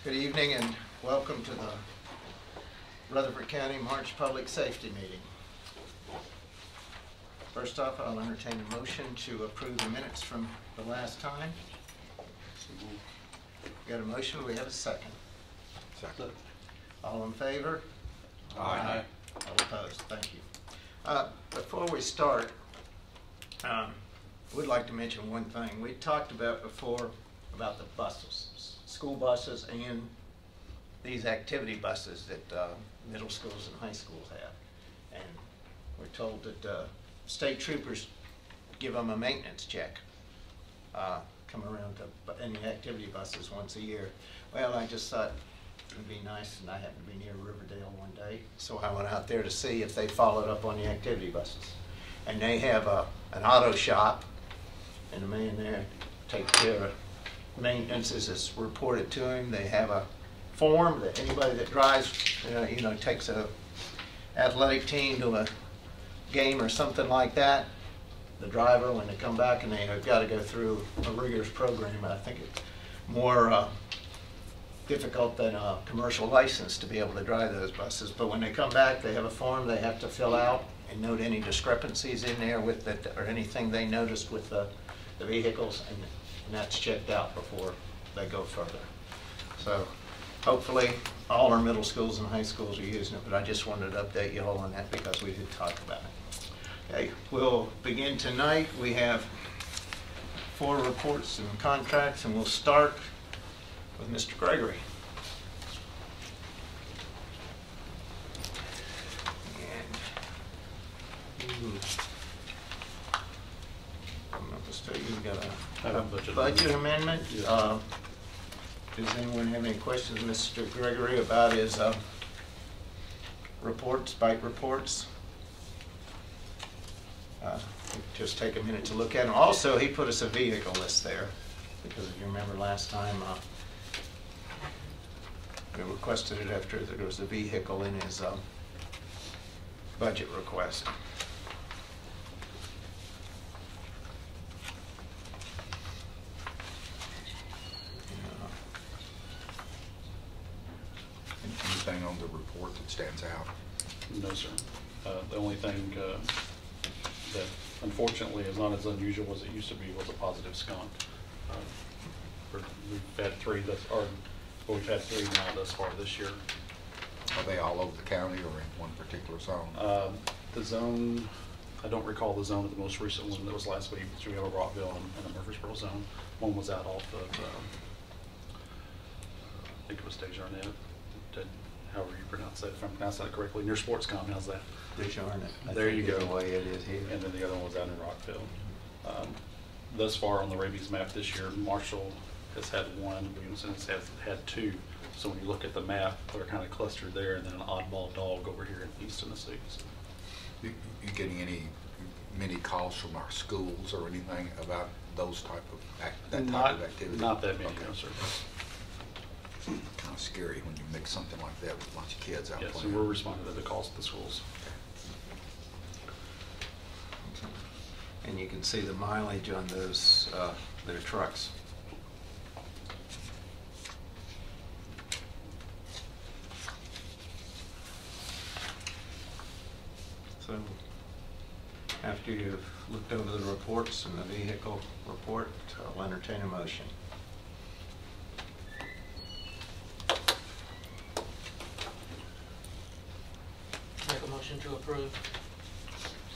Good evening and welcome to the Rutherford County March Public Safety Meeting. First off, I'll entertain a motion to approve the minutes from the last time. Got a motion, we have a second. Second. All in favor? Aye. All opposed, thank you. Before we start, we'd like to mention one thing. We talked about before about the buses, school buses and these activity buses that middle schools and high schools have. And we're told that state troopers give them a maintenance check, come around to any activity buses once a year. Well, I just thought it'd be nice, and I happened to be near Riverdale one day, so I went out there to see if they followed up on the activity buses. And they have an auto shop, and the man there takes care of maintenance as it's reported to him. They have a form that anybody that drives, takes a athletic team to a game or something like that, the driver, when they come back, and they have got to go through a rigorous program. I think it's more difficult than a commercial license to be able to drive those buses. But when they come back, they have a form they have to fill out and note any discrepancies in there with it or anything they noticed with the vehicles, and that's checked out before they go further. So hopefully all our middle schools and high schools are using it, but I just wanted to update you all on that because we did talk about it. Okay, we'll begin tonight. We have 4 reports and contracts, and we'll start with Mr. Gregory. You've got a budget amendment. Yeah. Does anyone have any questions, Mr. Gregory, about his reports, bike reports? Just take a minute to look at them. Also, he put us a vehicle list there because if you remember last time, we requested it after there was a vehicle in his budget request. Anything on the report that stands out? No, sir. The only thing that unfortunately is not as unusual as it used to be was a positive skunk. We've had 3 we've had 3 now thus far this year. Are they all over the county or in one particular zone? The zone, I don't recall the zone of the most recent one that was last week. We have a Rockville and a Murfreesboro zone. One was out off of, I think it was Desjardins, however you pronounce that, if I'm pronouncing that correctly, near Sportscom. How's that? Desjardins. There you go. The way it is here. And then the other one was out in Rockville. Thus far on the rabies map this year, Marshall has had 1, Williamson has had 2. So when you look at the map, they're kind of clustered there, and then an oddball dog over here in East Tennessee. So. You getting many calls from our schools or anything about those type of activity? Not that many, okay. No, sir. Kind of scary when you mix something like that with a bunch of kids out yes, playing. so we're responding to the calls at the schools. And you can see the mileage on those their trucks. So after you've looked over the reports and the vehicle report, I'll entertain a motion. Make a motion to approve.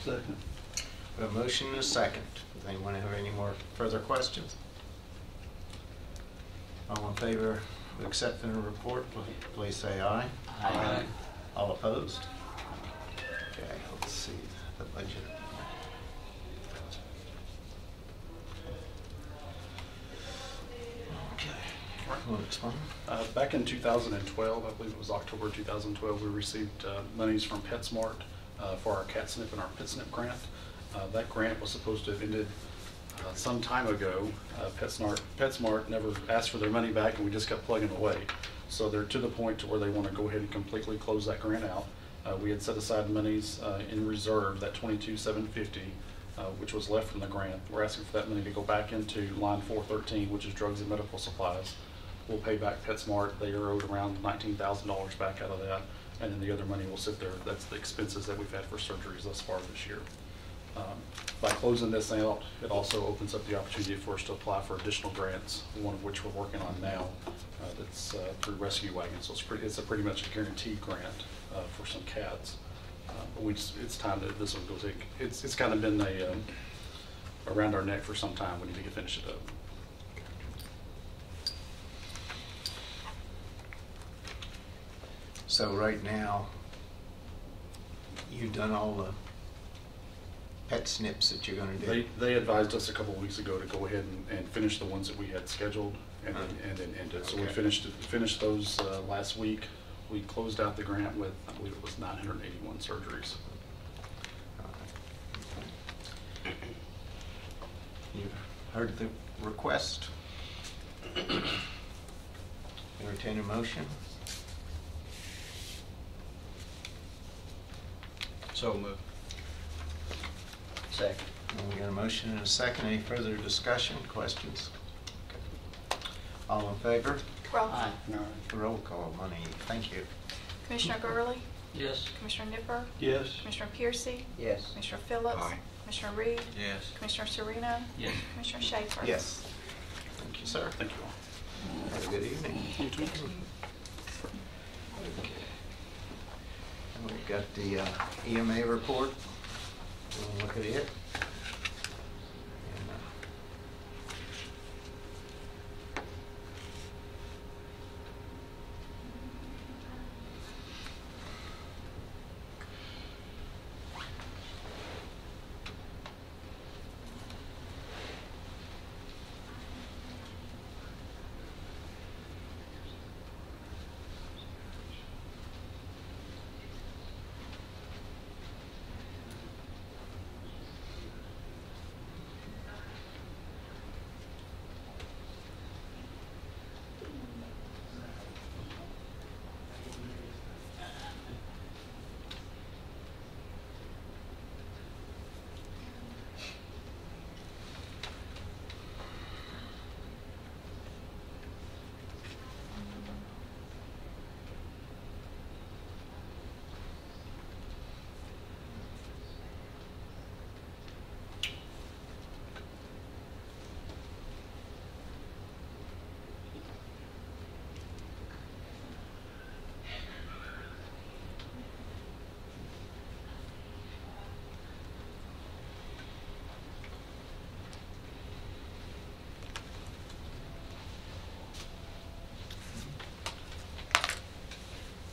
Second. A motion and a second. Does anyone have any more further questions? All in favor of accepting the report, please say aye. Aye. All opposed? Okay, let's see the budget. Okay, want to explain? Back in 2012, I believe it was October 2012, we received monies from PetSmart for our CatSnip and our PetSnip grant. That grant was supposed to have ended some time ago. PetSmart never asked for their money back, and we just kept plugging away. So they're to the point to where they want to go ahead and completely close that grant out. We had set aside monies in reserve, that $22,750, which was left from the grant. We're asking for that money to go back into line 413, which is drugs and medical supplies. We'll pay back PetSmart. They are owed around $19,000 back out of that. And then the other money will sit there. That's the expenses that we've had for surgeries thus far this year. By closing this out, it also opens up the opportunity for us to apply for additional grants, one of which we're working on now. That's through Rescue Wagon. So it's a pretty much a guaranteed grant for some cats. But it's time that this one goes in. It's kind of been around our neck for some time. We need to finish it up. So right now, you've done all the pet snips that you're gonna do? They advised us a couple of weeks ago to go ahead and finish the ones that we had scheduled and then end it. So we Okay. finished those last week. We closed out the grant with, I believe it was 981 surgeries. You've heard the request. Entertain a motion. So moved. Second. We got a motion and a second. Any further discussion, questions? All in favor? Roll. Aye. Roll call, Money. Thank you. Commissioner Gurley, Yes. Commissioner Nipper, Yes. Commissioner Piercy, Yes. Commissioner Phillips, Aye. Commissioner Reed, Yes. Commissioner Serena, Yes. Commissioner Schaefer. Yes. Thank you, sir. Thank you all. Have a good evening. Thank you. Okay. And we've got the EMA report. We'll look at it. And,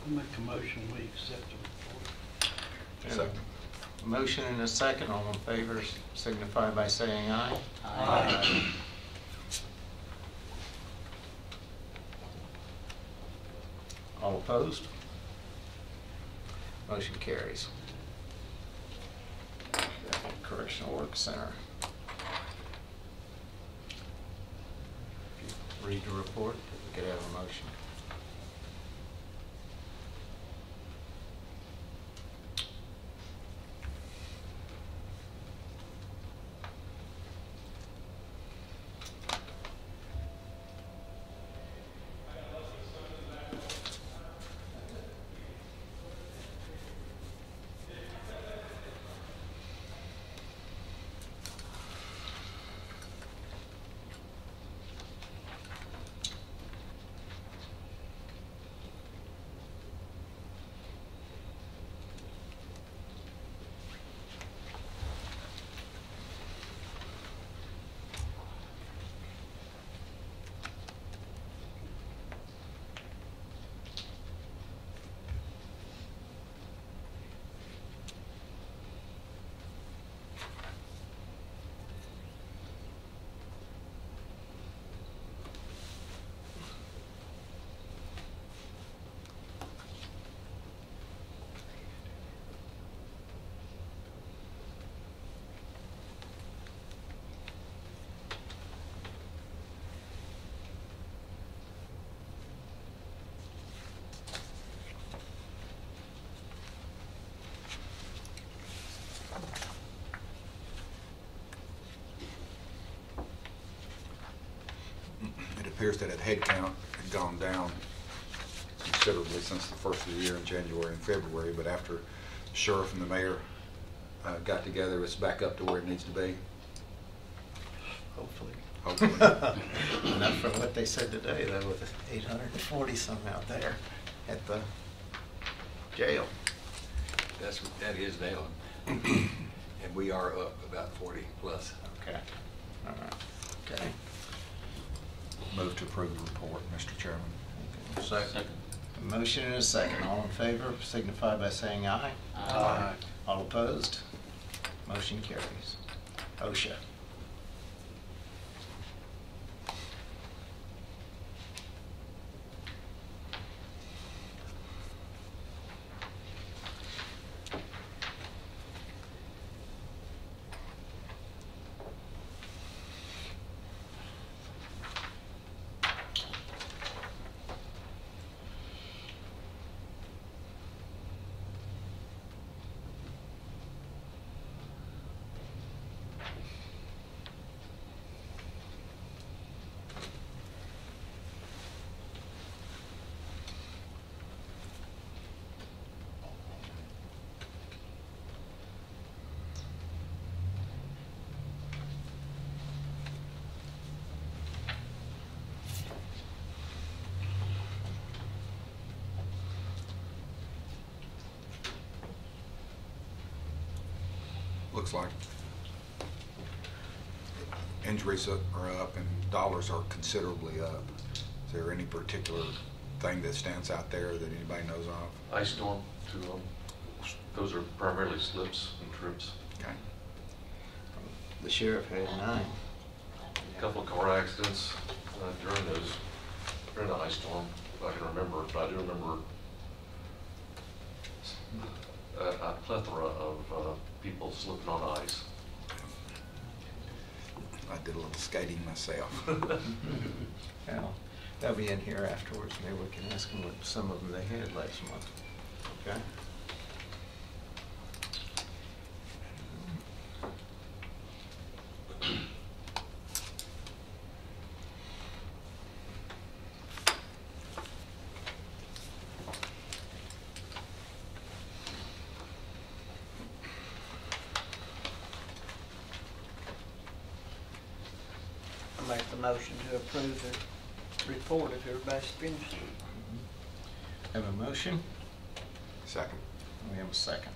I'll make a motion, we accept the report. and a motion and a second. All in favor signify by saying aye. Aye. All opposed? Motion carries. Correctional Work Center. If you read the report, we could have a motion. appears that headcount had gone down considerably since the first of the year in January and February, but after the sheriff and the mayor got together, it's back up to where it needs to be. Hopefully. Hopefully. Not from what they said today, though, with 840 some out there at the jail. That is down. And we are up about 40 plus. Okay. All right. Okay. Move to approve the report, Mr. Chairman. Second. A motion and a second. All in favor signify by saying aye. Aye. All opposed? Motion carries. OSHA. Looks like injuries are up and dollars are considerably up. Is there any particular thing that stands out there that anybody knows of? Ice storm, 2 of them. Those are primarily slips and trips. Okay. The sheriff had 9. A couple of car accidents during the ice storm, if I can remember. But I do remember a plethora of people slipping on ice. I did a little skating myself. Well, they'll be in here afterwards. Maybe we can ask them what some of them they had last month. Okay? I make the motion to approve the report if everybody's finished. Have a motion? Second. We have a second.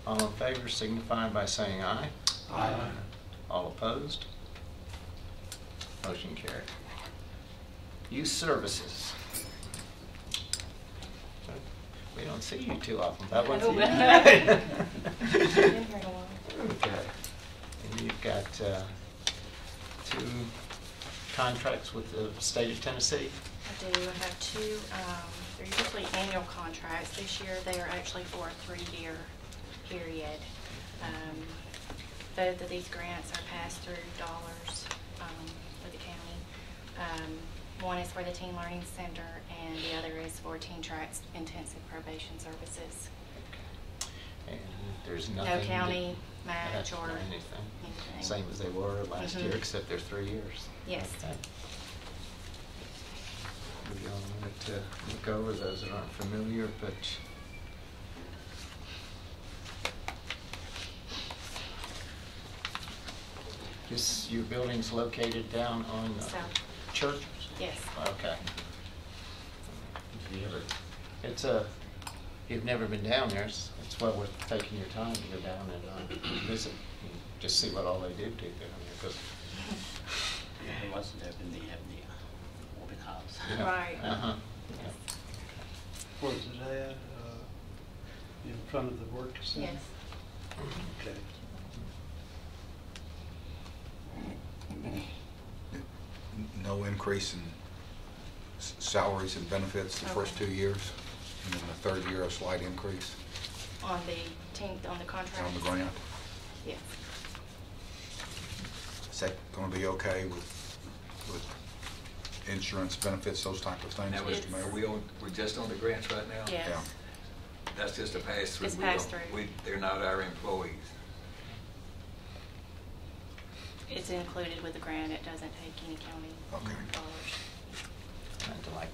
All in favor signify by saying aye. Aye. All opposed? Motion carried. Youth services. We don't see you too often. That one's you. Okay. And you've got 2 contracts with the state of Tennessee? I do. I have 2, they're usually annual contracts. This year they are actually for a 3-year period. Both of these grants are pass-through dollars for the county. One is for the Teen Learning Center and the other is for Teen Tracks Intensive Probation Services. And there's nothing. No county match or anything. anything. Same as they were last year, except they're 3 years. Yes. Okay. We all wanted to look over those that aren't familiar, but your building's located down on South. Church? Yes. Okay. You've never been down there, it's well worth taking your time to go down and visit, and just see what all they do down there, because. Yeah, he wasn't there when they have the open house. Yeah. Right. Uh-huh. Where's it at? In front of the work center? Yes. Okay. No increase in salaries and benefits the first 2 years, and then the 3rd year a slight increase On the contract? on the grant. Yes. Is that going to be okay with insurance benefits, those type of things, Now, Mr. Mayor? we're just on the grants right now? Yes. Yeah. That's just a pass-through. It's We don't- pass-through. They're not our employees. It's included with the grant. It doesn't take any county Okay. dollars.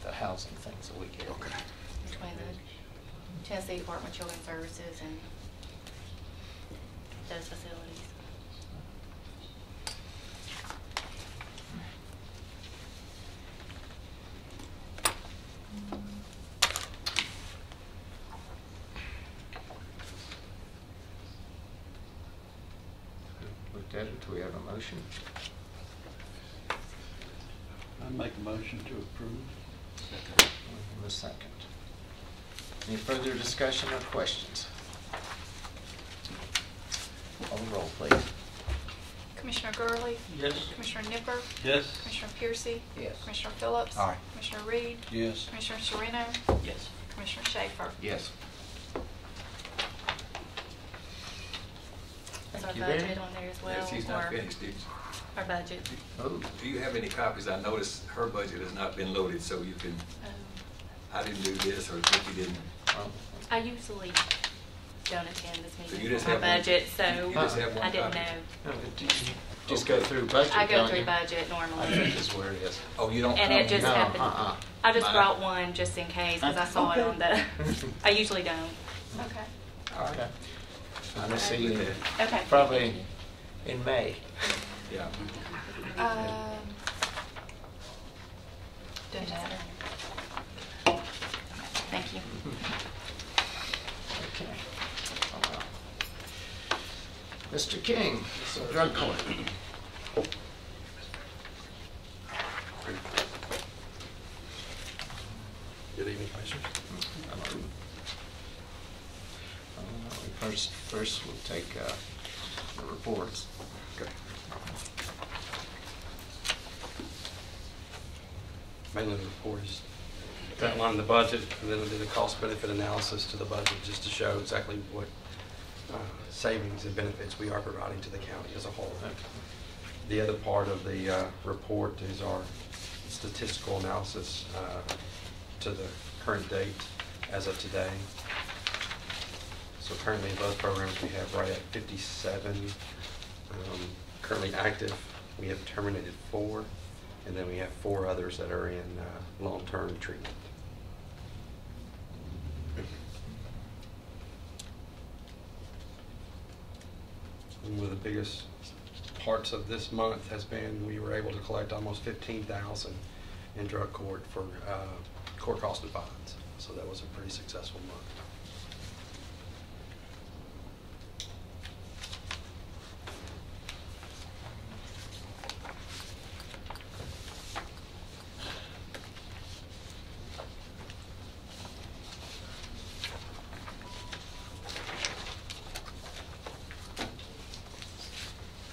the housing things that we get. Okay. Between the Tennessee Department of Children's Services and those facilities. Looked at it, do we have a motion? I make a motion to approve. In a second. Any further discussion or questions? Call the roll, please. Commissioner Gurley? Yes. Commissioner Nipper? Yes. Commissioner Piercy? Yes. Commissioner Phillips? Aye. Commissioner Reed? Yes. Commissioner Sereno? Yes. Commissioner Schaefer? Yes. So Thank our you very budget on there as well. Yes, he's not or finished, Steve. Our budget. Oh, Do you have any copies? I noticed her budget has not been loaded, so you can, I didn't do this, or Vicki didn't. well, I usually don't attend this So you meeting just for have my one- budget, so you just have one I didn't copy? know. no, but you just go through budget, I go don't through you? budget I think normally. is where it is. Oh, you don't? And it just No, happened. I just Mine. brought one just in case, because I saw it on the, I usually don't. Okay. All right. I'm gonna see you Okay. probably in May. Yeah. Doesn't matter. Thank you. Okay. Mr. King, drug court. Good evening, Commissioners. First we'll take the reports. Okay. Mainly the report is to outline the budget, and then we'll do the cost-benefit analysis to the budget, just to show exactly what savings and benefits we are providing to the county as a whole. The other part of the report is our statistical analysis to the current date as of today. So currently in both programs, we have right at 57 currently active. We have terminated 4, and then we have 4 others that are in long-term treatment. And one of the biggest parts of this month has been we were able to collect almost $15,000 in drug court for court cost and fines. So that was a pretty successful month.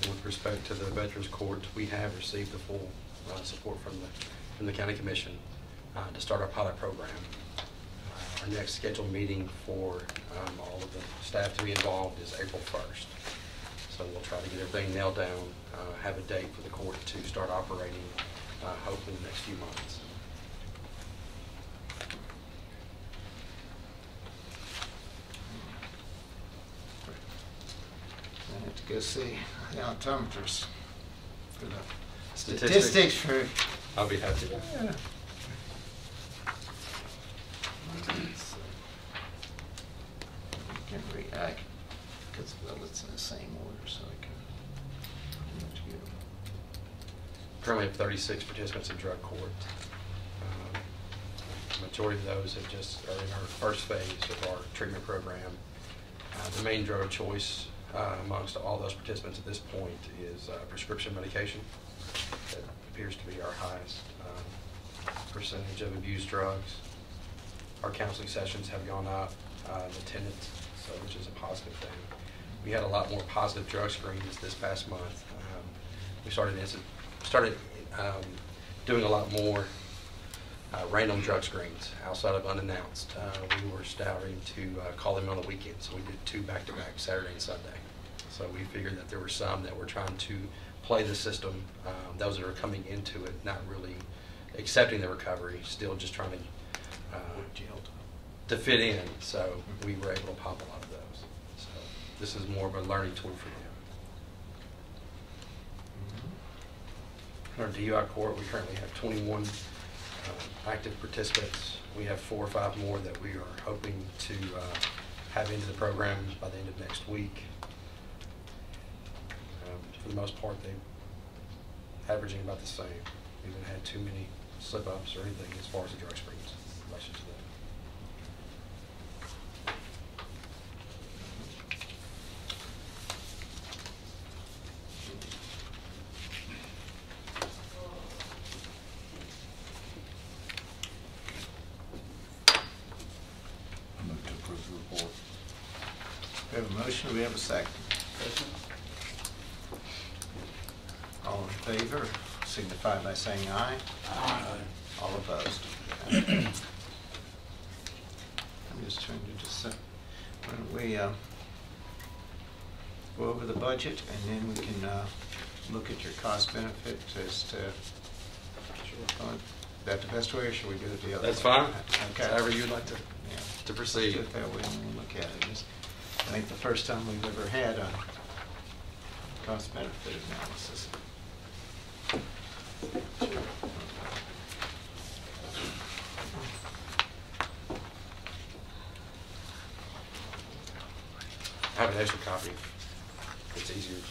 With respect to the Veterans Court, we have received the full support from the County Commission to start our pilot program. Our next scheduled meeting for all of the staff to be involved is April 1st. So we'll try to get everything nailed down, have a date for the court to start operating, hopefully in the next few months. I have to go see the optometrist for the Statistics. statistics for. I'll be happy to. Yeah. Can react because well, it's in the same order, so I can. Currently have 36 participants in drug court. The majority of those have just are in our first phase of our treatment program. The main drug of choice amongst all those participants at this point is prescription medication. That appears to be our highest percentage of abused drugs. Our counseling sessions have gone up in attendance, so which is a positive thing. We had a lot more positive drug screens this past month. We started doing a lot more random drug screens outside of unannounced. We were starting to call them on the weekend, so we did 2 back-to-back, Saturday and Sunday. So we figured that there were some that were trying to play the system, those that are coming into it, not really accepting the recovery, still just trying to fit in. So we were able to pop a lot of those. So this is more of a learning tool for them. In our DUI court, we currently have 21 active participants. We have 4 or 5 more that we are hoping to have into the program by the end of next week. For the most part, they're averaging about the same. We haven't had too many slip-ups or anything as far as the drug screens in relation to that. I move to approve the report. We have a motion, do we have a second? All in favor, signify by saying aye. Aye. All opposed. I'm just trying to decide, why don't we go over the budget, and then we can look at your cost benefit as to, is that the best way, or should we do it the other way? That's fine. Okay. However you'd like to Yeah. proceed. Do it that way when we look at it. I think the first time we've ever had a cost benefit analysis. I have an extra copy. It's easier to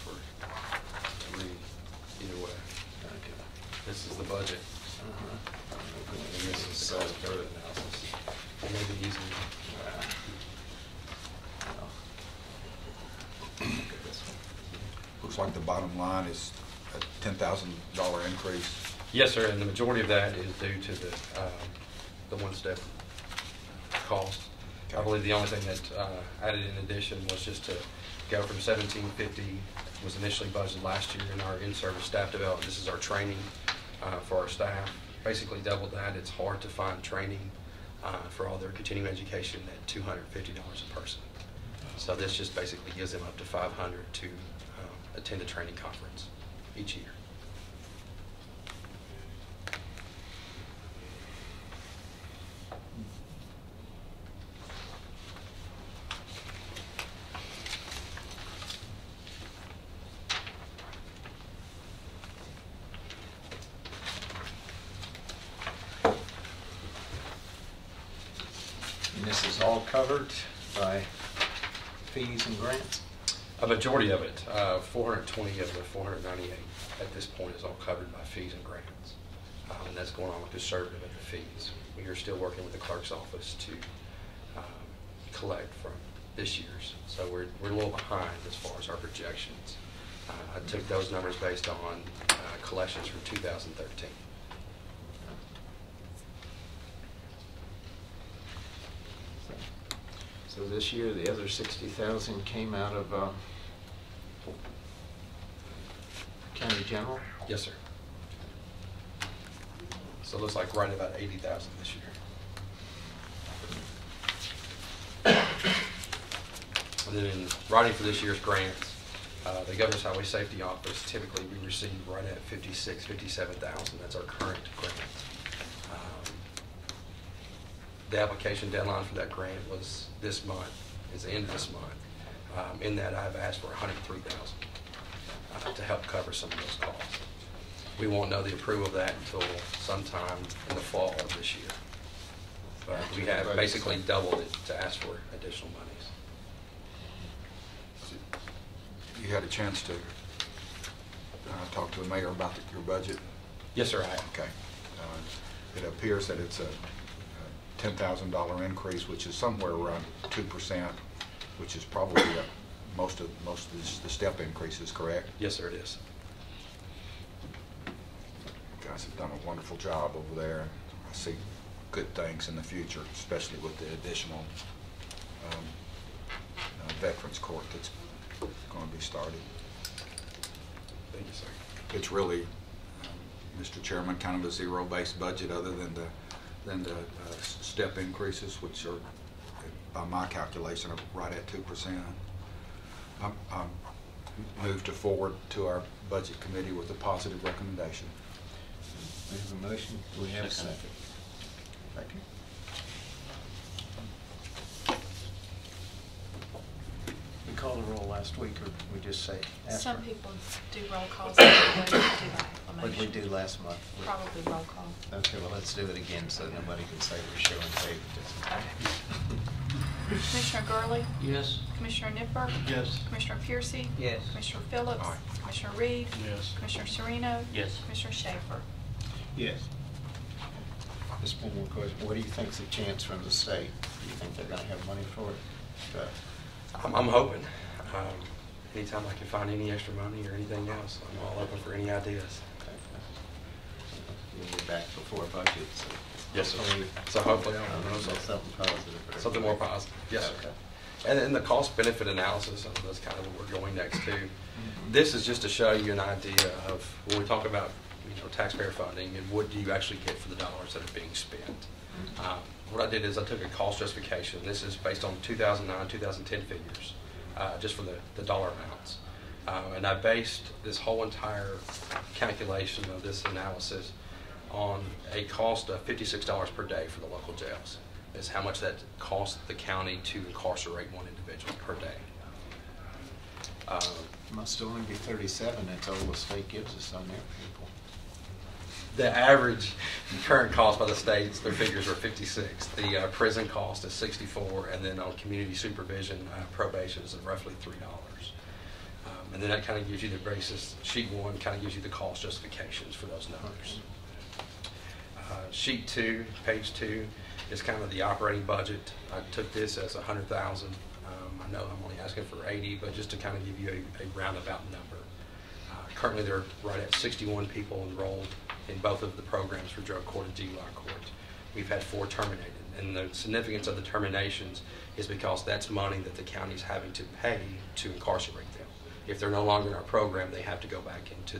read either way. Okay. This is the budget. And this is the cost benefit analysis. It may be easier. Looks like the bottom line is a $10,000 increase. Yes, sir, and the majority of that is due to the one-step cost. I Okay. believe the only thing that added in addition was just to go from $1,750, was initially budgeted last year in our in-service staff development. This is our training for our staff. Basically doubled that. It's hard to find training for all their continuing education at $250 a person. So this just basically gives them up to $500 to attend a training conference each year. And this is all covered by fees and grants? A majority of it, 420 of the 498 at this point is all covered by fees and grants. And that's going on with conservative at the fees. We are still working with the clerk's office to collect from this year's. So we're a little behind as far as our projections. I took those numbers based on collections from 2013. So this year, the other 60,000 came out of county general? Yes, sir. So it looks like right about 80,000 this year. And then in writing for this year's grants, the Governor's Highway Safety Office, typically we receive right at 56, 57,000. That's our current grant. The application deadline for that grant was this month, is the end of this month. In that, I've asked for $103,000 to help cover some of those costs. We won't know the approval of that until sometime in the fall of this year. But we have basically doubled it to ask for additional monies. You had a chance to talk to the mayor about your budget? Yes, sir, I have. Okay. It appears that it's a $10,000 increase, which is somewhere around 2%, which is probably most of the step increases, correct? Yes, sir, it is. You guys have done a wonderful job over there. I see good things in the future, especially with the additional Veterans Court that's going to be started. Thank you, sir. It's really, Mr. Chairman, kind of a zero-based budget other than the step increases, which are, by my calculation, are right at 2%. I move to forward to our budget committee with a positive recommendation. We have a motion. Do we have a second? Second. We call call the roll last week, or we just say? ask Some for- people do roll calls, some people do What did we do last month? Probably roll call. Okay, well, let's do it again so nobody can say we're showing favoritism. Commissioner Gurley? Yes. Commissioner Nipper? Yes. Commissioner Piercy? Yes. Commissioner Phillips? Aye. Commissioner Reed? Yes. Commissioner Sereno? Yes. Commissioner Schaefer? Yes. Just one more question. What do you think's the chance from the state? Do you think they're gonna have money for it? I'm hoping. Anytime I can find any extra money or anything else, I'm all open for any ideas. You'll be back before budget, so. Yes, sir. hopefully- So hopefully I'll I'll know say something positive. for something more everybody. positive. Yes, sir. Okay. And then the cost benefit analysis, and that's kind of what we're going next to. Mm-hmm. This is just to show you an idea of when we talk about taxpayer funding and what do you actually get for the dollars that are being spent. What I did is I took a cost justification. This is based on 2009, 2010 figures, just for the dollar amounts. And I based this whole entire calculation of this analysis on a cost of $56 per day for the local jails. Is how much that costs the county to incarcerate one individual per day. Must only be 37, that's all the state gives us on their people. The average current cost by the states, their figures are 56. The prison cost is 64, and then on community supervision, probation is roughly $3. And then that kind of gives you the basis. Sheet 1 kind of gives you the cost justifications for those numbers. Sheet 2, page 2, is kind of the operating budget. I took this as 100,000. I know I'm only asking for 80, but just to kind of give you a roundabout number. Currently, they're right at 61 people enrolled in both of the programs for drug court and DUI court. We've had 4 terminated, and the significance of the terminations is because that's money that the county's having to pay to incarcerate them. If they're no longer in our program, they have to go back into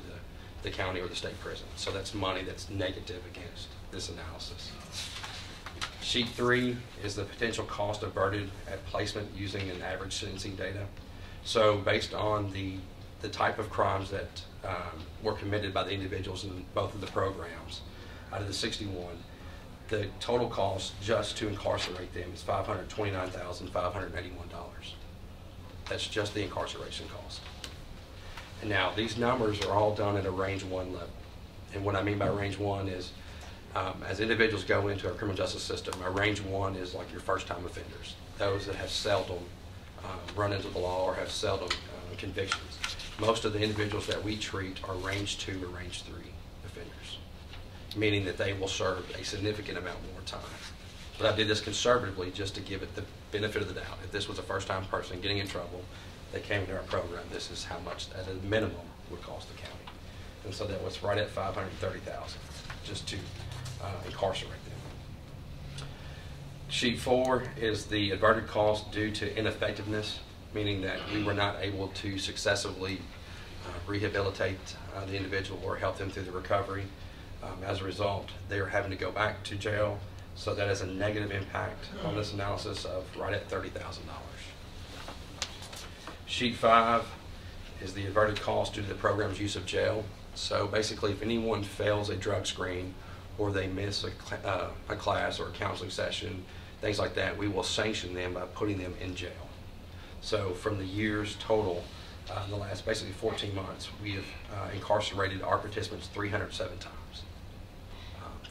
the county or the state prison. So that's money that's negative against this analysis. Sheet 3 is the potential cost averted at placement using an average sentencing data. So based on the type of crimes that were committed by the individuals in both of the programs, out of the 61, the total cost just to incarcerate them is $529,581. That's just the incarceration cost. And now these numbers are all done at a range 1 level. And what I mean by range 1 is as individuals go into our criminal justice system, our range 1 is like your first-time offenders, those that have seldom run into the law or have seldom convictions. Most of the individuals that we treat are range 2 or range 3 offenders, meaning that they will serve a significant amount more time. But I did this conservatively just to give it the benefit of the doubt. If this was a first-time person getting in trouble, they came into our program, this is how much at a minimum would cost the county. And so that was right at $530,000 just to incarcerate them. Sheet 4 is the averted cost due to ineffectiveness, meaning that we were not able to successfully rehabilitate the individual or help them through the recovery. As a result, they are having to go back to jail, so that has a negative impact on this analysis of right at $30,000. Sheet 5 is the averted cost due to the program's use of jail. So basically, if anyone fails a drug screen or they miss a class or a counseling session, things like that, we will sanction them by putting them in jail. So from the years total, in the last basically 14 months, we have incarcerated our participants 307 times,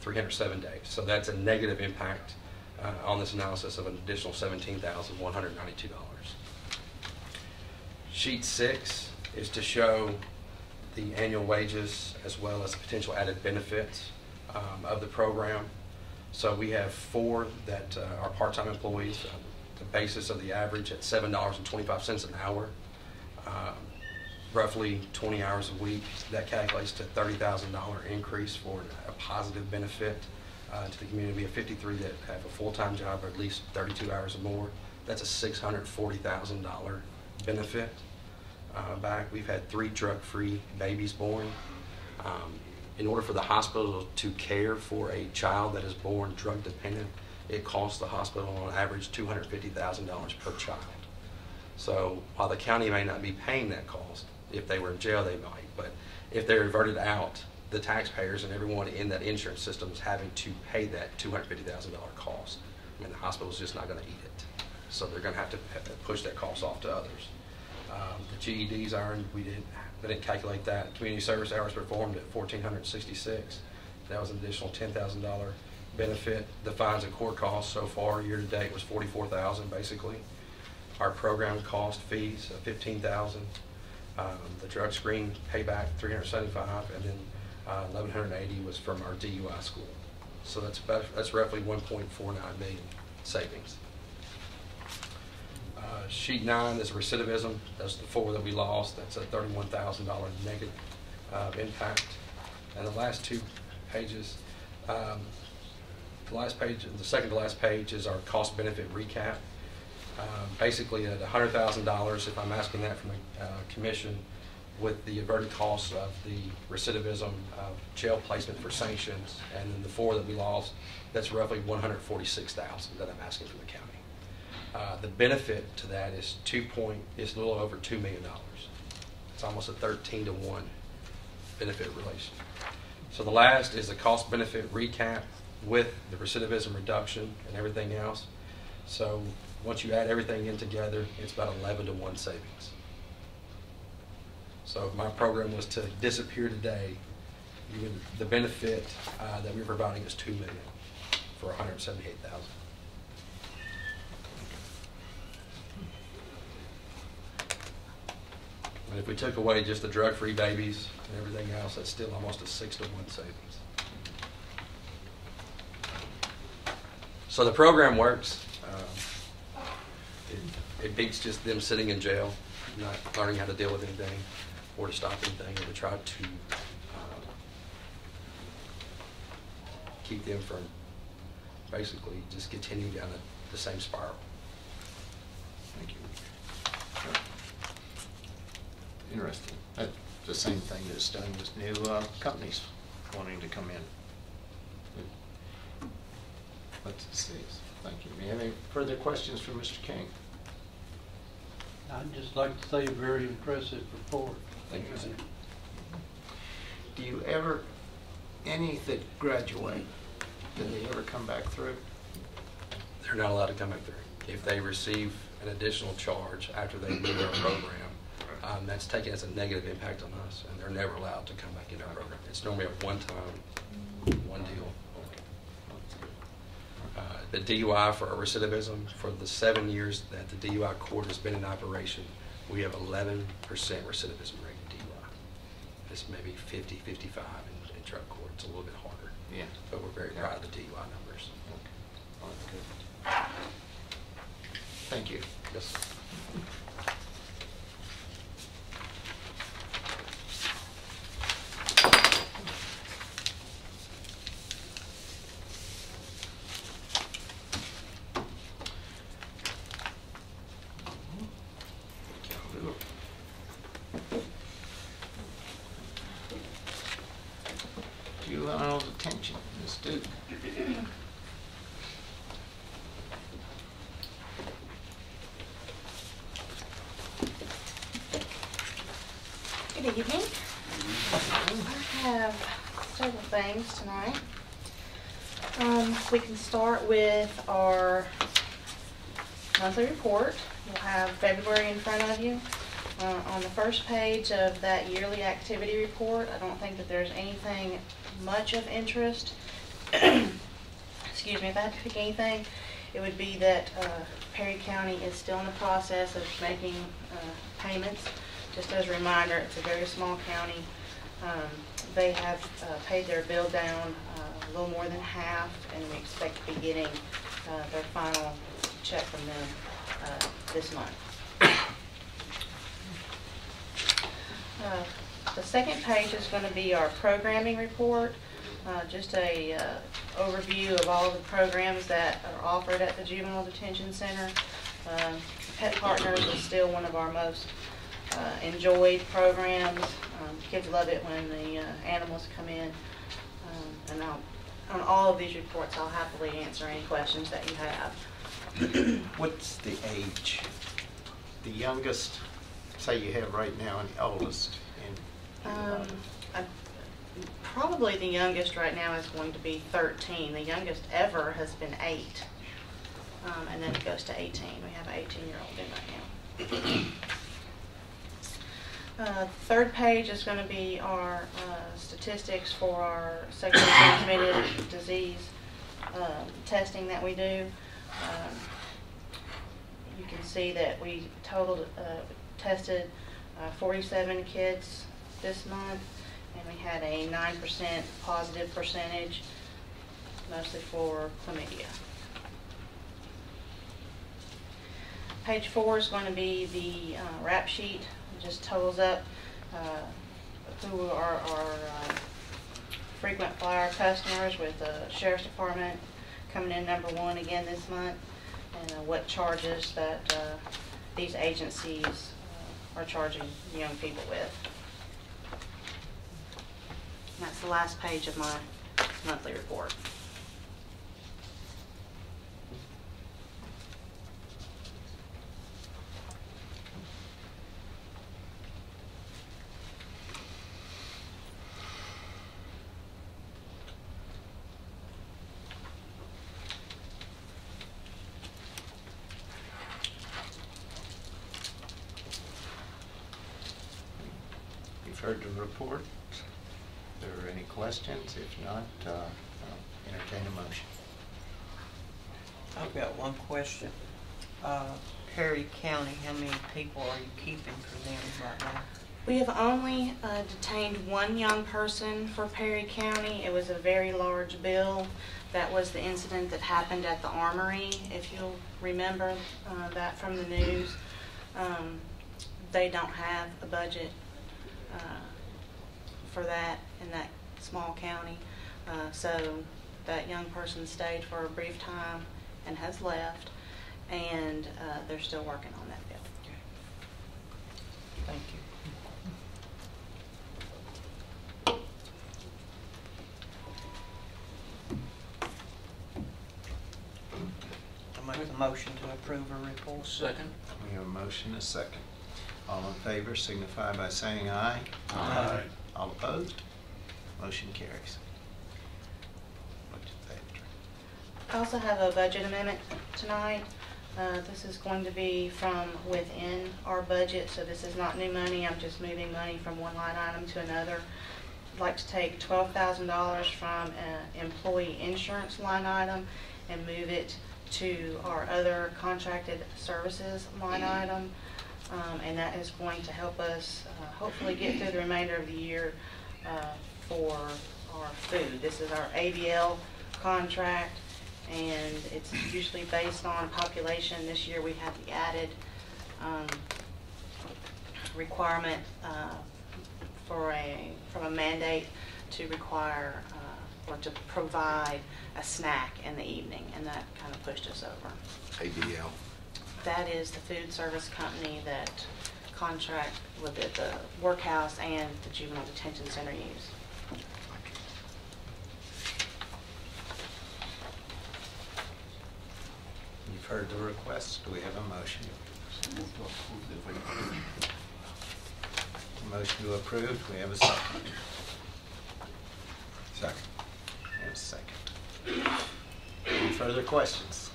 307 days. So that's a negative impact on this analysis of an additional $17,192. Sheet 6 is to show the annual wages as well as potential added benefits of the program. So we have 4 that are part-time employees. The basis of the average at $7.25 an hour, roughly 20 hours a week. That calculates to $30,000 increase for a positive benefit to the community. We have 53 that have a full-time job or at least 32 hours or more. That's a $640,000 benefit back. We've had 3 drug-free babies born. In order for the hospital to care for a child that is born drug-dependent, it costs the hospital on average $250,000 per child. So while the county may not be paying that cost, if they were in jail they might, but if they're reverted out, the taxpayers and everyone in that insurance system is having to pay that $250,000 cost. I mean, the hospital's just not going to eat it. So they're going to have to push that cost off to others. The GEDs earned, we didn't calculate that. Community service hours performed at 1,466. That was an additional $10,000 benefit. The fines and court costs so far year to date was $44,000 basically. Our program cost fees of $15,000. The drug screen payback $375, and then $1,180 was from our DUI school. So that's roughly $1.49 million savings. Sheet 9 is recidivism. That's the 4 that we lost. That's a $31,000 negative impact. And the last 2 pages, the last page, the second to last page is our cost benefit recap. Basically at $100,000, if I'm asking that from the commission, with the averted costs of the recidivism, jail placement for sanctions, and then the 4 that we lost, that's roughly $146,000 that I'm asking from the county. The benefit to that is a little over $2 million. It's almost a 13-to-1 benefit relation. So the last is the cost benefit recap with the recidivism reduction and everything else. So once you add everything in together, it's about 11-to-1 savings. So if my program was to disappear today, the benefit that we're providing is $2 million for $178,000. And if we took away just the drug-free babies and everything else, that's still almost a 6-to-1 savings. So the program works. It beats just them sitting in jail, not learning how to deal with anything or to stop anything, or to try to keep them from basically just continuing down the same spiral. Thank you. Interesting. That's the same thing that's done with new companies wanting to come in. Let's see. Thank you. Do you have any further questions for Mr. King? I'd just like to say a very impressive report. Thank you, sir. Do you ever, any that graduate, do they ever come back through? They're not allowed to come back through. If they receive an additional charge after they leave our program, that's taken as a negative impact on us, and they're never allowed to come back into our program. It's normally a one-time, one deal. The DUI for recidivism, for the 7 years that the DUI court has been in operation, we have 11% recidivism rate in DUI. It's maybe 50, 55 in drug court. It's a little bit harder. Yeah. But we're very proud of the DUI numbers. Okay. All right, good. Thank you. Yes. Juvenile detention, Ms. Duke. Good evening. I have several things tonight. We can start with our monthly report. You'll have February in front of you. On the first page of that yearly activity report, I don't think that there's anything much of interest. Excuse me, if I had to pick anything, it would be that Perry County is still in the process of making payments. Just as a reminder, it's a very small county. They have paid their bill down a little more than half, and we expect to be getting their final check from them this month. The second page is going to be our programming report, just a overview of all the programs that are offered at the Juvenile Detention Center. Pet Partners is still one of our most enjoyed programs. Kids love it when the animals come in. And on all of these reports, I'll happily answer any questions that you have. What's the age? The youngest, say you have right now, and the oldest? Probably the youngest right now is going to be 13. The youngest ever has been 8. And then it goes to 18. We have an 18-year-old in right now. Third page is going to be our statistics for our sexually transmitted disease testing that we do. You can see that we tested 47 kids this month, and we had a 9% positive percentage, mostly for chlamydia. Page 4 is going to be the rap sheet. It just totals up who are our frequent flyer customers, with the Sheriff's Department coming in number 1 again this month, and what charges that these agencies are charging young people with. And that's the last page of my monthly report. You've heard the report. Are there any questions? If not, I'll entertain a motion. I've got one question. Perry County, how many people are you keeping for them right now? We have only detained one young person for Perry County. It was a very large bill. That was the incident that happened at the Armory, if you'll remember that from the news. They don't have a budget for that in that small county. So that young person stayed for a brief time and has left, and they're still working on that bill. Thank you. I make the motion to approve a report. Second. We have a motion and a second. All in favor signify by saying aye. Aye. All opposed? Motion carries. What's that? I also have a budget amendment tonight. This is going to be from within our budget, so this is not new money. I'm just moving money from one line item to another. I'd like to take $12,000 from an employee insurance line item and move it to our other contracted services line item. And that is going to help us hopefully get through the remainder of the year for our food. This is our ABL contract, and it's usually based on population. This year we have the added requirement from a mandate to require or to provide a snack in the evening, and that kind of pushed us over. ABL. That is the food service company that contract with the workhouse and the juvenile detention center use. You've heard the request. Do we have a motion? Motion to approve. Do we have a second? Second. We have a second. Any further questions?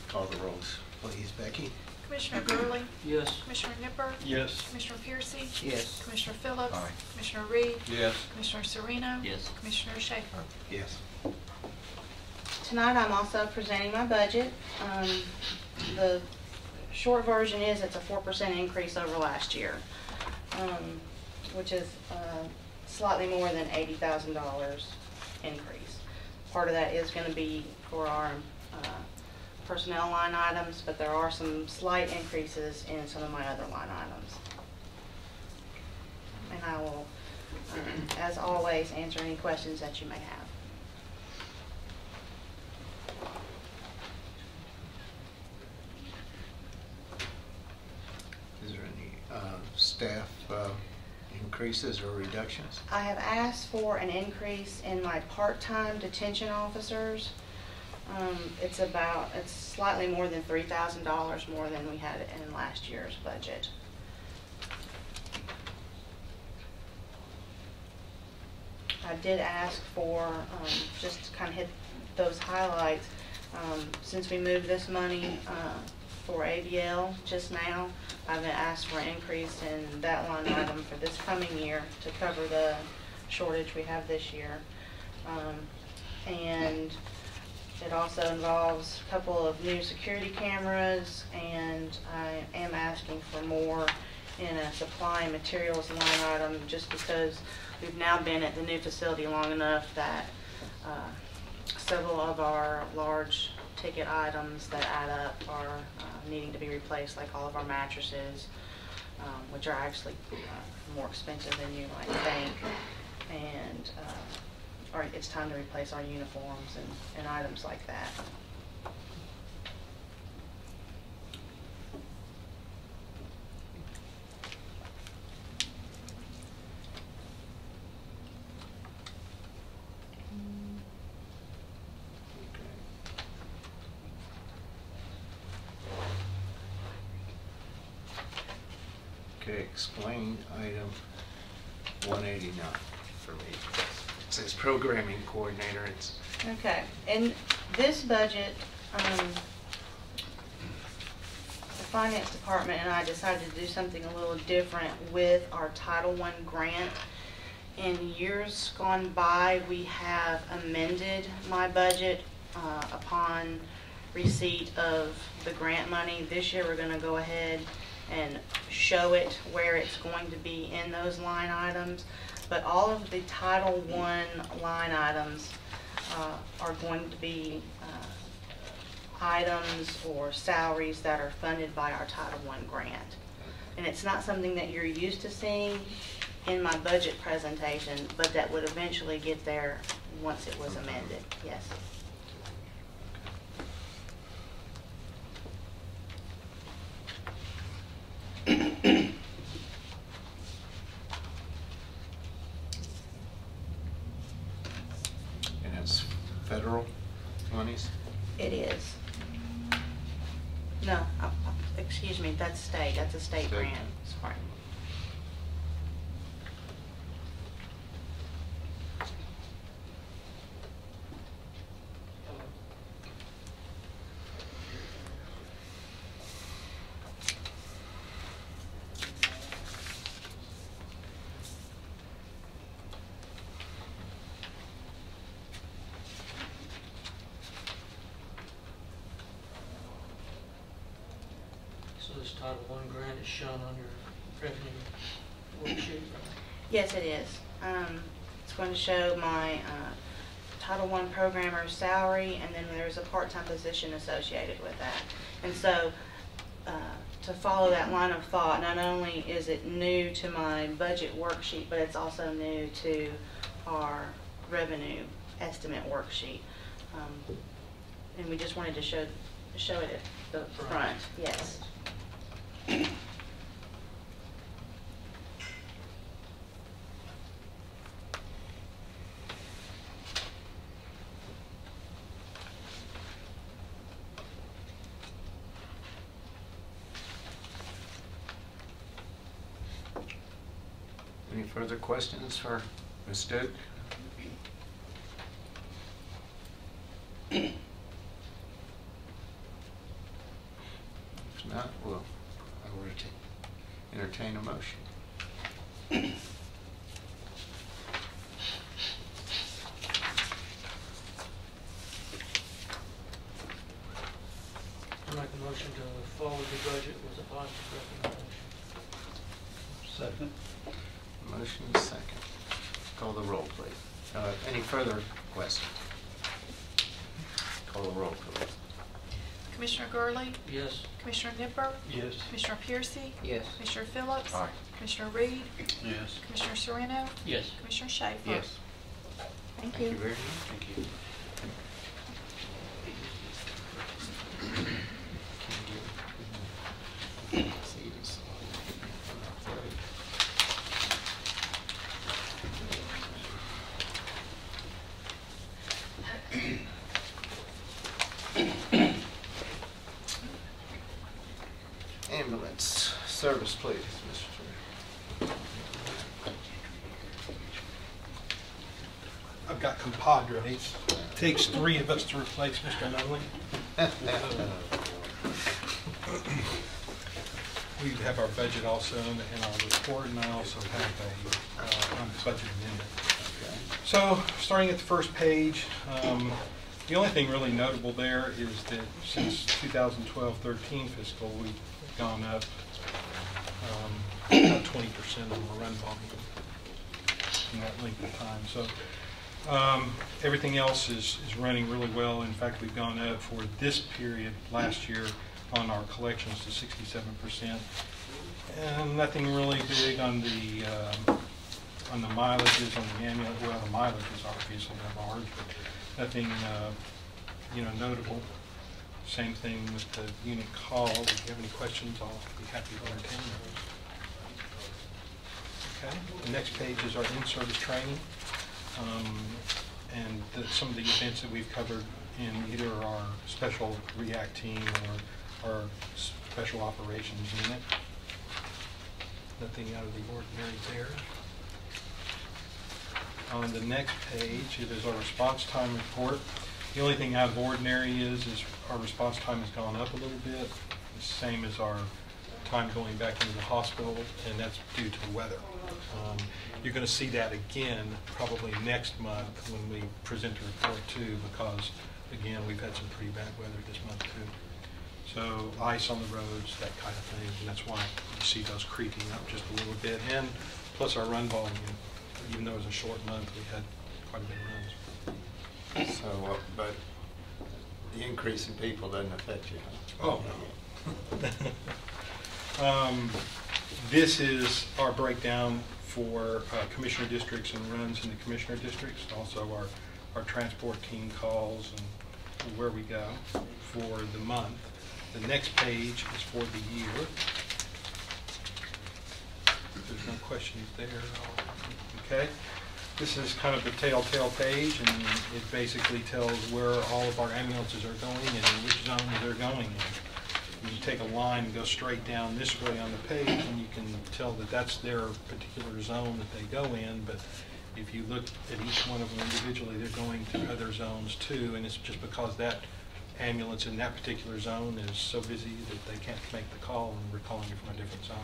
Call the rolls, please, Becky. Commissioner Gurley? Yes. Commissioner Nipper? Yes. Commissioner Piercy? Yes. Commissioner Phillips? Aye. Commissioner Reed? Yes. Commissioner Sereno? Yes. Commissioner Schaefer? Yes. Tonight I'm also presenting my budget. The short version is it's a 4% increase over last year, which is slightly more than $80,000 increase. Part of that is going to be for our personnel line items, but there are some slight increases in some of my other line items. And I will, as always, answer any questions that you may have. Is there any staff increases or reductions? I have asked for an increase in my part-time detention officers. It's slightly more than $3,000 more than we had in last year's budget. I did ask for, just to kind of hit those highlights, since we moved this money for ABL just now. I've been asked for an increase in that line item for this coming year to cover the shortage we have this year. And it also involves a couple of new security cameras, and I am asking for more in a supply and materials line item, just because we've now been at the new facility long enough that several of our large ticket items that add up are needing to be replaced, like all of our mattresses, which are actually more expensive than you might think. And it's time to replace our uniforms and items like that. Okay, explain item 189 for me. It says programming coordinator. It's Okay, in this budget, the finance department and I decided to do something a little different with our Title I grant. In years gone by, we have amended my budget upon receipt of the grant money. This year, we're going to go ahead and show it where it's going to be in those line items. But all of the Title I line items are going to be items or salaries that are funded by our Title I grant. And it's not something that you're used to seeing in my budget presentation, but that would eventually get there once it was amended, yes. and it's federal monies. It is. No, excuse me, that's state, that's a state State. grant, sorry. So this Title I grant is shown on your revenue worksheet, right? Yes, it is. It's going to show my Title I programmer's salary, and then there's a part-time position associated with that. And so, to follow that line of thought, not only is it new to my budget worksheet, but it's also new to our revenue estimate worksheet. And we just wanted to show it at the front, yes. Any further questions for Ms. Duke? If not, I will entertain a motion. I make a motion to forward the budget with a positive recommendation. Second. Motion is second. Call the roll, please. Any further questions? Call the roll, please. Commissioner Gurley? Yes. Commissioner Nipper? Yes. Commissioner Piercy? Yes. Commissioner Phillips? Aye. Commissioner Reed? Yes. Commissioner Sereno? Yes. Commissioner Schaefer? Yes. Thank you. very much. Thank you. Ambulance service, please, Mr. Chair. I've got compadre. Takes three of us to replace Mr. Nolan. We have our budget also in our report, and I also have a budget amendment. So, starting at the first page, the only thing really notable there is that since 2012-13 fiscal, we've gone up about 20% on the run volume in that length of time. So everything else is running really well. In fact, we've gone up for this period last year on our collections to 67%. And nothing really big on the mileages, on the annual. Well, the mileages obviously are large, but nothing notable. Same thing with the unit calls. If you have any questions, I'll be happy to entertain those. Okay. The next page is our in-service training, and some of the events that we've covered in either our special REACT team or our special operations unit. Nothing out of the ordinary there. On the next page, it is our response time report. The only thing out of ordinary is our response time has gone up a little bit, the same as our time going back into the hospital, and that's due to the weather. You're going to see that again probably next month when we present the report too, because again we've had some pretty bad weather this month too. So ice on the roads, that kind of thing, and that's why you see those creeping up just a little bit. And plus our run volume, even though it was a short month, we had quite a bit of runs. So, but the increase in people doesn't affect you, huh? Oh, no. This is our breakdown for commissioner districts and runs in the commissioner districts, also our transport team calls and where we go for the month. The next page is for the year. If there's no questions there, okay. This is kind of the telltale page, and it basically tells where all of our ambulances are going and in which zones they're going in. You take a line and go straight down this way on the page, and you can tell that that's their particular zone that they go in, but if you look at each one of them individually, they're going to other zones too, and it's just because that ambulance in that particular zone is so busy that they can't make the call, and we're calling it from a different zone.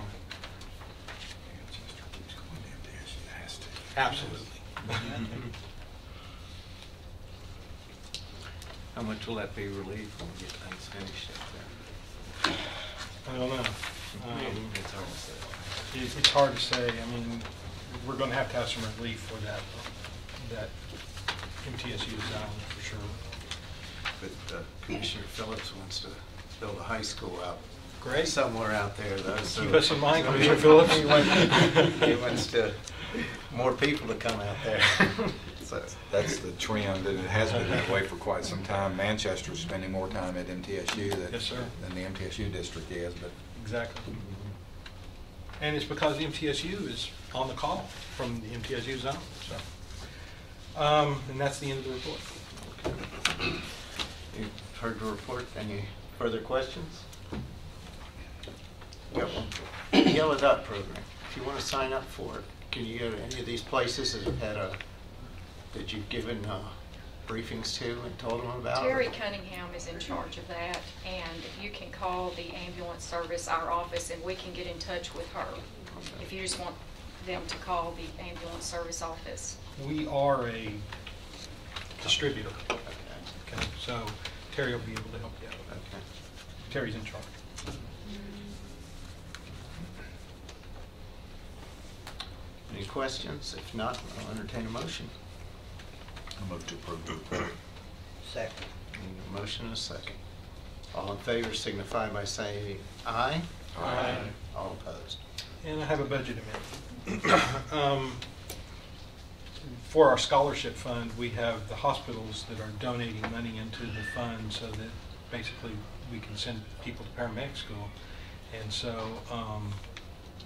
Absolutely. How much will that be relieved when we get things finished up there? I don't know. It's hard to say. It's hard to say. I mean, we're going to have some relief for that MTSU zone for sure. But Commissioner Phillips wants to build a high school out. Great. Somewhere out there, though. So keep us in mind, Commissioner Phillips. He wants to more people to come out there. So that's the trend, and it has been that way for quite some time. Manchester's spending more time at MTSU than the MTSU district is. But exactly. And it's because the MTSU is on the call from the MTSU zone. So, and that's the end of the report. Okay. You've heard the report. Any further questions? Got one. The Yellow Dot program. If you want to sign up for it, can you go to any of these places that you've given briefings to and told them about? Terry Cunningham is in charge of that, and you can call the ambulance service, our office, and we can get in touch with her. Okay. If you just want them to call the ambulance service office. We are a distributor. Okay. So Terry will be able to help you out with that. Okay. Terry's in charge. Any questions? If not, I'll entertain a motion. I'll move to approve the report. Second. A motion and a second. All in favor signify by saying aye. Aye. All opposed. And I have a budget amendment. For our scholarship fund, we have the hospitals that are donating money into the fund so that basically we can send people to paramedic school. And so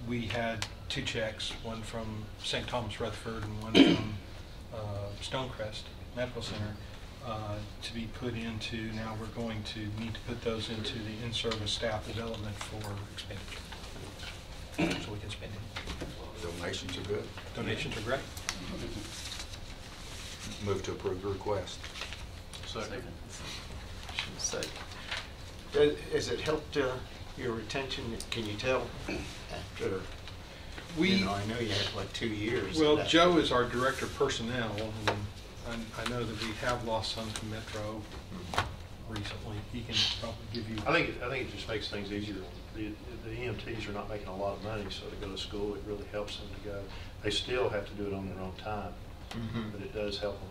we had 2 checks, one from St. Thomas Rutherford and one from Stonecrest Medical Center, to be put into. Now we're going to need to put those into the in-service staff development for expenditure, so we can spend it. Donations are good. Donations are great. Move to approve the request. Second. Has it helped your retention, can you tell after, We, I know you had, what, 2 years? well, of that. Joe is our director of personnel, and I know that we have lost some to Metro recently. He can probably give you. I think it just makes things easier. The EMTs are not making a lot of money, so to go to school, it really helps them to go. They still have to do it on their own time, but it does help them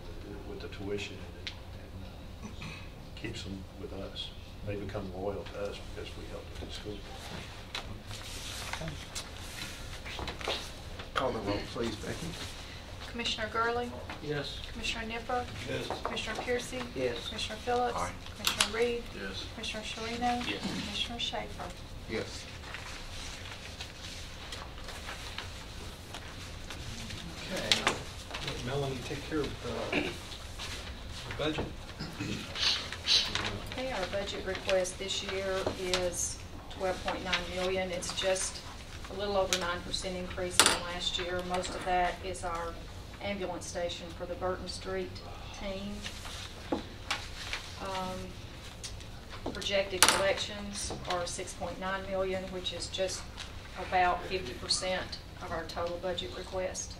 with the tuition, and keeps them with us. They become loyal to us because we help them to school. Call the roll, please, Becky. Commissioner Gurley? Yes. Commissioner Nipper? Yes. Commissioner Piercy? Yes. Commissioner Phillips? Aye. Commissioner Reed? Yes. Commissioner Sharino? Yes. Commissioner Schaefer? Yes. Okay. Let Melanie take care of the budget. Okay, our budget request this year is 12.9 million. It's just a little over 9% increase from last year. Most of that is our ambulance station for the Burton Street team. Projected collections are 6.9 million, which is just about 50% of our total budget request.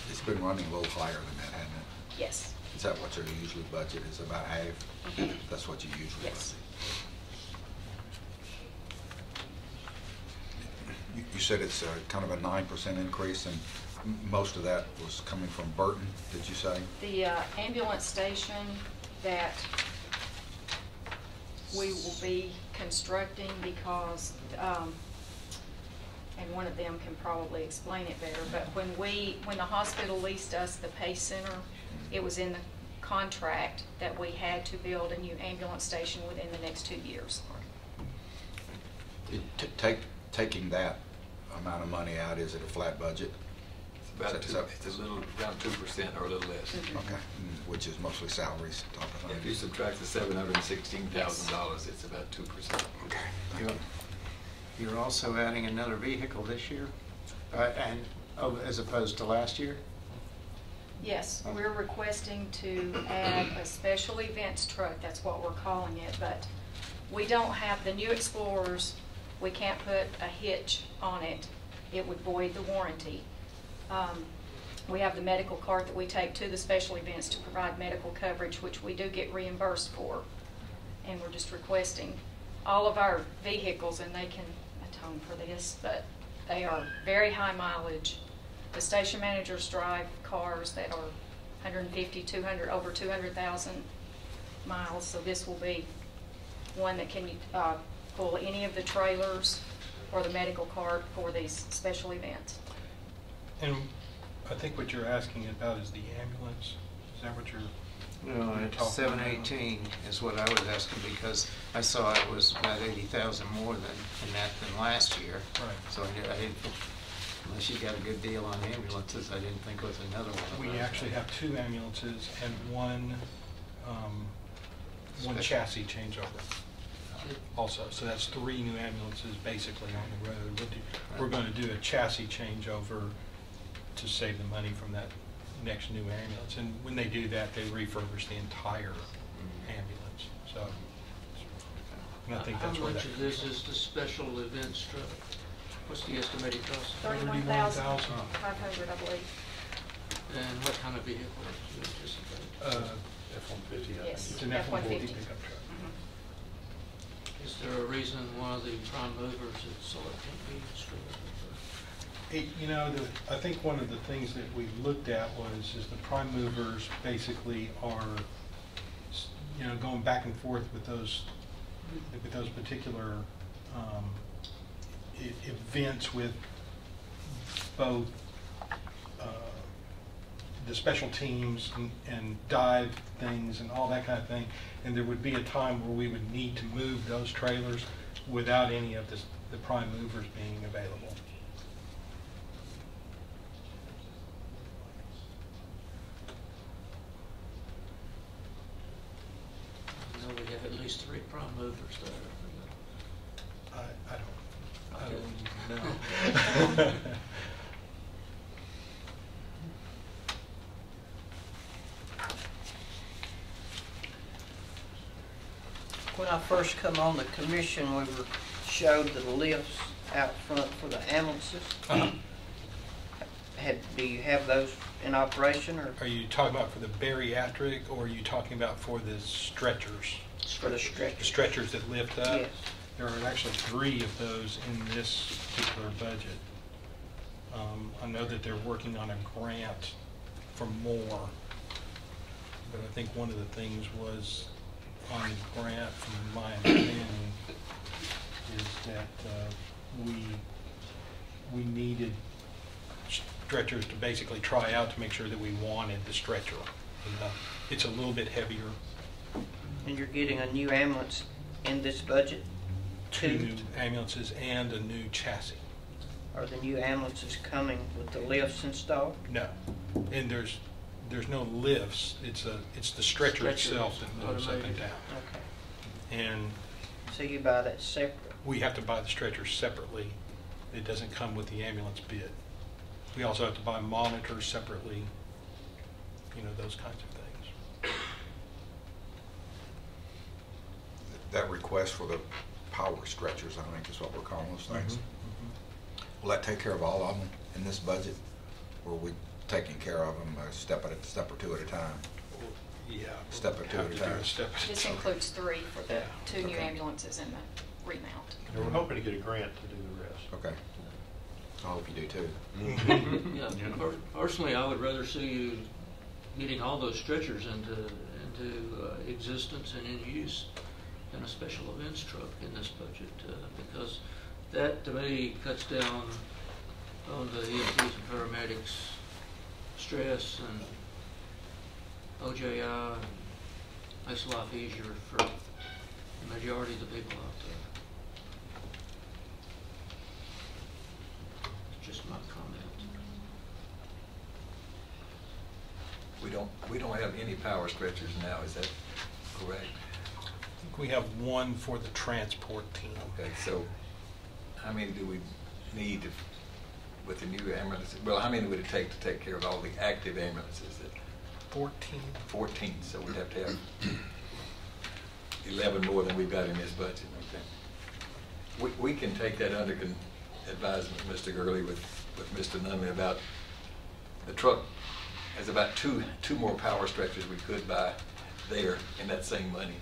It's been running a little higher than that, hasn't it? Yes. Is that what your usually budget is, about half? That's what you usually Yes. budget? You said it's kind of a 9% increase, and most of that was coming from Burton, did you say? The ambulance station that we will be constructing because, and one of them can probably explain it better, but when the hospital leased us the Pace Center, it was in the contract that we had to build a new ambulance station within the next 2 years. Taking that amount of money out, is it a flat budget? It's about it's a little, around 2% or a little less. Okay, which is mostly salaries, top of If you subtract the $716,000, it's about 2%. Okay. You're also adding another vehicle this year, as opposed to last year? Yes, we're requesting to add a special events truck, that's what we're calling it, but we don't have, the new Explorers, we can't put a hitch on it. It would void the warranty. We have the medical cart that we take to the special events to provide medical coverage, which we do get reimbursed for. And we're just requesting all of our vehicles, and they can atone for this, but they are very high mileage. The station managers drive cars that are 150, 200, over 200,000 miles, so this will be one that can pull any of the trailers or the medical cart for these special events. And I think what you're asking about is the ambulance. Is that what you're? No, you're it's talking about? 718 is what I was asking, because I saw it was about 80,000 more than last year. Right. So I didn't, unless you got a good deal on ambulances, I didn't think it was another one. We actually have 2 ambulances and one Special. chassis changeover also. So that's 3 new ambulances basically on the road. We're going to do a chassis changeover to save the money from that next new ambulance. And when they do that, they refurbish the entire ambulance. So, and I think that's How where much that of this is the special events truck? What's the estimated cost? 31,500, I believe. And what kind of vehicle do you anticipate? F-150, I Yes. think. It's an F-150 F-150. pickup truck. Is there a reason why the prime movers at Select can't be distributed? You know, I think one of the things that we looked at is the prime movers basically are, you know, going back and forth with those particular events with both the special teams and dive things and all that kind of thing. And there would be a time where we would need to move those trailers without any of the prime movers being available. I know we have at least 3 prime movers there. I don't even know. When I first come on the commission, we were showed the lifts out front for the ambulances. Do you have those in operation, or? Are you talking about for the bariatric, or are you talking about for the stretchers? For the stretchers. The stretchers that lift up? Yes. There are actually 3 of those in this particular budget. I know that they're working on a grant for more, but I think one of the things was on the grant, from my understanding, is that we needed stretchers to basically try out to make sure that we wanted the stretcher. And, it's a little bit heavier. And you're getting a new ambulance in this budget? 2 new ambulances and a new chassis. Are the new ambulances coming with the lifts installed? No, and there's no lifts. It's the stretcher itself that moves up and down. Okay. And so you buy that separate? We have to buy the stretcher separately. It doesn't come with the ambulance bid. We also have to buy monitors separately. You know, those kinds of things. That request for the power stretchers, I think is what we're calling those things. Will that take care of all of them in this budget? Or are we taking care of them a step or two at a time? Yeah. Step or two at a time. This includes 3 for the 2 new Okay. ambulances and the remount. And we're hoping to get a grant to do the rest. Okay. I hope you do too. Yeah, personally, I would rather see you getting all those stretchers into existence and in use than a special events truck in this budget, because that, to me, cuts down on the EMTs and paramedics' stress, and OJI, and makes life easier for the majority of the people out there. It's just my comment. We don't have any power stretchers now, is that correct? I think we have 1 for the transport team. Okay, so how many do we need with the new ambulances? Well, how many would it take to take care of all the active ambulances? 14. 14, so we'd have to have 11 more than we've got in this budget. Okay. We can take that under advisement, Mr. Gurley, with Mr. Nunley about the truck. There's about two more power stretchers we could buy there in that same money.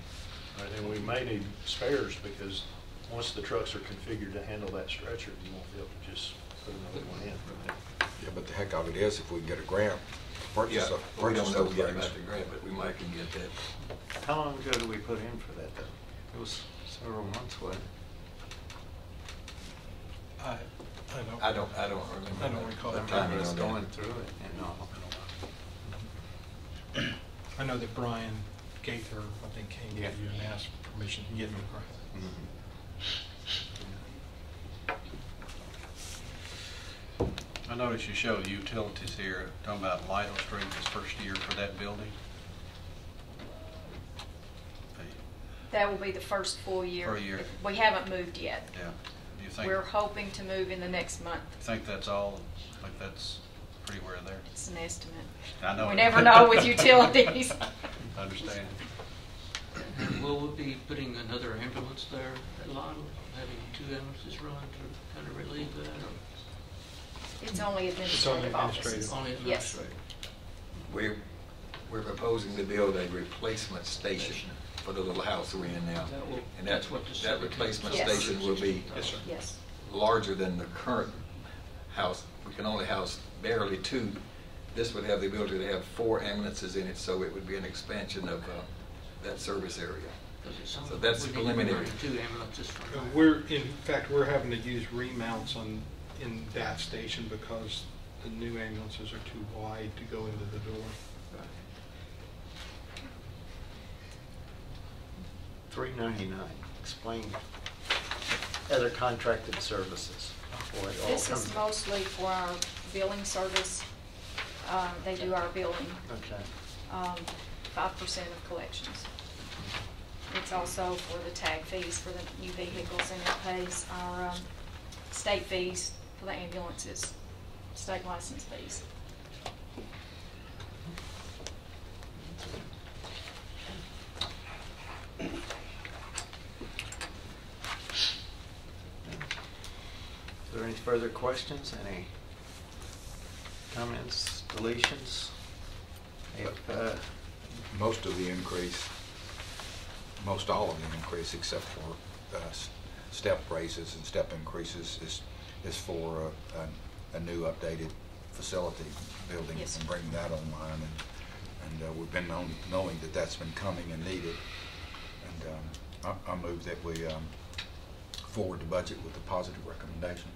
All right, and we may need spares, because once the trucks are configured to handle that stretcher, you won't be able to just put another one in. Yeah, but the heck of it is if we can get a grant. Yeah, we don't know yet about the grant, but we might can get that. How long ago did we put in for that, though? It was several months, wasn't it? I don't remember. I don't recall The that. time I was going through it, and all. I know that Brian Gaither, I think, came to you and asked permission to get the grant. I noticed you show the utilities here, talking about Lytle Street, this first year for that building. That will be the first full year. For a year. We haven't moved yet. Yeah. Do you think? We're hoping to move in the next month. Think that's all? Like that's pretty well there? It's an estimate. I know. We never know with utilities. I understand. And will we be putting another ambulance there at Lytle, having 2 ambulances run to kind of relieve that? Or? It's only administrative offices. Only Yes. administrative. We're proposing to build a replacement station for the little house we're in now. And That's what the that replacement Yes. station will be Yes. larger than the current house. We can only house barely 2. This would have the ability to have 4 ambulances in it, so it would be an expansion of that service area. So that's preliminary. 2 ambulances from In fact, we're having to use remounts in that station because the new ambulances are too wide to go into the door. $399. Explain other contracted services. Boy, it all This comes- is mostly for our billing service. They do our billing. Okay. 5% of collections. It's also for the tag fees for the new vehicles, and it pays our state fees for the ambulances, state license fees. further questions? Any comments, deletions? If, Most of the increase, most all of the increase except for step raises and step increases is for a new updated facility building Yes. and bringing that online. And we've been knowing that that's been coming and needed. And I move that we forward the budget with a positive recommendation.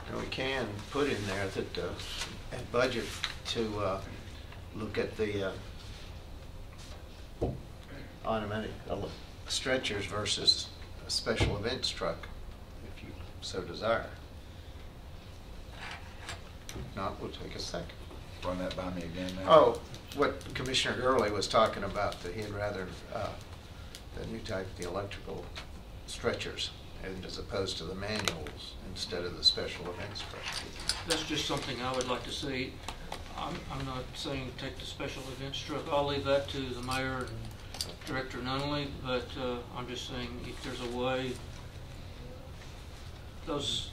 and we can put in there that a budget to look at the automatic stretchers versus a special events truck, if you so desire. If not, we'll take a second. Run that by me again now. Oh, what Commissioner Gurley was talking about, that he'd rather the new type, the electrical stretchers, and as opposed to the manuals instead of the special events truck. That's just something I would like to see. I'm not saying take the special events truck. I'll leave that to the mayor and Director Nunley, but I'm just saying if there's a way, those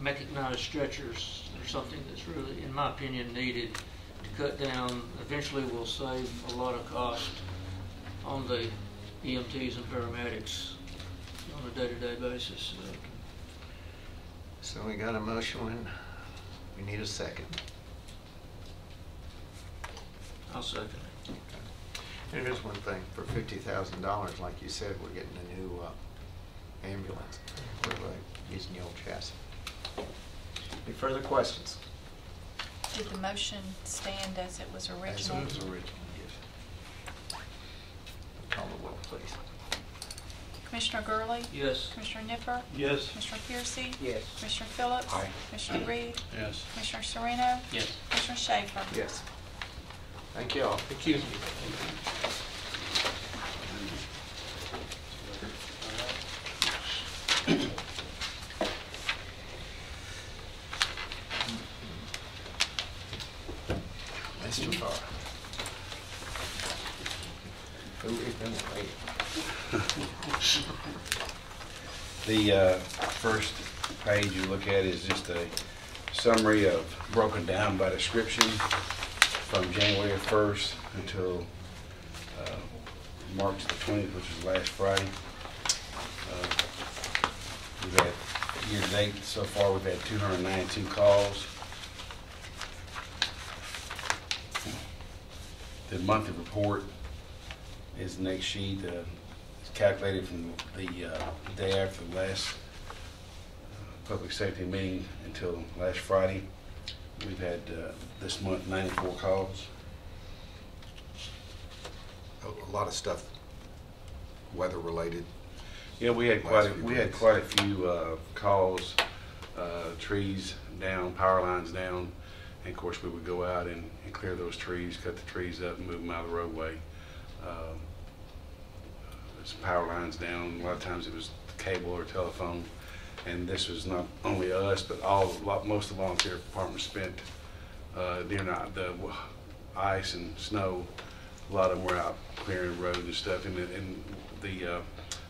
mechanized stretchers are something that's really, in my opinion, needed to cut down. Eventually we'll save a lot of cost on the EMTs and paramedics on a day-to-day basis. So we got a motion, and we need a second. I'll second it. And here's one thing, for $50,000, like you said, we're getting a new ambulance. We're using the old chassis. Any further questions? Did the motion stand as it was original? As it was original, yes. Call the roll, please. Commissioner Gurley? Yes. Commissioner Nipper? Yes. Commissioner Piercy? Yes. Commissioner Phillips? Aye. Commissioner Reed? Yes. Commissioner Sereno? Yes. Commissioner Schaefer? Yes. Thank you all. Thank you. Mr. Farr. Who is been waiting? The first page you look at is just a summary of, broken down by description from January 1st until March the 20th, which was last Friday. We've had, year to date so far, we've had 292 calls. The monthly report is the next sheet. It's calculated from the day after the last public safety meeting until last Friday. We've had this month 94 calls. A lot of stuff weather related. Yeah, we had quite a few calls, trees down, power lines down, and of course we would go out and clear those trees, cut the trees up, and move them out of the roadway. There's power lines down. A lot of times it was cable or telephone, and this was not only us, but most of the volunteer departments spent during the ice and snow. A lot of them were out clearing roads and stuff, and the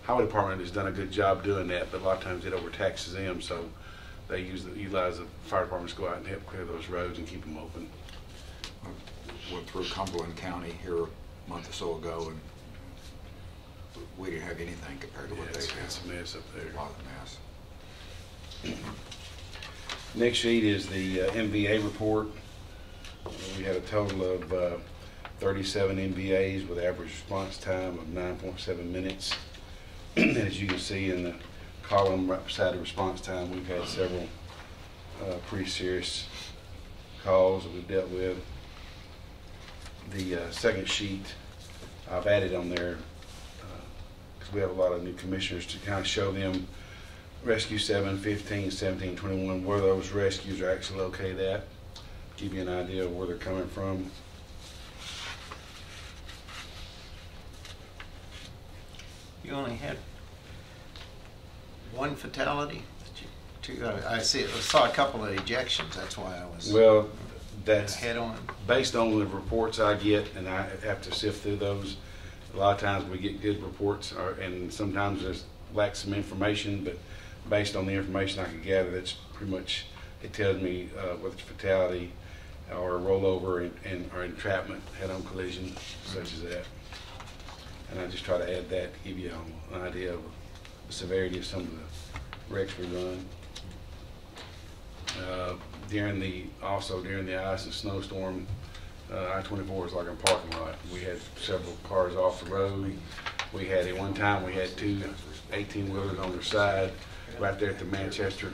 highway department has done a good job doing that, but a lot of times it overtaxes them, so they utilize the fire departments to go out and help clear those roads and keep them open. I went through Cumberland County here a month or so ago, and we didn't have anything compared to what they had. It's a mess up there. A lot of mess. Next sheet is the MVA report. We had a total of 37 MVAs with average response time of 9.7 minutes. As you can see in the column right beside the response time, we've had several pretty serious calls that we've dealt with. The second sheet I've added on there because we have a lot of new commissioners to kind of show them Rescue 7, 15, 17, 21, where those rescues are actually located at, give you an idea of where they're coming from. You only had one fatality? I saw a couple of ejections, that's why I was Well, that's head on. based on the reports I get, and I have to sift through those. A lot of times we get good reports, and sometimes there's lack some information, but based on the information I could gather, that's pretty much, it tells me whether it's fatality or rollover or entrapment, head-on collision, such as that. And I just try to add that to give you an idea of the severity of some of the wrecks we run. During the ice and snowstorm, I-24 is like a parking lot. We had several cars off the road. We had, at one time, we had two 18-wheelers on their side, right there at the Manchester,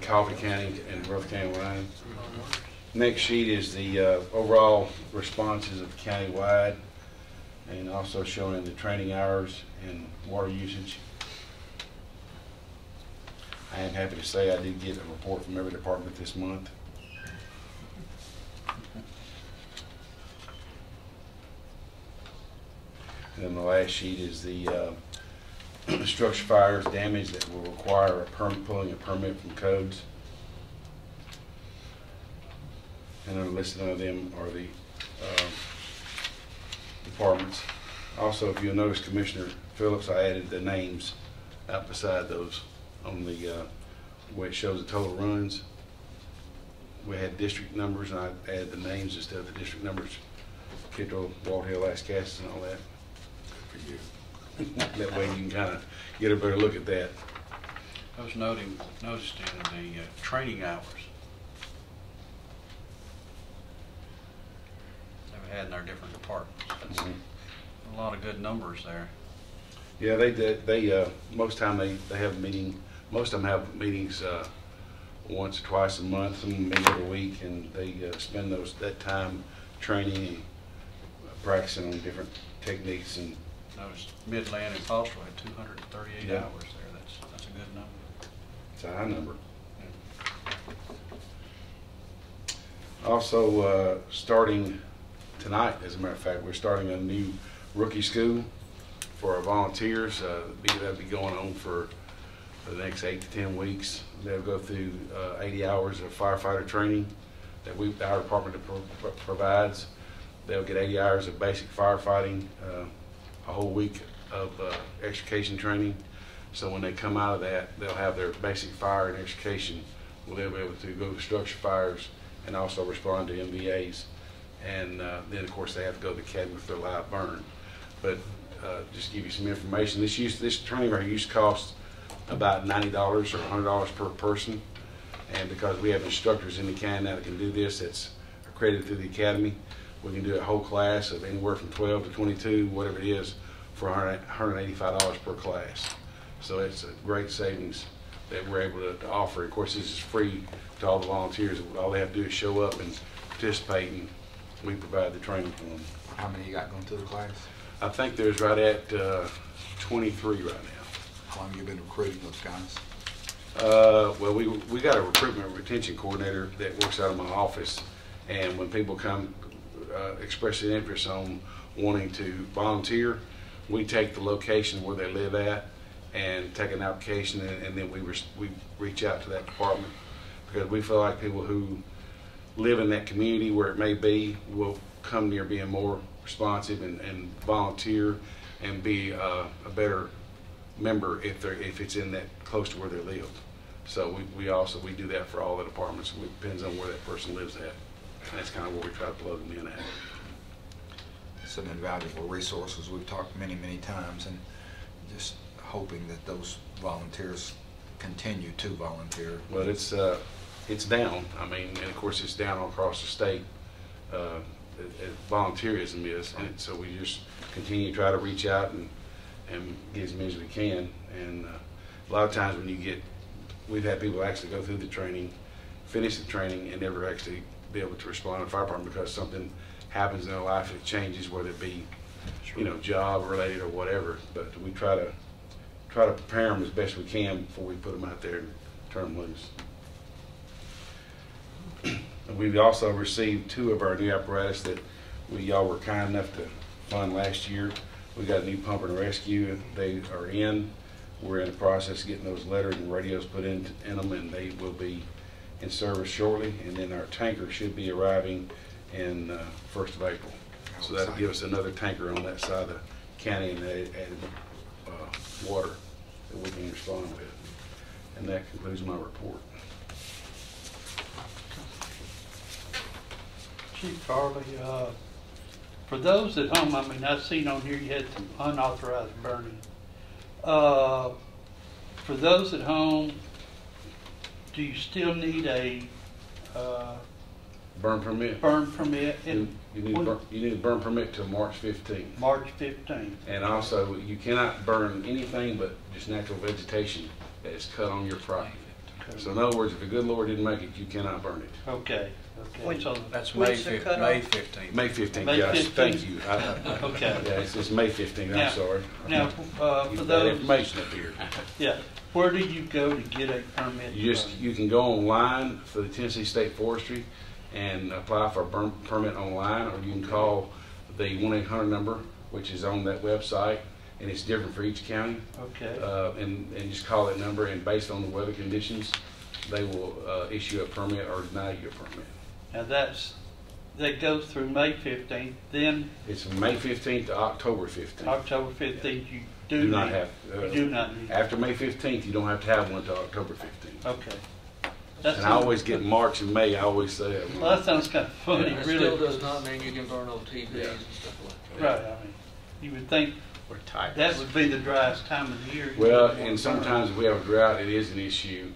Coffee County and Rutherford County line. Next sheet is the overall responses of county-wide, and also showing the training hours and water usage. I am happy to say I did get a report from every department this month. And then the last sheet is the structure fires damage that will require pulling a permit from codes. And then listed under them are the departments. Also, if you'll notice, Commissioner Phillips, I added the names out beside those on the where it shows the total runs. We had district numbers, and I added the names instead of the district numbers. Kidrell, Walt Hill, Lascassas, and all that. For you. That way you can kind of get a better look at that. I was noticing the training hours that we had in our different departments. That's a lot of good numbers there. Yeah, they most time they have a meeting. Most of them have meetings once or twice a month. Some of them meet every week, and they spend that time training and practicing on different techniques. And noticed Midland and Foster had 238 hours there. That's a good number. It's a high number. Also, starting tonight, as a matter of fact, we're starting a new rookie school for our volunteers. That'll be going on for the next 8 to 10 weeks. They'll go through 80 hours of firefighter training that our department provides. They'll get 80 hours of basic firefighting, a whole week of extrication training. So when they come out of that, they'll have their basic fire and extrication, where they'll be able to go to structure fires and also respond to MVAs. And then, of course, they have to go to the academy for their live burn. But just to give you some information, this training right here used to cost about $90 or $100 per person. And because we have instructors in the county now that can do this, that's accredited through the academy, we can do a whole class of anywhere from 12 to 22, whatever it is, for $185 per class. So it's a great savings that we're able to offer. Of course, this is free to all the volunteers. All they have to do is show up and participate, and we provide the training for them. How many you got going through the class? I think there's right at 23 right now. How long have you been recruiting those guys? Well, we got a recruitment and retention coordinator that works out of my office, and when people come express an interest on wanting to volunteer, we take the location where they live at and take an application, and then we reach out to that department, because we feel like people who live in that community where it may be will come near being more responsive and volunteer and be a better member if it's in that close to where they live. So we do that for all the departments. It depends on where that person lives at. And that's kind of where we try to plug them in at. Some invaluable resources we've talked many times, and just hoping that those volunteers continue to volunteer. Well, it's down. I mean, and of course it's down all across the state. Volunteerism is, and so we just continue to try to reach out and get as many as we can. And a lot of times we've had people actually go through the training, finish the training, and never actually be able to respond to the fire department because something happens in their life that changes, whether it be, job related or whatever. But we try to prepare them as best we can before we put them out there and turn them loose. And we've also received 2 of our new apparatus that y'all were kind enough to fund last year. We got a new pump and rescue. They are in. We're in the process of getting those letters and radios put in them, and they will be in service shortly. And then our tanker should be arriving in 1st of April. So that'll give us another tanker on that side of the county and added water that we can respond with. And that concludes my report. Chief Farley, for those at home, I mean, I've seen on here you had some unauthorized burning. For those at home, do you still need a burn permit? Burn permit? You need a burn permit till March 15th. March 15th. And also, you cannot burn anything but just natural vegetation that is cut on your property. Okay. So in other words, if the good Lord didn't make it, you cannot burn it. Okay. Okay. So That's When's May the 15th. cutoff? May 15th. May 15th, May yes, 15th? thank you. Okay. Yeah, it's May 15th, Now- I'm sorry. Now, You for got those, information up here. yeah, where do you go to get a permit? You can go online for the Tennessee State Forestry and apply for a burn permit online, or you can call the 1-800 number, which is on that website, and it's different for each county. Okay. And just call that number, and based on the weather conditions, they will issue a permit or deny you a permit. Now that goes through May 15th, then It's from May 15th to October 15th. October 15th, you do not need- have. you do not need. After May 15th, you don't have to have one until October 15th. Okay. And I always get March and May. I always say that. Well, that sounds kind of funny, It really. still does not mean you can burn old TVs Yeah. and stuff like that. Right, I mean, you would think We're tired. that would be the driest time of the year. You Well, wouldn't want and to burn. sometimes if we have a drought, it is an issue.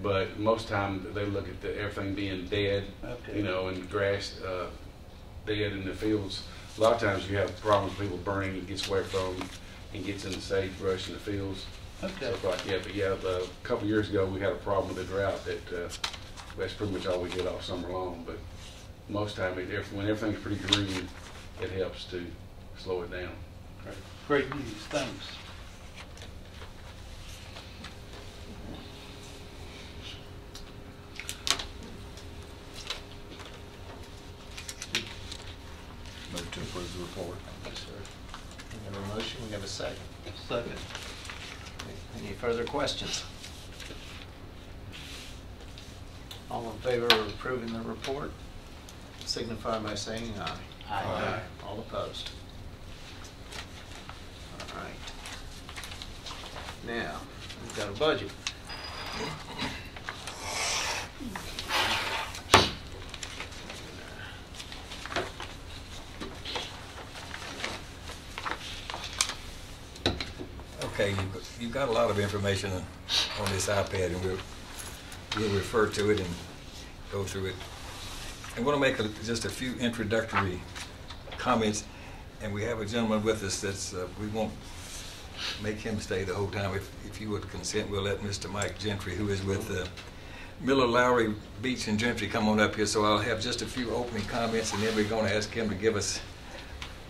But most times they look at everything being dead, Okay. you know, and grass dead in the fields. A lot of times you have problems with people burning, it gets away from them and gets in the sagebrush in the fields. Okay. Stuff like that. But yeah, a couple years ago we had a problem with the drought that that's pretty much all we did all summer long. But most time, when everything's pretty green, it helps to slow it down. Great news, thanks. Move to approve the report. Yes, sir. We have a motion, we have a second. Second. Any further questions? All in favor of approving the report, signify by saying aye. Aye. All opposed? All right. Now, we've got a budget. Okay, you've got a lot of information on this iPad, and we'll refer to it and go through it. I'm going to make just a few introductory comments, and we have a gentleman with us that's, we won't make him stay the whole time. If you would consent, we'll let Mr. Mike Gentry, who is with Miller, Lowry, Beach, and Gentry, come on up here. So I'll have just a few opening comments, and then we're going to ask him to give us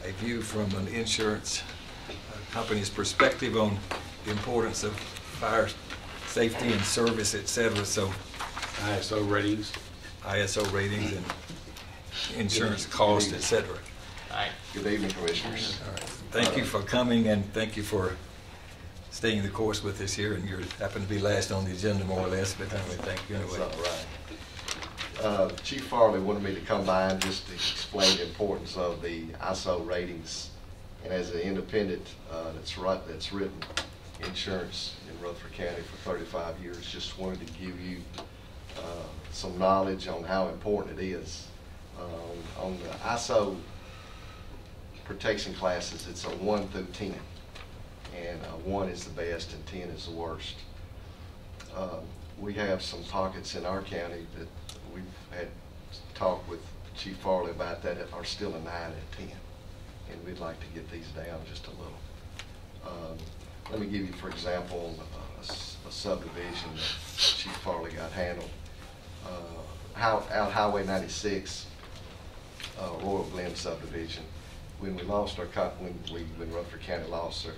a view from an insurance company's perspective on the importance of fire safety and service, et cetera. So ISO ratings. ISO ratings and insurance costs, et cetera. Good evening, Commissioners. All right. Thank you for coming, and thank you for staying the course with us here. And you happen to be last on the agenda, more or less, but anyway, thank you anyway. That's all right. Chief Farley wanted me to come by and just to explain the importance of the ISO ratings. And as an independent that's written insurance in Rutherford County for 35 years, just wanted to give you some knowledge on how important it is. On the ISO protection classes, it's a 1 through 10. And 1 is the best and 10 is the worst. We have some pockets in our county that we've had talked with Chief Farley about that are still a 9 and 10. And we'd like to get these down just a little. Let me give you, for example, a subdivision that Chief Farley got handled. Out Highway 96, Royal Glen subdivision. When we lost our when Rutherford County lost their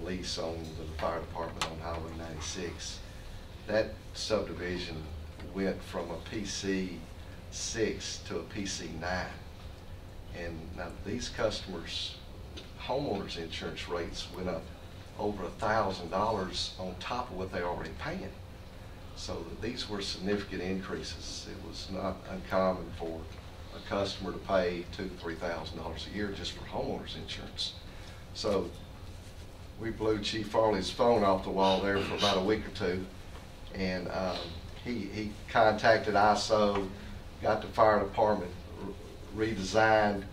lease on the fire department on Highway 96, that subdivision went from a PC 6 to a PC 9. And now these customers, homeowners insurance rates went up over $1,000 on top of what they're already paying. So these were significant increases. It was not uncommon for a customer to pay $2,000 to $3,000 a year just for homeowners insurance. So we blew Chief Farley's phone off the wall there for about a week or two, And he contacted ISO, got the fire department redesigned,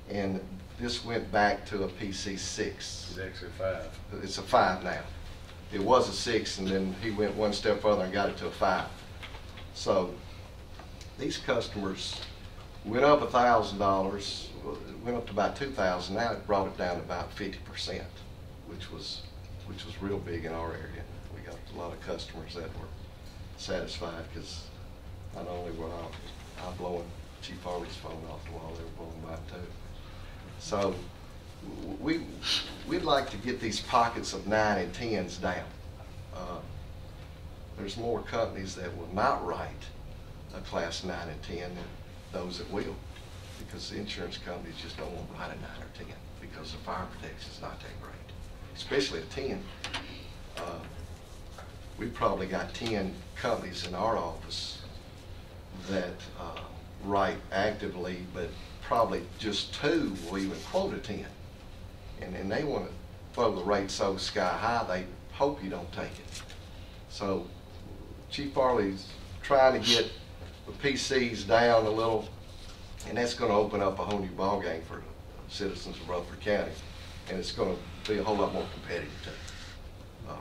and this went back to a PC6. It's actually 5. It's a 5 now. It was a 6, and then he went one step further and got it to a 5. So these customers went up $1,000, went up to about $2,000. Now it brought it down to about 50%, which was real big in our area. We got a lot of customers that were satisfied because not only were I blowing Chief Farley's phone off the wall, they were blowing mine too. So we'd like to get these pockets of 9 and 10s down. There's more companies that will not write a class 9 and 10 than those that will, because the insurance companies just don't want to write a 9 or 10 because the fire protection is not that great, especially a 10. We've probably got 10 companies in our office that write actively, but probably just 2 will even quote a 10. And they want to throw the rate so sky high, they hope you don't take it. So Chief Farley's trying to get the PCs down a little, and that's going to open up a whole new ballgame for the citizens of Rutherford County, and it's going to be a whole lot more competitive too.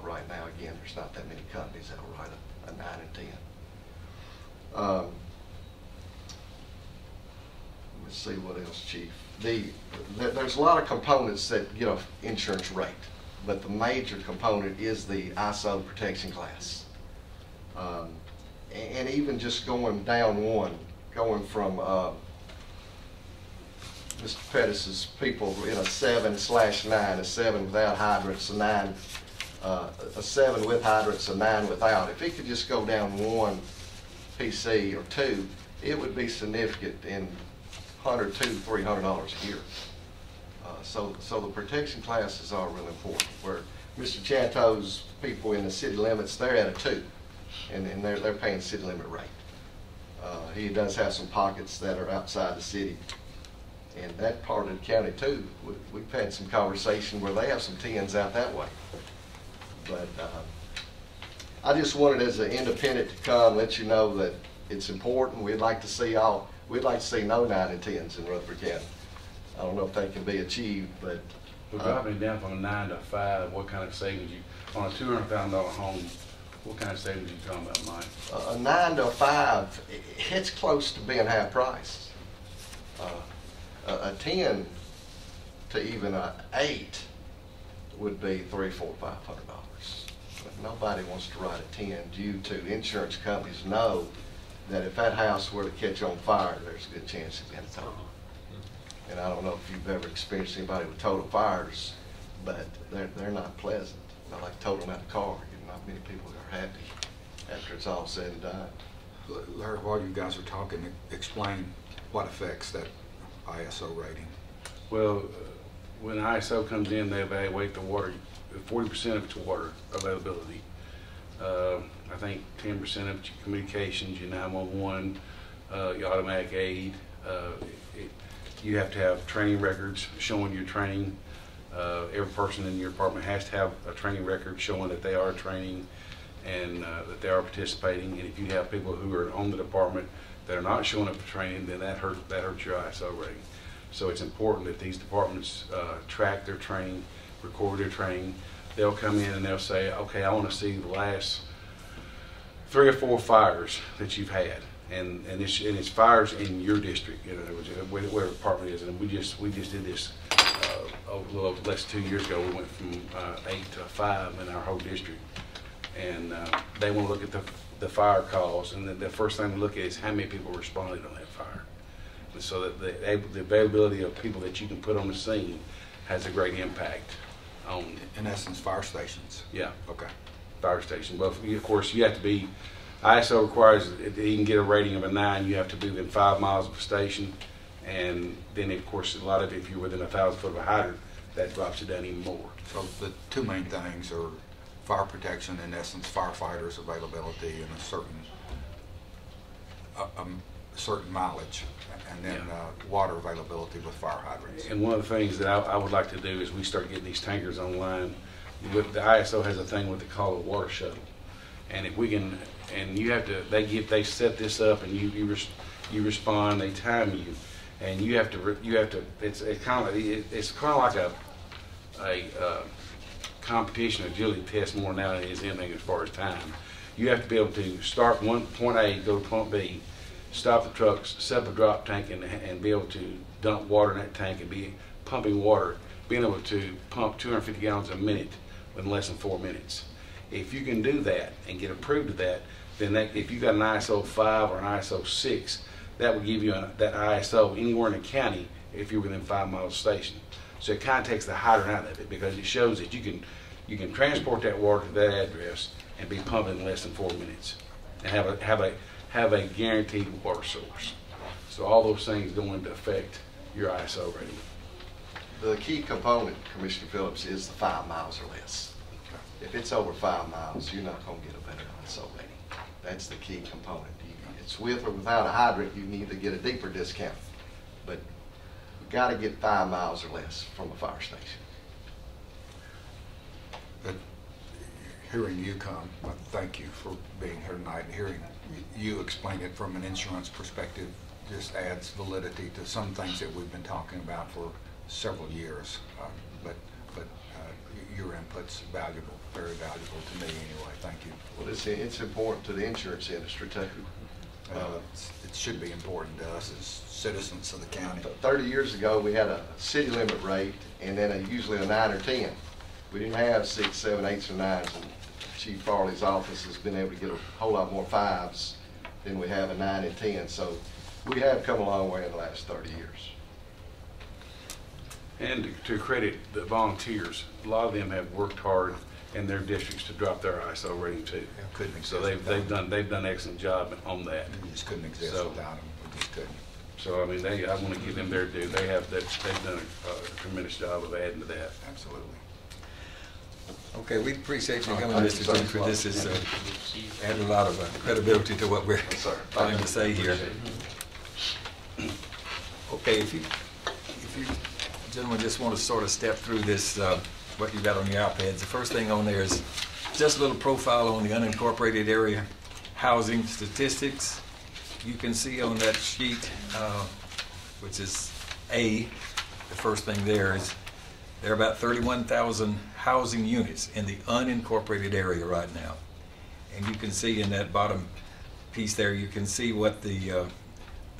Right now, again, there's not that many companies that will write a 9 and 10. Let's see what else, Chief. There's a lot of components that get an insurance rate, but the major component is the ISO protection class. And even just going down one, going from Mr. Pettis's people in a 7/9, a 7 without hydrants, a 9, a 7 with hydrants, a 9 without. If he could just go down one PC or 2, it would be significant in $100, $200, $300 a year. So the protection classes are really important. Where Mr. Chanto's people in the city limits, they're at a 2, and they're paying city limit rate. He does have some pockets that are outside the city, and that part of the county too. We've had some conversation where they have some 10s out that way. But I just wanted, as an independent, to come let you know that it's important. We'd like to see no 9 and 10s in Rutherford County. I don't know if that can be achieved, but We're dropping down from a 9 to 5. What kind of savings on a $200,000 home? What kind of savings you talking about, Mike? A 9 to a 5, it's close to being half price. A 10 to even a 8 would be $300, $400, $500. But nobody wants to write a 10 due to insurance companies know that if that house were to catch on fire, there's a good chance of being total. And I don't know if you've ever experienced anybody with total fires, but they're not pleasant. Not like total out of car. Not many people are happy after it's all said and done. Larry, while you guys are talking, explain what affects that ISO rating. Well, when ISO comes in, they evaluate the water, 40% of its water availability. I think 10% of your communications, your 911, your automatic aid. You have to have training records showing your training. Every person in your department has to have a training record showing that they are training and that they are participating. And if you have people who are on the department that are not showing up for training, then that hurts your ISO rating. So it's important that these departments track their training, record their training. They'll come in and they'll say, okay, I want to see the last 3 or 4 fires that you've had. And it's fires in your district, where the department is. And we just did this a little less than 2 years ago. We went from 8 to 5 in our whole district. And they want to look at the fire calls, and the first thing to look at is how many people responded on that fire. And so that the availability of people that you can put on the scene has a great impact on, in essence, fire stations. Yeah. Okay. Fire station. But of course, you have to be. ISO requires that you can get a rating of a 9. You have to be within 5 miles of a station, and then of course a lot of it, if you're within 1,000 foot of a hydrant, that drops it down even more. So the 2 main things are fire protection, in essence, firefighters availability, and a certain mileage, and then water availability with fire hydrants. And one of the things that I would like to do is we start getting these tankers online. The ISO has a thing what they call a water shuttle. And if we can, and you have to, they set this up, and you respond, they time you, and you have to, it's kind of like a competition agility test more now than it is anything as far as time. You have to be able to start point A, go to point B, stop the truck, set up a drop tank, and be able to dump water in that tank and be pumping water, being able to pump 250 gallons a minute in less than 4 minutes. If you can do that and get approved of that, then if you got an ISO 5 or an ISO 6, that will give you that ISO anywhere in the county if you're within 5 miles of the station. So it kind of takes the hydrant out of it, because it shows that you can transport that water to that address and be pumping in less than 4 minutes, and have a guaranteed water source. So all those things go into effect your ISO rating. The key component, Commissioner Phillips, is the 5 miles or less. If it's over 5 miles, you're not going to get a better ISO rating. That's the key component. It's with or without a hydrant, you need to get a deeper discount. But you've got to get 5 miles or less from a fire station. But hearing you come, thank you for being here tonight, and hearing you explain it from an insurance perspective just adds validity to some things that we've been talking about for several years. But your input's valuable, very valuable to me anyway. Thank you. Well, it's important to the insurance industry too. It should be important to us as citizens of the county. 30 years ago, we had a city limit rate, and then usually a 9 or 10. We didn't have 6, 7, 8s, or 9s. And Chief Farley's office has been able to get a whole lot more 5s than we have a 9 and 10. So we have come a long way in the last 30 years. And to credit the volunteers, a lot of them have worked hard in their districts to drop their ISO rating too. So they've done an excellent job on that. We just couldn't exist without them. We just couldn't. So I mean, I want to give them their due. They've done a tremendous job of adding to that. Absolutely. Okay, we appreciate you coming, Mr. Chief. This is added a lot of credibility to what we're trying to say here. Okay, if you gentlemen just want to sort of step through this, what you got on your iPads. The first thing on there is just a little profile on the unincorporated area housing statistics. You can see on that sheet, which is A, the first thing there is there are about 31,000 housing units in the unincorporated area right now. And you can see in that bottom piece there, you can see what the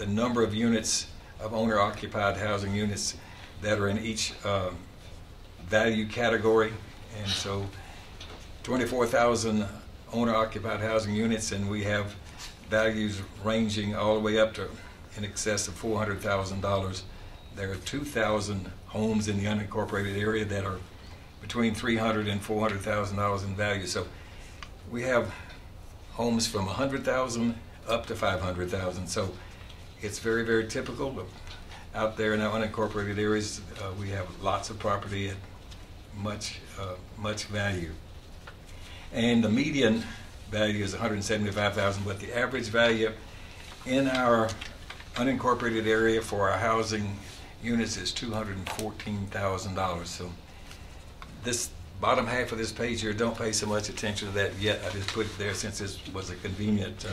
number of units of owner-occupied housing units that are in each value category. And so 24,000 owner-occupied housing units, and we have values ranging all the way up to in excess of $400,000. There are 2,000 homes in the unincorporated area that are between $300,000 and $400,000 in value. So we have homes from $100,000 up to $500,000. So it's very, very typical. Out there in our unincorporated areas, we have lots of property at much value. And the median value is $175,000, but the average value in our unincorporated area for our housing units is $214,000. So this bottom half of this page here, don't pay so much attention to that yet. I just put it there since this was a convenient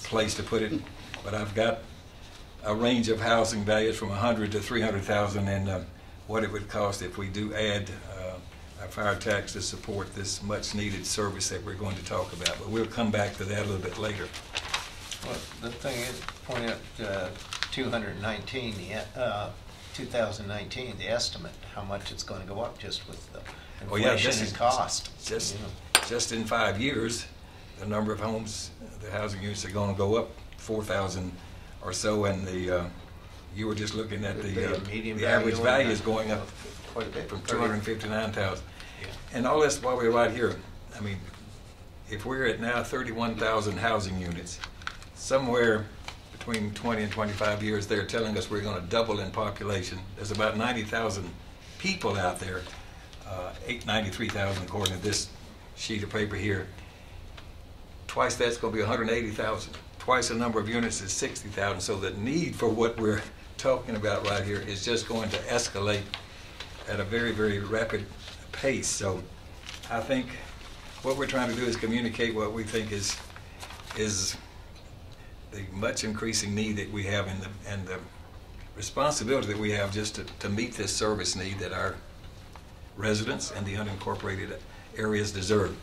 place to put it. But I've got a range of housing values from $100,000 to $300,000, and what it would cost if we do add our fire tax to support this much-needed service that we're going to talk about. But we'll come back to that a little bit later. Well, the thing is, point out 2019, the estimate, how much it's going to go up just with the inflation and cost. Just in 5 years, the number of homes, the housing units are going to go up 4,000 or so, and you were just looking at the average value is going up quite a bit from 259,000. Yeah. And all this while we're right here. I mean, if we're at now 31,000 housing units, somewhere between 20 and 25 years, they're telling us we're going to double in population. There's about 90,000 people out there, 93,000 according to this sheet of paper here. Twice that's going to be 180,000. Twice the number of units is 60,000. So the need for what we're talking about right here is just going to escalate at a very, very rapid pace. So I think what we're trying to do is communicate what we think is the much increasing need that we have and the responsibility that we have just to meet this service need that our residents and the unincorporated areas deserve.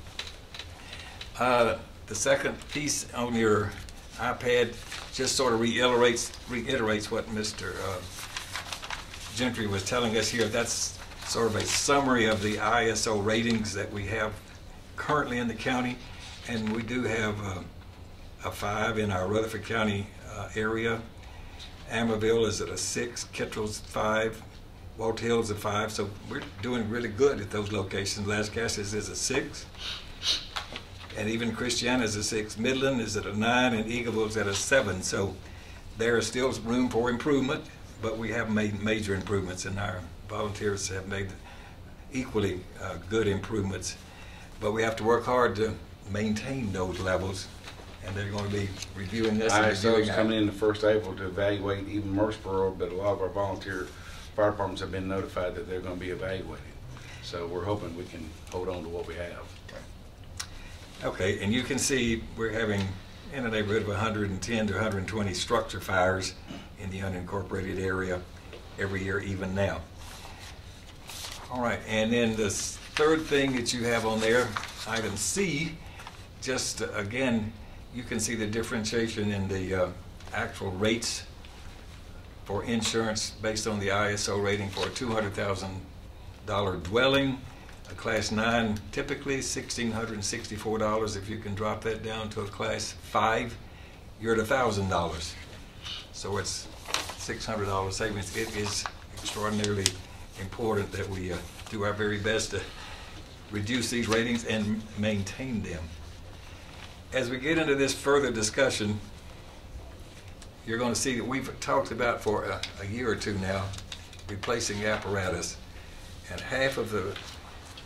The second piece on your iPad just sort of reiterates what Mr. Gentry was telling us here. That's sort of a summary of the ISO ratings that we have currently in the county, and we do have a 5 in our Rutherford County area. Amarillo is at a 6, Kittrell's 5, Walt Hill's a 5, so we're doing really good at those locations. Las Casas is a 6, and even Christiana is a 6. Midland is at a 9, and Eagleville's at a 7. So there is still room for improvement, but we have made major improvements, and our volunteers have made equally good improvements. But we have to work hard to maintain those levels, and they're going to be reviewing this. ISO's coming in the 1st of April to evaluate even Murfreesboro, but a lot of our volunteer fire departments have been notified that they're going to be evaluated. So we're hoping we can hold on to what we have. Okay, and you can see we're having in the neighborhood of 110 to 120 structure fires in the unincorporated area every year, even now. All right, and then the third thing that you have on there, item C, just again, you can see the differentiation in the actual rates for insurance based on the ISO rating for a $200,000 dwelling. A Class 9 typically $1,664. If you can drop that down to a Class 5, you're at $1,000. So it's $600 savings. It is extraordinarily important that we do our very best to reduce these ratings and maintain them. As we get into this further discussion, you're going to see that we've talked about for a year or two now replacing apparatus, and half of the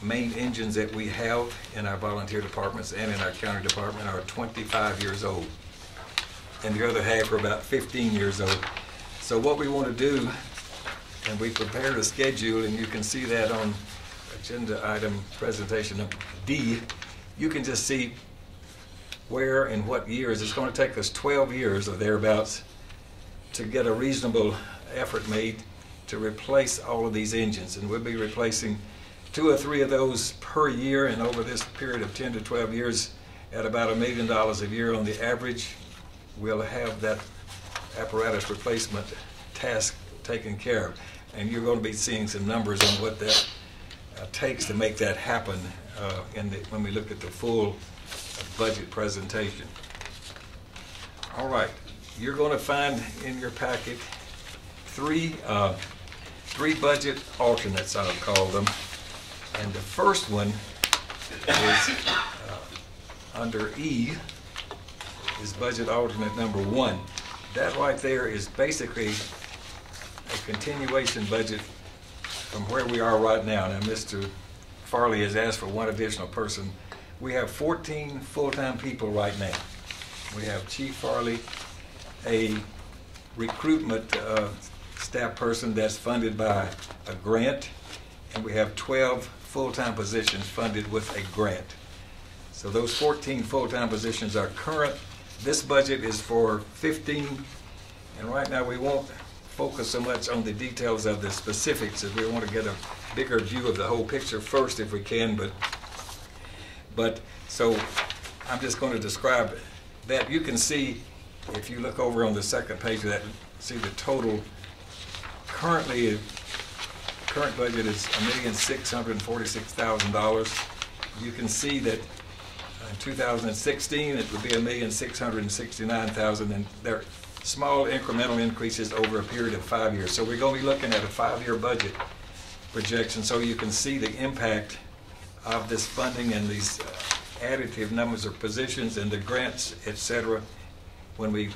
main engines that we have in our volunteer departments and in our county department are 25 years old, and the other half are about 15 years old. So what we want to do, and we prepared a schedule, and you can see that on agenda item presentation number D. You can just see where and what years. It's going to take us 12 years or thereabouts to get a reasonable effort made to replace all of these engines, and we'll be replacing 2 or 3 of those per year, and over this period of 10 to 12 years at about $1 million a year on the average, we'll have that apparatus replacement task taken care of. And you're going to be seeing some numbers on what that takes to make that happen when we look at the full budget presentation. All right, you're going to find in your packet three budget alternates, I'll call them. And the first one is under E, is budget alternate number 1. That right there is basically a continuation budget from where we are right now. Now, Mr. Farley has asked for 1 additional person. We have 14 full-time people right now. We have Chief Farley, a recruitment staff person that's funded by a grant, and we have 12 full-time positions funded with a grant. So those 14 full-time positions are current. This budget is for 15, and right now we won't focus so much on the details of the specifics, as we want to get a bigger view of the whole picture first if we can, but so I'm just going to describe that. You can see, if you look over on the second page of that, see the total currently. Current budget is $1,646,000. You can see that in 2016 it would be $1,669,000, and they're small incremental increases over a period of 5 years. So we're going to be looking at a 5-year budget projection, so you can see the impact of this funding and these additive numbers of positions and the grants, etc., when we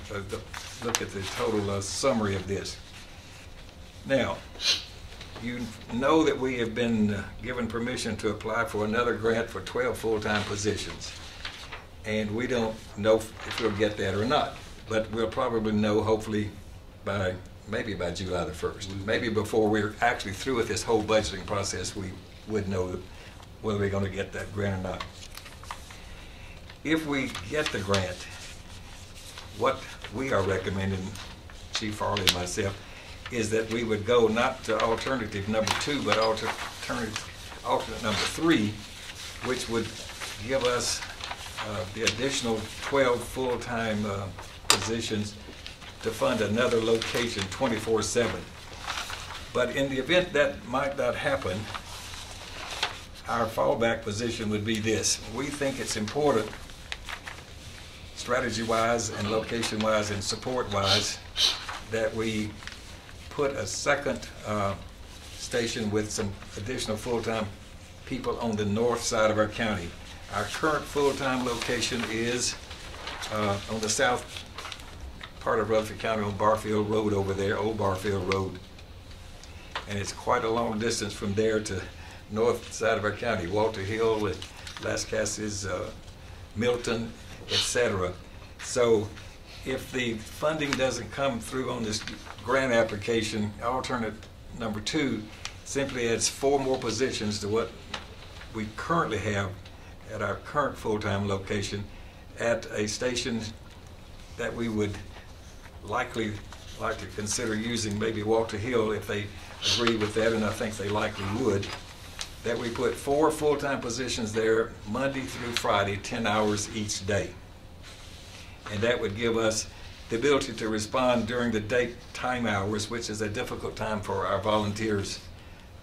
look at the total summary of this. Now, you know that we have been given permission to apply for another grant for 12 full-time positions, and we don't know if we'll get that or not, but we'll probably know hopefully maybe by July the 1st. Maybe before we're actually through with this whole budgeting process, we would know whether we're going to get that grant or not. if we get the grant, what we are recommending, Chief Farley and myself, is that we would go not to alternative number 2, but alternate number 3, which would give us the additional 12 full-time positions to fund another location 24/7. But in the event that might not happen, our fallback position would be this. We think it's important, strategy-wise and location-wise and support-wise, that we put a second station with some additional full-time people on the north side of our county. Our current full-time location is on the south part of Rutherford County on Barfield Road over there, Old Barfield Road. And it's quite a long distance from there to north side of our county, Walter Hill, Las Casas, Milton, etc. So if the funding doesn't come through on this grant application, alternate number 2 simply adds 4 more positions to what we currently have at our current full-time location at a station that we would likely like to consider using, maybe Walter Hill, if they agree with that, and I think they likely would, that we put 4 full-time positions there Monday through Friday, 10 hours each day. And that would give us the ability to respond during the daytime hours, which is a difficult time for our volunteers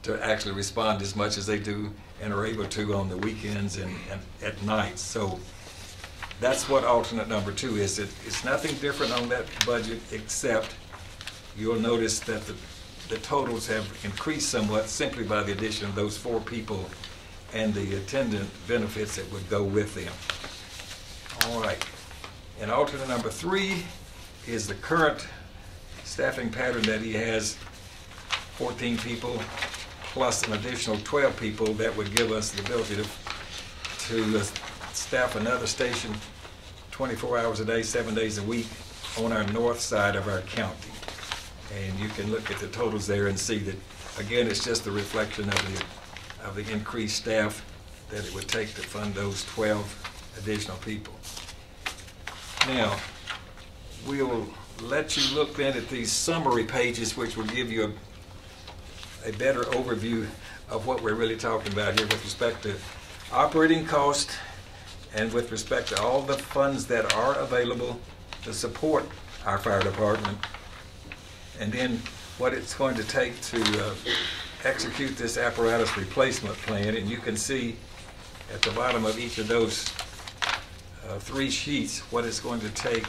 to actually respond as much as they do and are able to on the weekends and at night. So that's what alternate number 2 is. It's nothing different on that budget, except you'll notice that the totals have increased somewhat simply by the addition of those 4 people and the attendant benefits that would go with them. All right. And alternate number 3 is the current staffing pattern that he has, 14 people plus an additional 12 people. That would give us the ability to staff another station 24 hours a day, 7 days a week on our north side of our county. And you can look at the totals there and see that, again, it's just a reflection of the increased staff that it would take to fund those 12 additional people. Now, we'll let you look then at these summary pages, which will give you a better overview of what we're really talking about here with respect to operating cost and with respect to all the funds that are available to support our fire department, and then what it's going to take to execute this apparatus replacement plan. And you can see at the bottom of each of those 3 sheets what it's going to take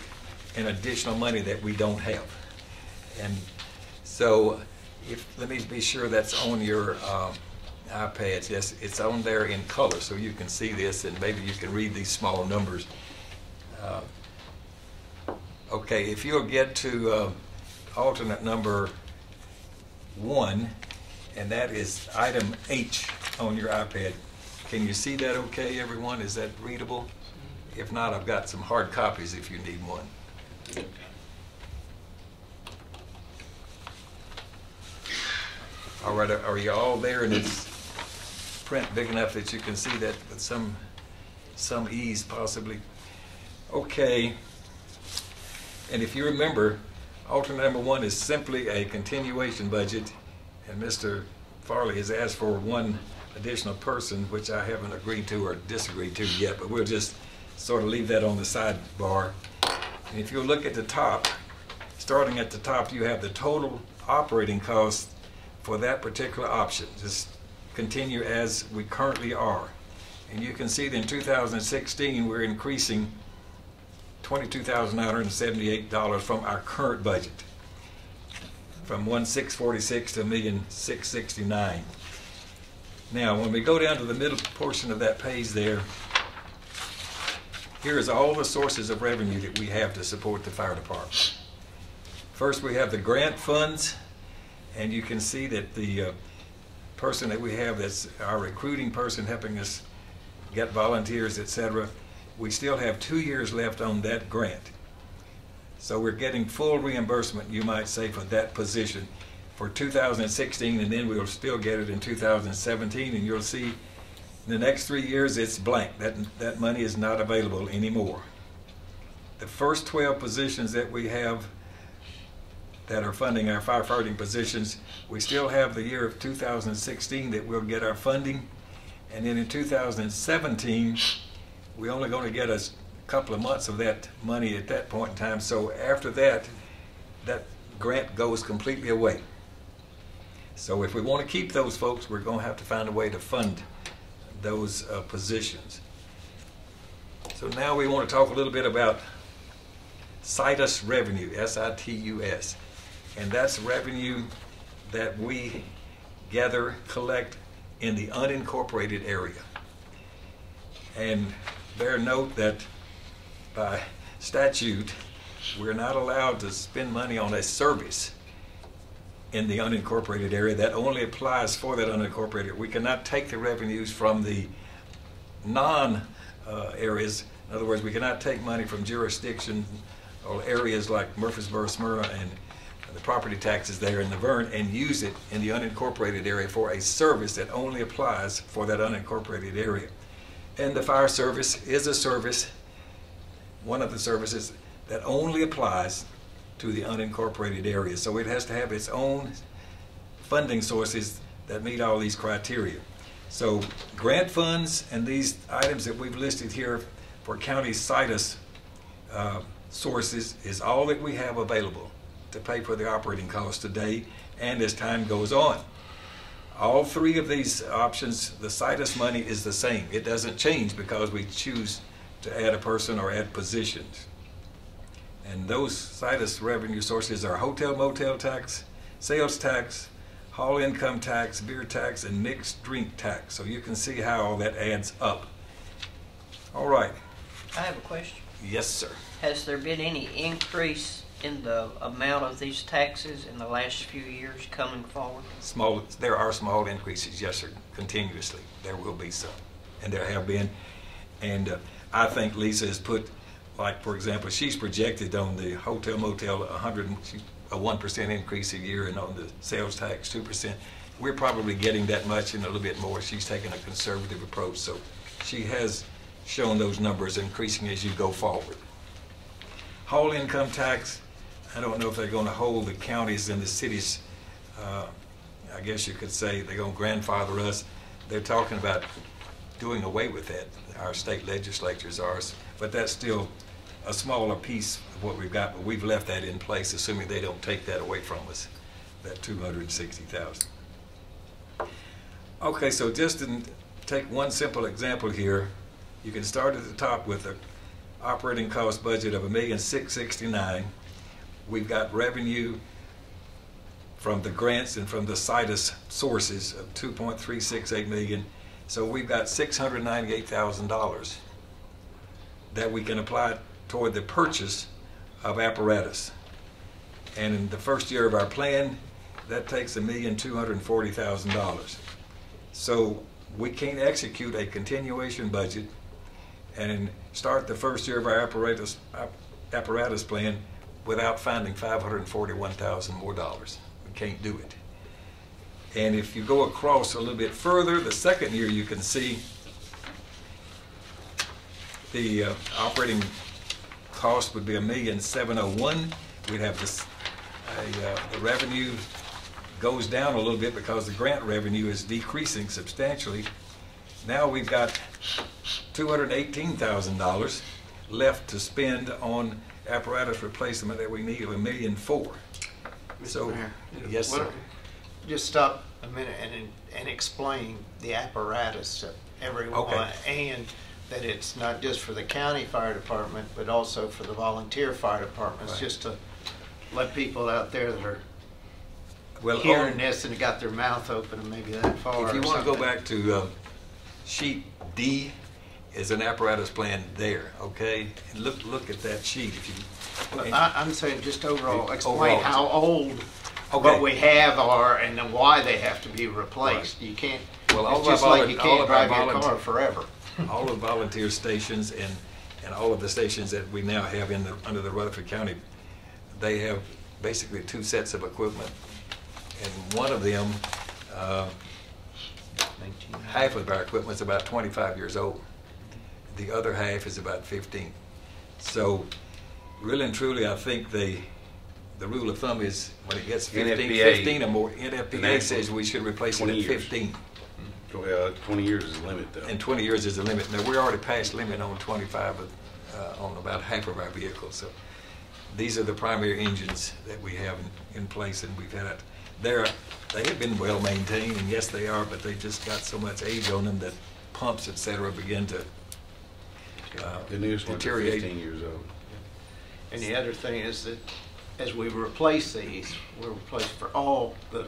in additional money that we don't have. And so let me be sure that's on your iPads. Yes, it's on there in color so you can see this, and maybe you can read these small numbers. Okay, if you'll get to alternate number 1, and that is item H on your iPad. Can you see that okay, everyone? Is that readable? If not, I've got some hard copies if you need one. All right, are you all there? And it's print big enough that you can see that with some ease possibly. Okay, and if you remember, alternate number 1 is simply a continuation budget, and Mr. Farley has asked for 1 additional person, which I haven't agreed to or disagreed to yet, but we'll just sort of leave that on the sidebar. And if you look at the top, starting at the top, you have the total operating cost for that particular option. Just continue as we currently are. And you can see that in 2016, we're increasing $22,978 from our current budget, from $1,646 to $1,669. Now, when we go down to the middle portion of that page there, here is all the sources of revenue that we have to support the fire department. First, we have the grant funds, and you can see that the person that we have that's our recruiting person helping us get volunteers, etc., we still have 2 years left on that grant. So we're getting full reimbursement, you might say, for that position for 2016, and then we'll still get it in 2017, and you'll see In the next 3 years, it's blank. That money is not available anymore. The first 12 positions that we have that are funding our firefighting positions, we still have the year of 2016 that we'll get our funding. And then in 2017, we're only going to get a couple of months of that money at that point in time. So after that, that grant goes completely away. So if we want to keep those folks, we're going to have to find a way to fund those positions. So now we want to talk a little bit about Situs revenue, S-I-T-U-S. And that's revenue that we gather, collect in the unincorporated area. And bear note that by statute, we're not allowed to spend money on a service in the unincorporated area. That only applies for that unincorporated. We cannot take the revenues from the non-areas. In other words, we cannot take money from jurisdiction or areas like Murfreesboro, Smyrna, and the property taxes there in the Verne and use it in the unincorporated area for a service that only applies for that unincorporated area. And the fire service is a service, one of the services that only applies to the unincorporated area. So it has to have its own funding sources that meet all these criteria. So grant funds and these items that we've listed here for county Situs sources is all that we have available to pay for the operating costs today and as time goes on. All three of these options, the Situs money is the same. It doesn't change because we choose to add a person or add positions. And those Situs revenue sources are hotel motel tax, sales tax, hall income tax, beer tax, and mixed drink tax. So you can see how all that adds up. All right. I have a question. Yes, sir. Has there been any increase in the amount of these taxes in the last few years coming forward? There are small increases, yes, sir, continuously. There will be some, and there have been. And I think Lisa has put, like, for example, she's projected on the hotel motel a 1% increase a year, and on the sales tax 2%. We're probably getting that much and a little bit more. She's taken a conservative approach, so she has shown those numbers increasing as you go forward. Hall income tax, I don't know if they're going to hold the counties and the cities, I guess you could say they're going to grandfather us. They're talking about doing away with that. Our state legislatures are, but that's still a smaller piece of what we've got, but we've left that in place, assuming they don't take that away from us, that $260,000. Okay, so just to take one simple example here, you can start at the top with an operating cost budget of $1,669,000. We've got revenue from the grants and from the Situs sources of $2.368 million. So we've got $698,000 that we can apply toward the purchase of apparatus. And in the first year of our plan, that takes $1,240,000. So we can't execute a continuation budget and start the first year of our apparatus plan without finding $541,000 more dollars. We can't do it. And if you go across a little bit further, the second year you can see the operating cost would be $1,701,000. We'd have this, the revenue goes down a little bit because the grant revenue is decreasing substantially. Now we've got $218,000 left to spend on apparatus replacement that we need of $1,004,000. So, yes, sir. Just stop a minute and explain the apparatus to everyone, Okay. and that it's not just for the county fire department, but also for the volunteer fire departments, Right. just to let people out there that are Well, hearing this and got their mouth open and maybe that far. If you or want to go something. back to sheet D, is an apparatus plan there, okay? And look at that sheet. If you, Well, I'm saying just overall, explain Overall. how old what we have are and then why they have to be replaced. You can't, Well, all it's of just our like you all can't of our drive your car volunteer- forever. all of volunteer stations and all of the stations that we now have under the Rutherford County, they have basically two sets of equipment, and one of them half of our equipment's about 25 years old. The other half is about 15. So really and truly, I think the rule of thumb is when it gets 15 or more, NFPA says we should replace it at 15. 20 years is the limit, though. And 20 years is the limit. Now, we're already past limit on 25 on about half of our vehicles. So these are the primary engines that we have in place, and we've had they have been well maintained, and yes, they are, but they just got so much age on them that pumps, et cetera, begin to the newest ones are 15 years old. And the other thing is that as we replace these, we'll replace for all the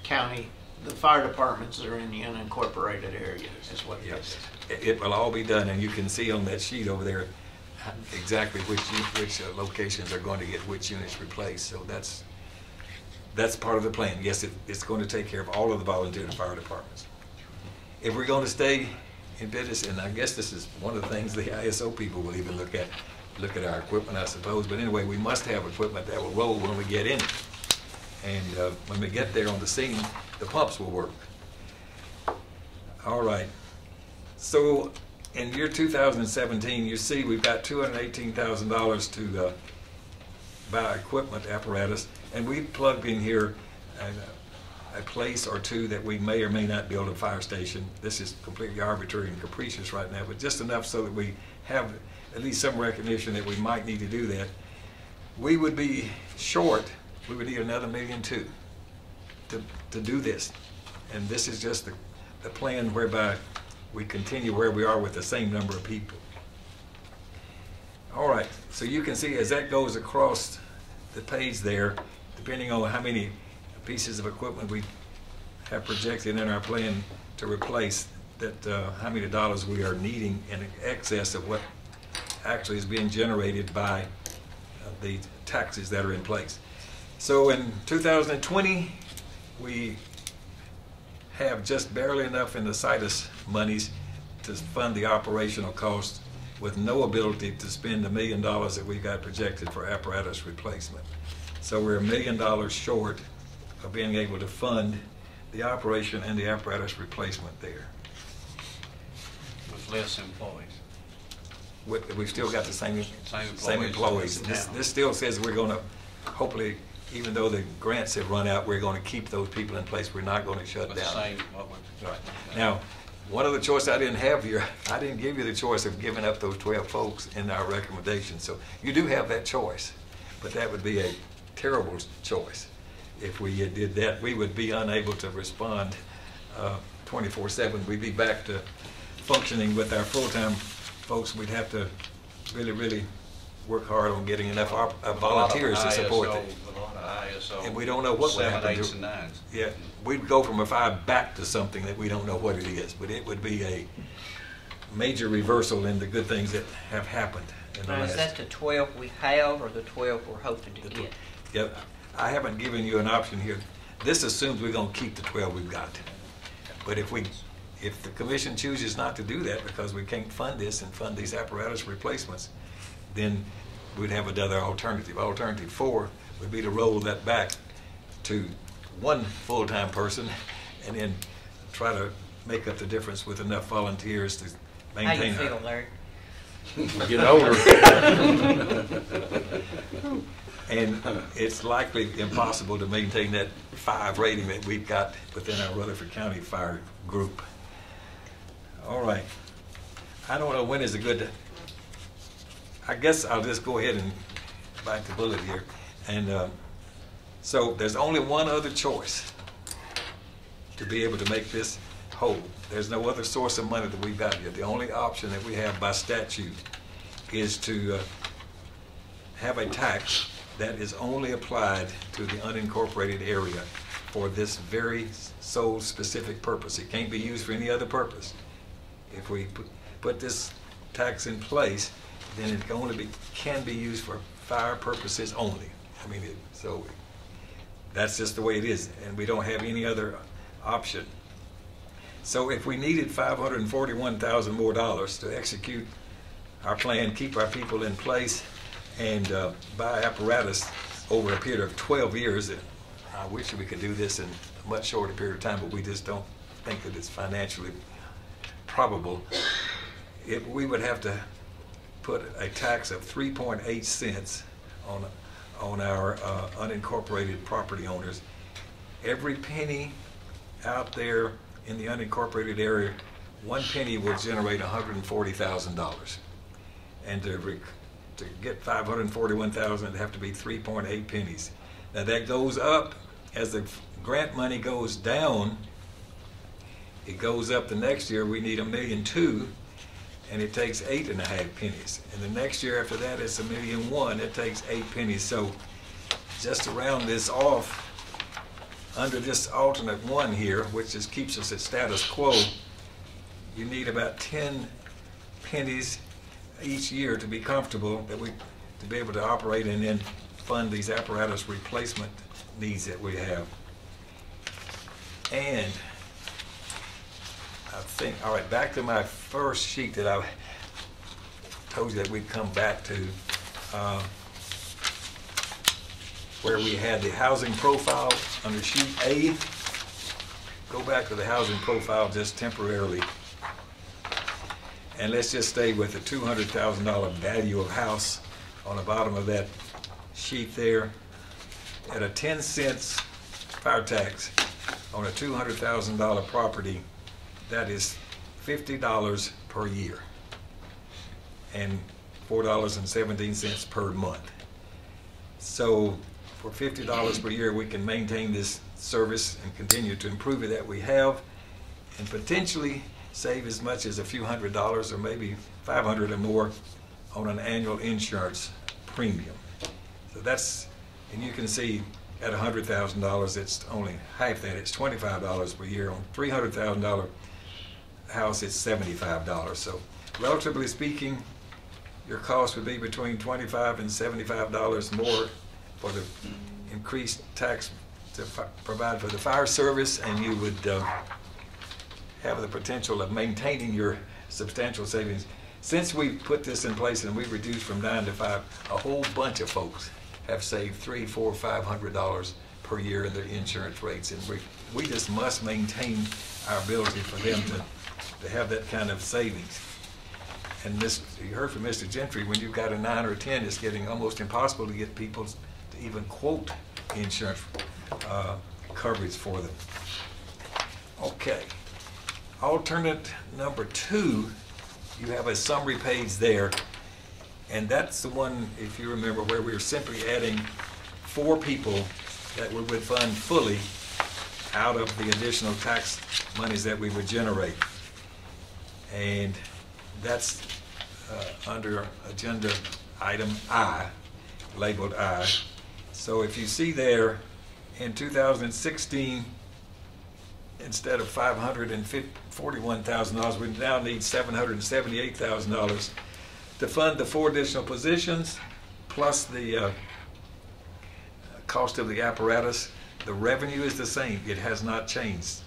county, the fire departments that are in the unincorporated area is what it is. It will all be done, and you can see on that sheet over there exactly which locations are going to get which units replaced. So that's part of the plan. Yes, it's going to take care of all of the volunteer fire departments. If we're going to stay in business, and I guess this is one of the things the ISO people will even look at our equipment, I suppose. But anyway, we must have equipment that will roll when we get in it. And when we get there on the scene, the pumps will work. All right. So in year 2017, you see we've got $218,000 to buy equipment apparatus, and we've plugged in here a place or two that we may or may not build a fire station. This is completely arbitrary and capricious right now, but just enough so that we have at least some recognition that we might need to do that. We would be short. We would need another $1.2 million to do this. And this is just the plan whereby we continue where we are with the same number of people. All right, so you can see as that goes across the page there, depending on how many pieces of equipment we have projected in our plan to replace, that how many dollars we are needing in excess of what actually is being generated by the taxes that are in place. So in 2020, we have just barely enough in the CITUS monies to fund the operational costs, with no ability to spend $1 million that we got projected for apparatus replacement. So we're $1 million short of being able to fund the operation and the apparatus replacement there. With less employees. We've still got the same employees. This still says we're going to, hopefully, even though the grants have run out, we're going to keep those people in place. We're not going to shut down. Right. Now, one other choice I didn't have here, I didn't give you the choice of giving up those 12 folks in our recommendation. So you do have that choice, but that would be a terrible choice. If we did that, we would be unable to respond 24/7. We'd be back to functioning with our full-time folks. We'd have to really, really work hard on getting enough volunteers to support it. And we don't know what would happen. 7, 8s, and 9s. Yeah, we'd go from a 5 back to something that we don't know what it is, but it would be a major reversal in the good things that have happened in the Now, last. is that the 12 we have or the 12 we're hoping to get? Yep. I haven't given you an option here. This assumes we're going to keep the 12 we've got. But if the commission chooses not to do that because we can't fund this and fund these apparatus replacements, then we'd have another alternative. Alternative 4 would be to roll that back to 1 full-time person and then try to make up the difference with enough volunteers to maintain. How you feel, Larry? Get older. And it's likely impossible to maintain that 5 rating that we've got within our Rutherford County Fire Group. All right. I don't know when is a good. I guess I'll just go ahead and bite the bullet here. And so there's only one other choice to be able to make this whole. There's no other source of money that we've got here. The only option that we have by statute is to have a tax that is only applied to the unincorporated area for this very sole specific purpose. It can't be used for any other purpose. If we put this tax in place, then it can be used for fire purposes only. I mean, so that's just the way it is, and we don't have any other option. So if we needed $541,000 more to execute our plan, keep our people in place, and buy apparatus over a period of 12 years, I wish we could do this in a much shorter period of time, but we just don't think that it's financially probable, we would have to put a tax of 3.8 cents on our unincorporated property owners. Every penny out there in the unincorporated area, 1 penny will generate $140,000. And to get 541,000, it'd have to be 3.8 pennies. Now that goes up as the grant money goes down. It goes up the next year. We need $1.2 million, and it takes 8.5 pennies. And the next year after that, it's $1.1 million. It takes 8 pennies. So just to round this off, under this alternate one here, which just keeps us at status quo, you need about 10 pennies each year to be comfortable, to be able to operate and then fund these apparatus replacement needs that we have. And I think, all right, back to my first sheet that I told you that we'd come back to, where we had the housing profile under sheet A. Go back to the housing profile just temporarily. And let's just stay with the $200,000 value of house on the bottom of that sheet there. At a 10 cents fire tax on a $200,000 property, that is $50 per year and $4.17 per month. So for $50 per year, we can maintain this service and continue to improve it that we have, and potentially save as much as a few $100s or maybe $500 or more on an annual insurance premium. So that's, and you can see at $100,000, it's only half that. It's $25 per year. On $300,000 house, it's $75. So relatively speaking, your cost would be between $25 and $75 more for the increased tax to provide for the fire service, and you would have the potential of maintaining your substantial savings. Since we put this in place and we've reduced from 9 to 5, a whole bunch of folks have saved $300, $400, $500 per year in their insurance rates, and we just must maintain our ability for them to have that kind of savings. And this, you heard from Mr. Gentry, when you've got a 9 or a 10, it's getting almost impossible to get people to even quote insurance coverage for them. Okay. Alternate number 2, you have a summary page there, and that's the one, if you remember, where we were simply adding 4 people that we would fund fully out of the additional tax monies that we would generate. And that's under agenda item I, labeled I. So if you see there, in 2016, instead of $541,000, we now need $778,000 to fund the 4 additional positions, plus the cost of the apparatus. The revenue is the same. It has not changed,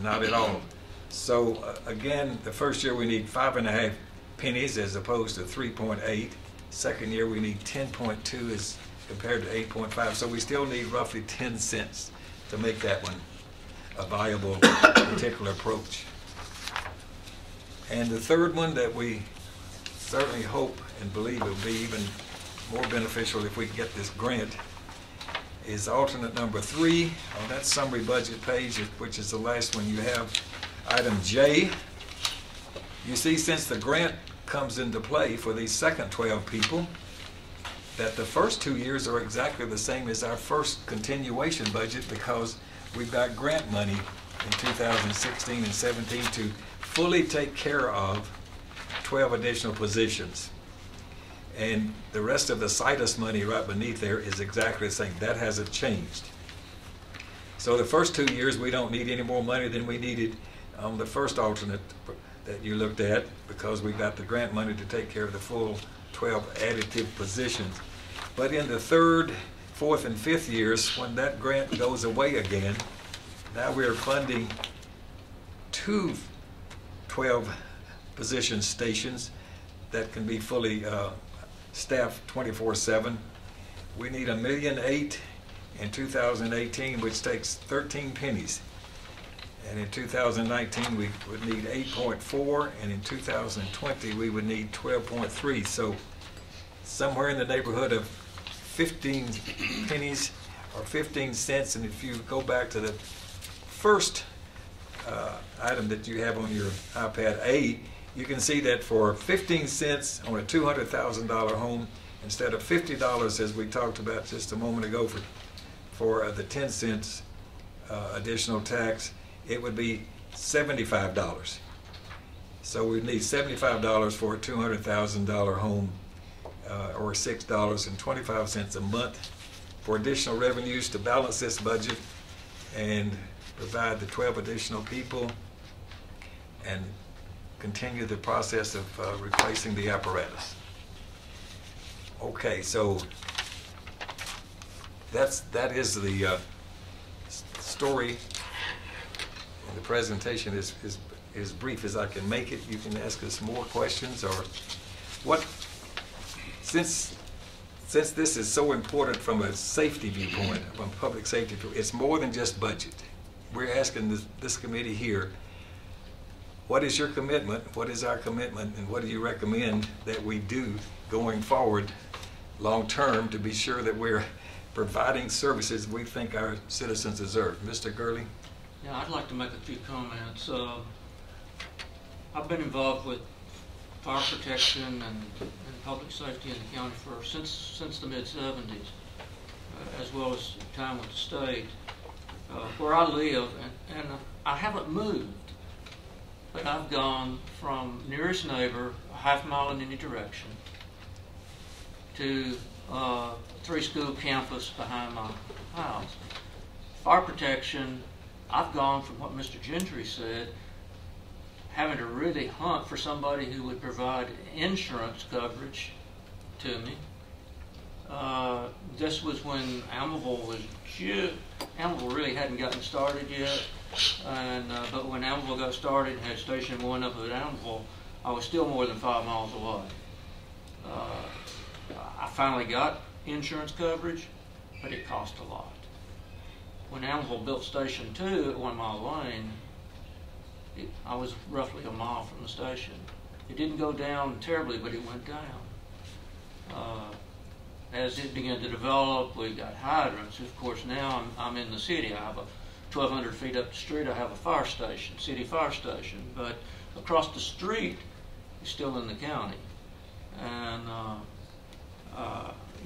not at all. So again, the first year we need 5.5 pennies as opposed to 3.8. Second year we need 10.2 as compared to 8.5. So we still need roughly 10 cents to make that one a viable particular approach. And the third one that we certainly hope and believe will be even more beneficial if we get this grant is alternate number 3 on that summary budget page, which is the last one you have, item J. You see, since the grant comes into play for these second 12 people, that the first 2 years are exactly the same as our first continuation budget, because we've got grant money in 2016 and 17 to fully take care of 12 additional positions. And the rest of the CITUS money right beneath there is exactly the same. That hasn't changed. So the first 2 years, we don't need any more money than we needed on the first alternate that you looked at, because we got the grant money to take care of the full 12 additive positions. But in the 3rd, 4th, and 5th years, when that grant goes away again, now we're funding 2 12 position stations that can be fully staffed 24/7. We need $1.8 million in 2018, which takes 13 pennies. And in 2019, we would need 8.4, and in 2020, we would need 12.3. So somewhere in the neighborhood of 15 pennies or 15 cents. And if you go back to the first item that you have on your iPad A, you can see that for 15 cents on a $200,000 home, instead of $50 as we talked about just a moment ago for the 10 cents additional tax, it would be $75. So we need $75 for a $200,000 home, or $6.25 a month for additional revenues to balance this budget and provide the 12 additional people and continue the process of replacing the apparatus. Okay, so that is the story. The presentation is as brief as I can make it. You can ask us more questions or what. Since this is so important from a safety viewpoint, from public safety, it's more than just budget. We're asking this committee here, what is your commitment, what is our commitment, and what do you recommend that we do going forward long term to be sure that we're providing services we think our citizens deserve? Mr. Gurley? Yeah, I'd like to make a few comments. I've been involved with fire protection and public safety in the county since the mid-'70s, as well as time with the state. Where I live, and I haven't moved, but I've gone from nearest neighbor, a half mile in any direction, to 3-school campus behind my house. Fire protection, I've gone from what Mr. Gentry said, having to really hunt for somebody who would provide insurance coverage to me. This was when Almaville really hadn't gotten started yet, and but when Almaville got started and had Station 1 up at Almaville, I was still more than 5 miles away. I finally got insurance coverage, but it cost a lot. When Almaville built Station 2 at 1 Mile Lane, I was roughly a mile from the station. It didn't go down terribly, but it went down. As it began to develop, we got hydrants. Of course, now I'm in the city. I have 1,200 feet up the street, I have a fire station, city fire station. But across the street is still in the county. And,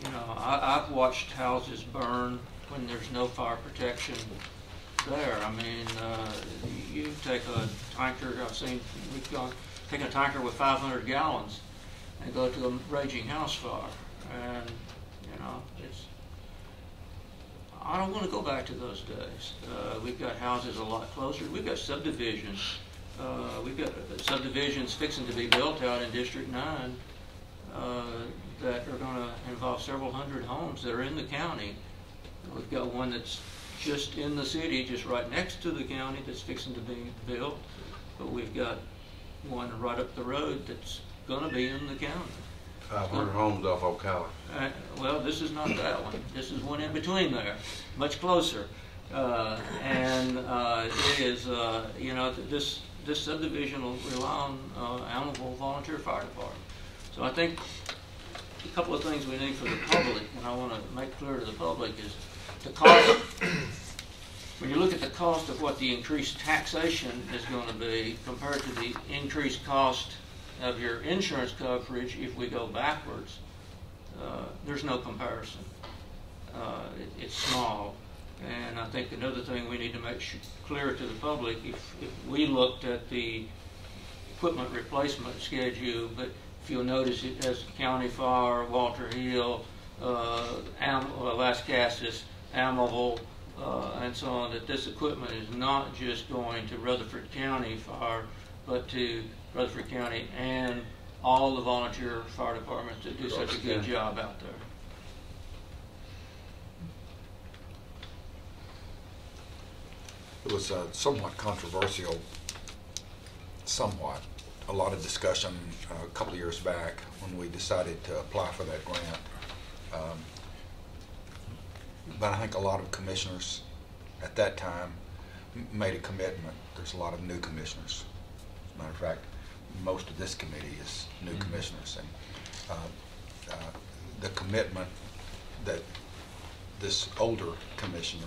you know, I've watched houses burn when there's no fire protection there. I mean, you take a tanker, we've taken a tanker with 500 gallons and go to a raging house fire. And, you know, I don't want to go back to those days. We've got houses a lot closer. We've got subdivisions. We've got subdivisions fixing to be built out in District 9 that are going to involve several hundred homes that are in the county. We've got one that's just in the city, just right next to the county, that's fixing to be built. But we've got one right up the road that's going to be in the county. 500 homes off Ocala. Well, this is not that one. This is one in between there, much closer. And it is, you know, this subdivision will rely on Almaville Volunteer Fire Department. So I think a couple of things we need for the public, and I want to make clear to the public, is the cost. When you look at the cost of what the increased taxation is going to be compared to the increased cost of your insurance coverage if we go backwards, there's no comparison. It's small. And I think another thing we need to make clear to the public, if we looked at the equipment replacement schedule, but if you'll notice it has County Fire, Walter Hill, Lascassas, Almaville, and so on, that this equipment is not just going to Rutherford County Fire, but to Rutherford County and all the volunteer fire departments that do such a good job out there. It was somewhat controversial, a lot of discussion a couple of years back when we decided to apply for that grant. But I think a lot of commissioners at that time made a commitment. There's a lot of new commissioners. As a matter of fact, most of this committee is new commissioners, and the commitment that this older commissioner,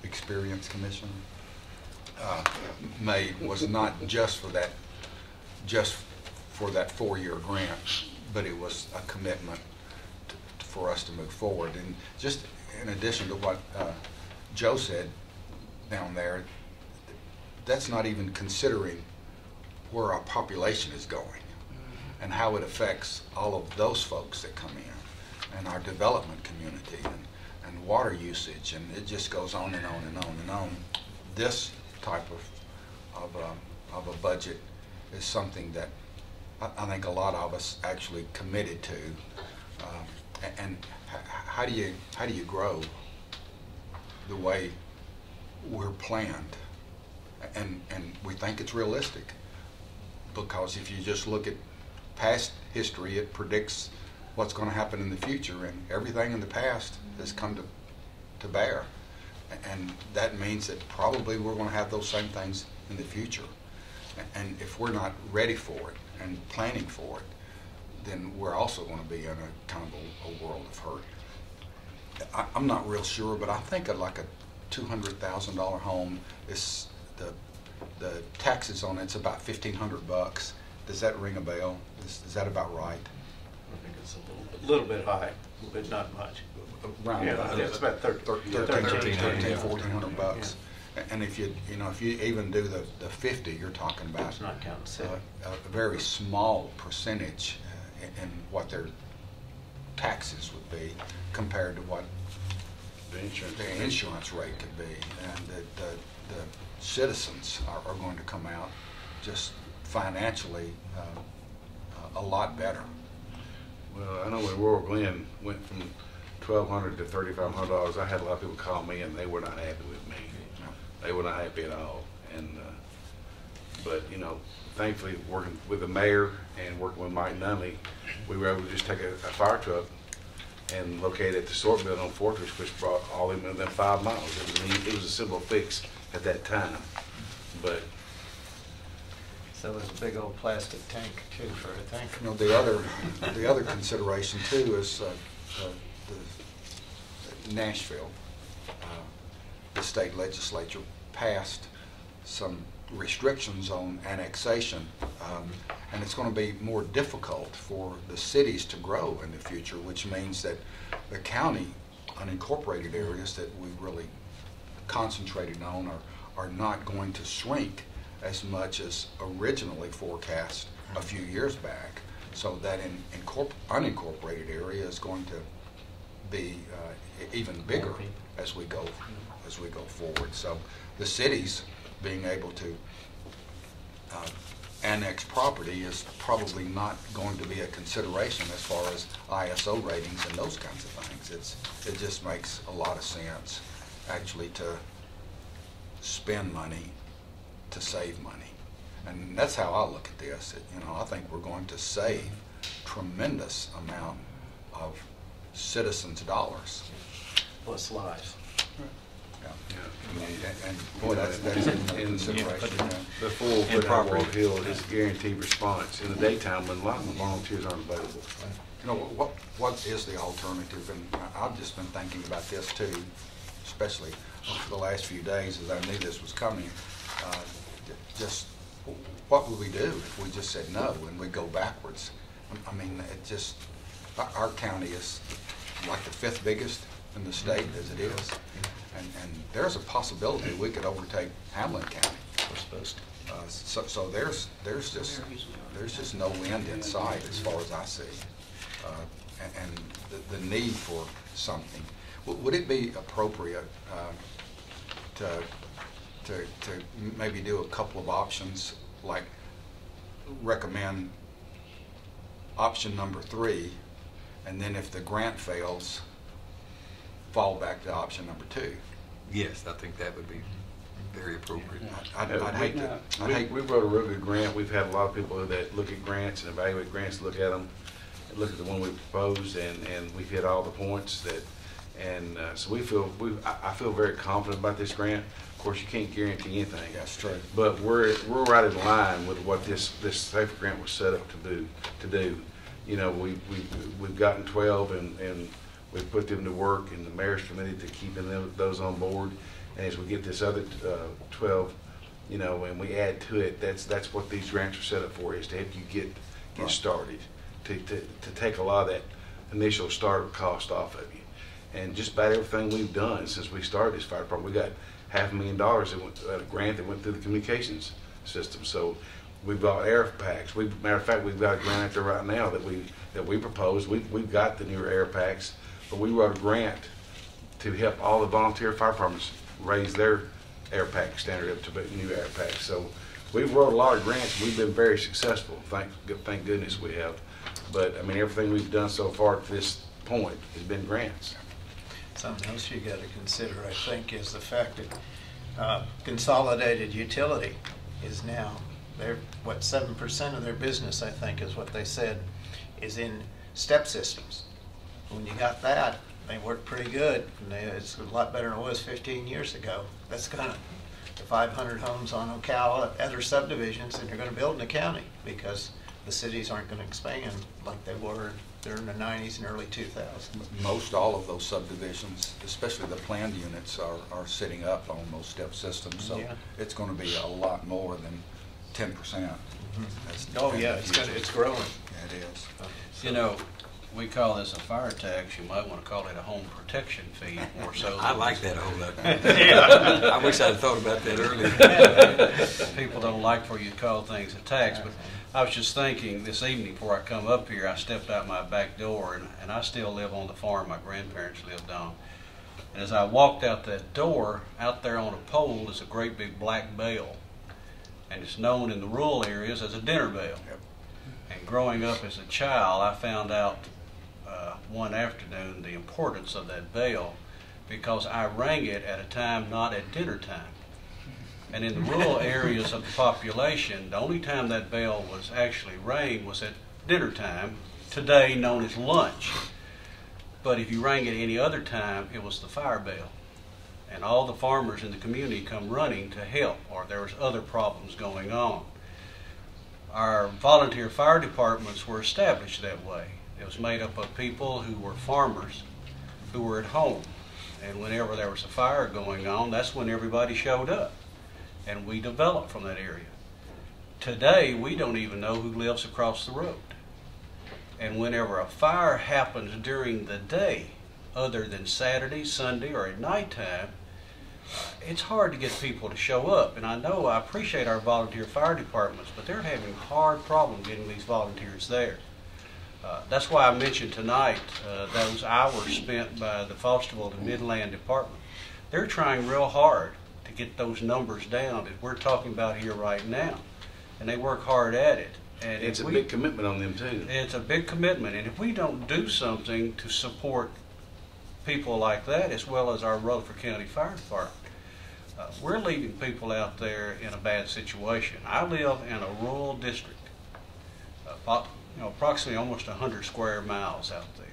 experienced commissioner, made was not just for that 4-year grant, but it was a commitment for us to move forward. And just in addition to what Joe said down there, that's not even considering where our population is going and how it affects all of those folks that come in, and our development community, and water usage, and it just goes on and on and on and on. This type of a budget is something that I think a lot of us actually committed to. And how do you grow the way we're planned? And we think it's realistic, because if you just look at past history, it predicts what's going to happen in the future, and everything in the past has come to bear. And that means that probably we're going to have those same things in the future. And if we're not ready for it and planning for it, then we're also going to be in a kind of a world of hurt. I'm not real sure, but I think like a $200,000 home is the taxes on it's about $1,500. Does that ring a bell? Is that about right? I think it's a little bit high, but not much. Around it's about $1,400 bucks. And if you even do the 50, you're talking about it's not counting city. A very small percentage in what their taxes would be compared to what the insurance rate could be, and the citizens are going to come out just financially a lot better. Well, I know when Royal Glen went from $1,200 to $3,500, I had a lot of people call me and they were not happy with me. They were not happy at all. And but thankfully, working with the mayor and working with Mike Nunley, we were able to just take a fire truck and locate it at the sort building on Fortress, which brought all of them within 5 miles. It was a simple fix at that time, but. So there's a big old plastic tank too for a tank. The other consideration too is the Nashville. The state legislature passed some restrictions on annexation, and it's going to be more difficult for the cities to grow in the future, which means that the county unincorporated areas that we really concentrated on are not going to shrink as much as originally forecast a few years back, so that in unincorporated area is going to be even bigger as we go forward. So the cities being able to annex property is probably not going to be a consideration as far as ISO ratings and those kinds of things. It just makes a lot of sense actually to spend money to save money, and that's how I look at this. I think we're going to save tremendous amount of citizens' dollars. Plus lives. And boy, that's in consideration. Before we put out Walk Hill is guaranteed response in the daytime when a lot of the volunteers aren't available. What is the alternative? And I've just been thinking about this too, especially for the last few days as I knew this was coming. Just what would we do if we just said no and we go backwards? I mean, our county is like the 5th biggest in the state as it is, and there's a possibility we could overtake Hamlin County. We're supposed to. So there's just no end in sight as far as I see, and the need for something. Would it be appropriate to maybe do a couple of options, like recommend option number 3, and then if the grant fails, fall back to option number 2? Yes, I think that would be very appropriate. I'd hate to. We wrote a real good grant. We've had a lot of people that look at grants and evaluate grants, look at them, and look at the one we proposed, and we've hit all the points that. And so I feel very confident about this grant. Of course, you can't guarantee anything. That's true. But we're right in line with what this SAFER grant was set up to do. You know, we've gotten 12 and we've put them to work, and the mayor's committed to keeping those on board. And as we get this other 12, you know, and we add to it, that's what these grants are set up for, is to help you get started, to take a lot of that initial startup cost off of you. And just about everything we've done since we started this fire department, we got $500,000 that went, a grant that went through the communications system. So we've got air packs. Matter of fact, we've got a grant out there right now that we proposed. We've got the newer air packs, but we wrote a grant to help all the volunteer fire departments raise their air pack standard up to new air packs. So we've wrote a lot of grants. We've been very successful. Thank goodness we have. But I mean, everything we've done so far to this point has been grants. Something else you got to consider, I think, is the fact that Consolidated Utility is now, they're, what, 7% of their business, I think, is what they said, is in step systems. When you got that, they work pretty good. And it's a lot better than it was 15 years ago. That's kind of the 500 homes on Ocala, other subdivisions, and you're going to build in the county because the cities aren't going to expand like they were during the 90s and early 2000s. Most all of those subdivisions, especially the planned units, are sitting up on those step systems. So Yeah. it's going to be a lot more than 10%. Oh yeah, it's growing. Yeah, it is. You know, we call this a fire tax. You might want to call it a home protection fee more so. I like that whole lot. Yeah. I wish I'd thought about that earlier. People don't like for you to call things a tax, but I was just thinking this evening before I come up here, I stepped out my back door, and I still live on the farm my grandparents lived on. And as I walked out that door, out there on a pole is a great big black bell. And it's known in the rural areas as a dinner bell. Yep. And growing up as a child, I found out one afternoon the importance of that bell because I rang it at a time not at dinner time. And in the rural areas of the population, the only time that bell was actually rang was at dinner time, today known as lunch. But if you rang it any other time, it was the fire bell. And all the farmers in the community come running to help, or there was other problems going on. Our volunteer fire departments were established that way. It was made up of people who were farmers who were at home. And whenever there was a fire going on, that's when everybody showed up. And we developed from that area. Today, we don't even know who lives across the road. And whenever a fire happens during the day, other than Saturday, Sunday, or at nighttime, it's hard to get people to show up. And I know I appreciate our volunteer fire departments, but they're having a hard problem getting these volunteers there. That's why I mentioned tonight those hours spent by the Fosterville and Midland Department. They're trying real hard to get those numbers down that we're talking about here right now. And they work hard at it. And It's a big commitment on them too. It's a big commitment. And if we don't do something to support people like that, as well as our Rutherford County Fire Department, we're leaving people out there in a bad situation. I live in a rural district, approximately almost 100 square miles out there.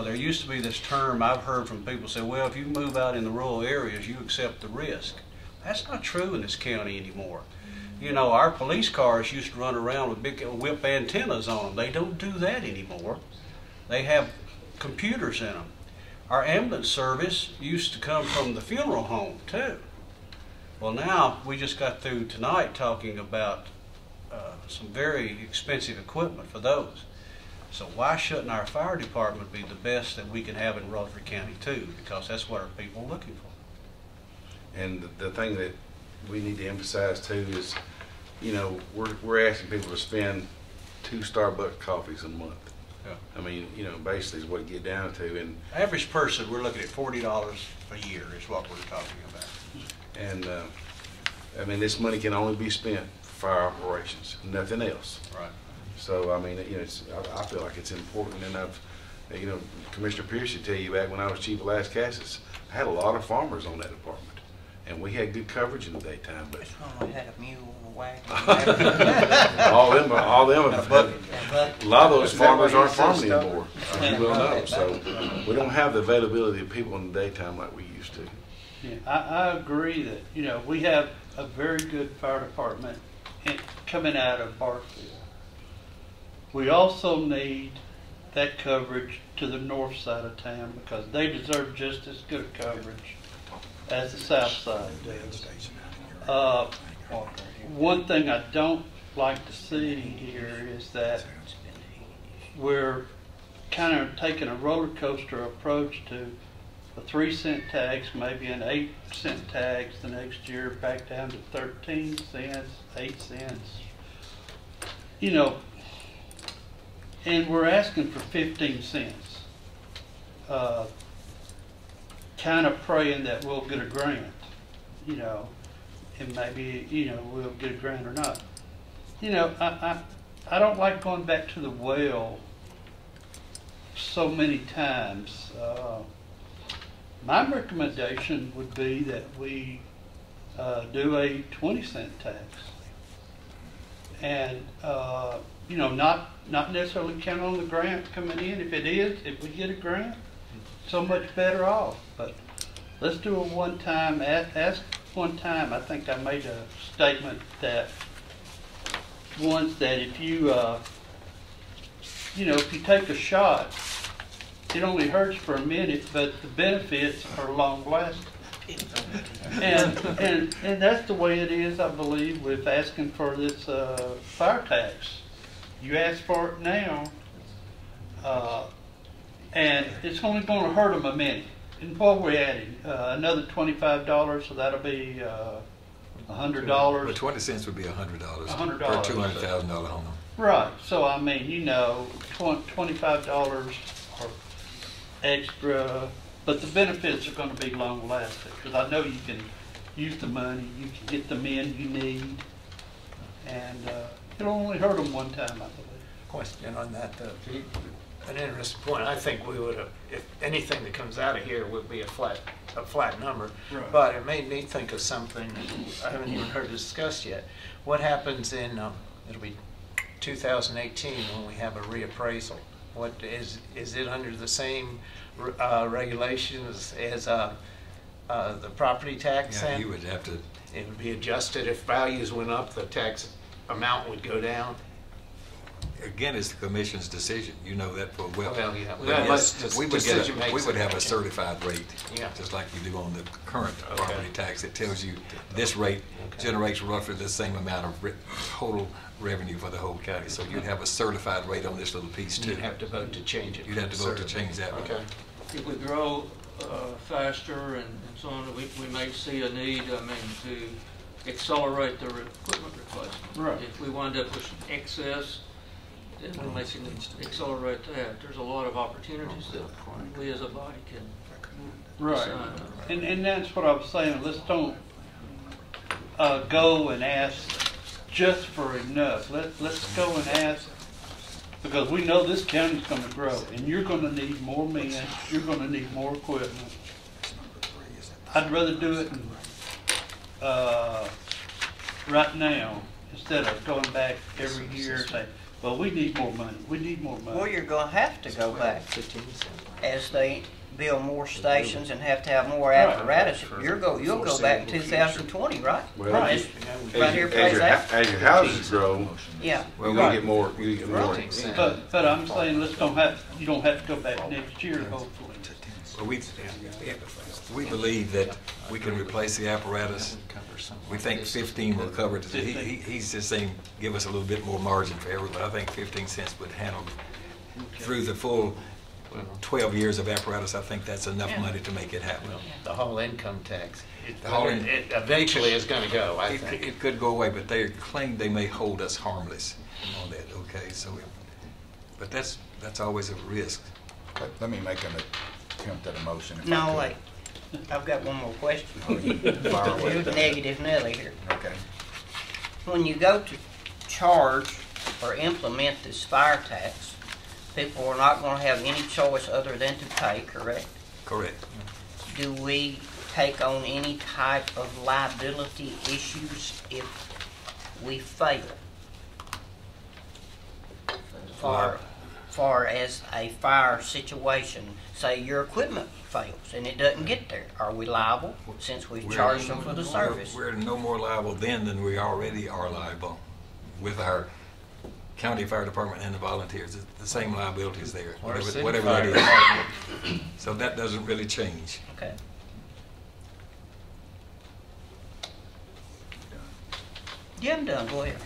There used to be this term I've heard from people say, well, if you move out in the rural areas, you accept the risk. That's not true in this county anymore. Our police cars used to run around with big whip antennas on them. They don't do that anymore. They have computers in them. Our ambulance service used to come from the funeral home too. Well, now we just got through tonight talking about some very expensive equipment for those. So why shouldn't our fire department be the best that we can have in Rutherford County too? Because that's what our people are looking for. And the thing that we need to emphasize too is, we're asking people to spend 2 Starbucks coffees a month. Yeah. I mean, basically is what you get down to. And average person, we're looking at $40 a year is what we're talking about. And this money can only be spent for fire operations, nothing else. Right. So I mean, I feel like it's important, and Commissioner Pierce should tell you back when I was chief of Lascassas, I had a lot of farmers on that department, and we had good coverage in the daytime. But I had a mule and a wagon. all them, a lot of those farmers aren't farming anymore. You will know. So we don't have the availability of people in the daytime like we used to. Yeah, I agree that, you know, we have a very good fire department coming out of Barksville. We also need that coverage to the north side of town because they deserve just as good coverage as the south side does. One thing I don't like to see here is that we're kind of taking a roller coaster approach to the 3-cent tax, maybe an 8-cent tax the next year, back down to 13 cents, 8 cents. You know, and we're asking for 15 cents. Kind of praying that we'll get a grant, you know, and maybe, you know, we'll get a grant or not. You know, I don't like going back to the well so many times. My recommendation would be that we do a 20-cent tax. And, you know, not necessarily count on the grant coming in. If it is, if we get a grant, so much better off. But let's do a one-time, ask one time. I think I made a statement that once that if you, you know, if you take a shot, it only hurts for a minute, but the benefits are long-lasting. And that's the way it is, I believe, with asking for this fire tax. You ask for it now, and it's only going to hurt them a minute. And what we're adding, another $25, so that'll be $100. Well, 20 cents would be $100. $100 for a $200,000 home. Right. So I mean, you know, $25 or extra, but the benefits are going to be long lasting because I know you can use the money, you can get the men you need, and it'll only hurt them one time, I believe. Question on that, though. An interesting point. I think we would have, if anything that comes out of here would be a flat number. Right. But it made me think of something I haven't even heard discussed yet. What happens in, it'll be 2018 when we have a reappraisal? What is it under the same regulations as the property tax? Yeah, then? you would have to. It would be adjusted if values went up, the tax amount would go down. Again, it's the commission's decision. You know that full well. Well, yeah. But Well, yes, that's we would decision we makes would it. have a certified rate, Yeah. just like you do on the current Okay. property tax. It tells you this rate generates roughly the same amount of total revenue for the whole county. So you'd have a certified rate on this little piece too. You'd have to vote to change it. You'd have to vote to change that. Okay. If we grow faster and so on, we may see a need, to accelerate the equipment replacement. Right. If we wind up with some excess, then we may accelerate that. There's a lot of opportunities that we as a body can Right. decide on. And that's what I was saying. Let's don't go and ask just for enough. Let's go and ask because we know this county's going to grow, and you're going to need more men. You're going to need more equipment. I'd rather do it right now instead of going back every year and say, well, we need more money. We need more money. Well, you're going to have to go back as they build more stations and have to have more apparatus. You'll go back in 2020, right? Well, Right. Right here, plays out. as your houses grow, Yeah. you're gonna get more, you get more. But I'm saying you don't have to go back next year, hopefully. Well, we believe that we can replace the apparatus. We think 15 will cover it. He's just saying give us a little bit more margin for everybody. I think 15 cents would handle through the full 12 years of apparatus. I think that's enough money to make it happen. The whole income tax. It eventually is going to go, I think. It could go away, but they claim they may hold us harmless on that. Okay, so, but that's always a risk. Let me make an attempt at a motion. if I No, could. wait. I've got one more question. Fire away. You're the negative Nelly here. Okay. When you go to charge or implement this fire tax, people are not going to have any choice other than to pay, correct? Correct. Do we take on any type of liability issues if we fail? far as a fire situation, say your equipment fails and it doesn't get there, are we liable since we've charged them for the service? We're no more liable then than we already are liable with our county fire department and the volunteers. It's the same liability is there, Or city whatever fire that is. So that doesn't really change. Okay. Yeah, I'm done. Go ahead.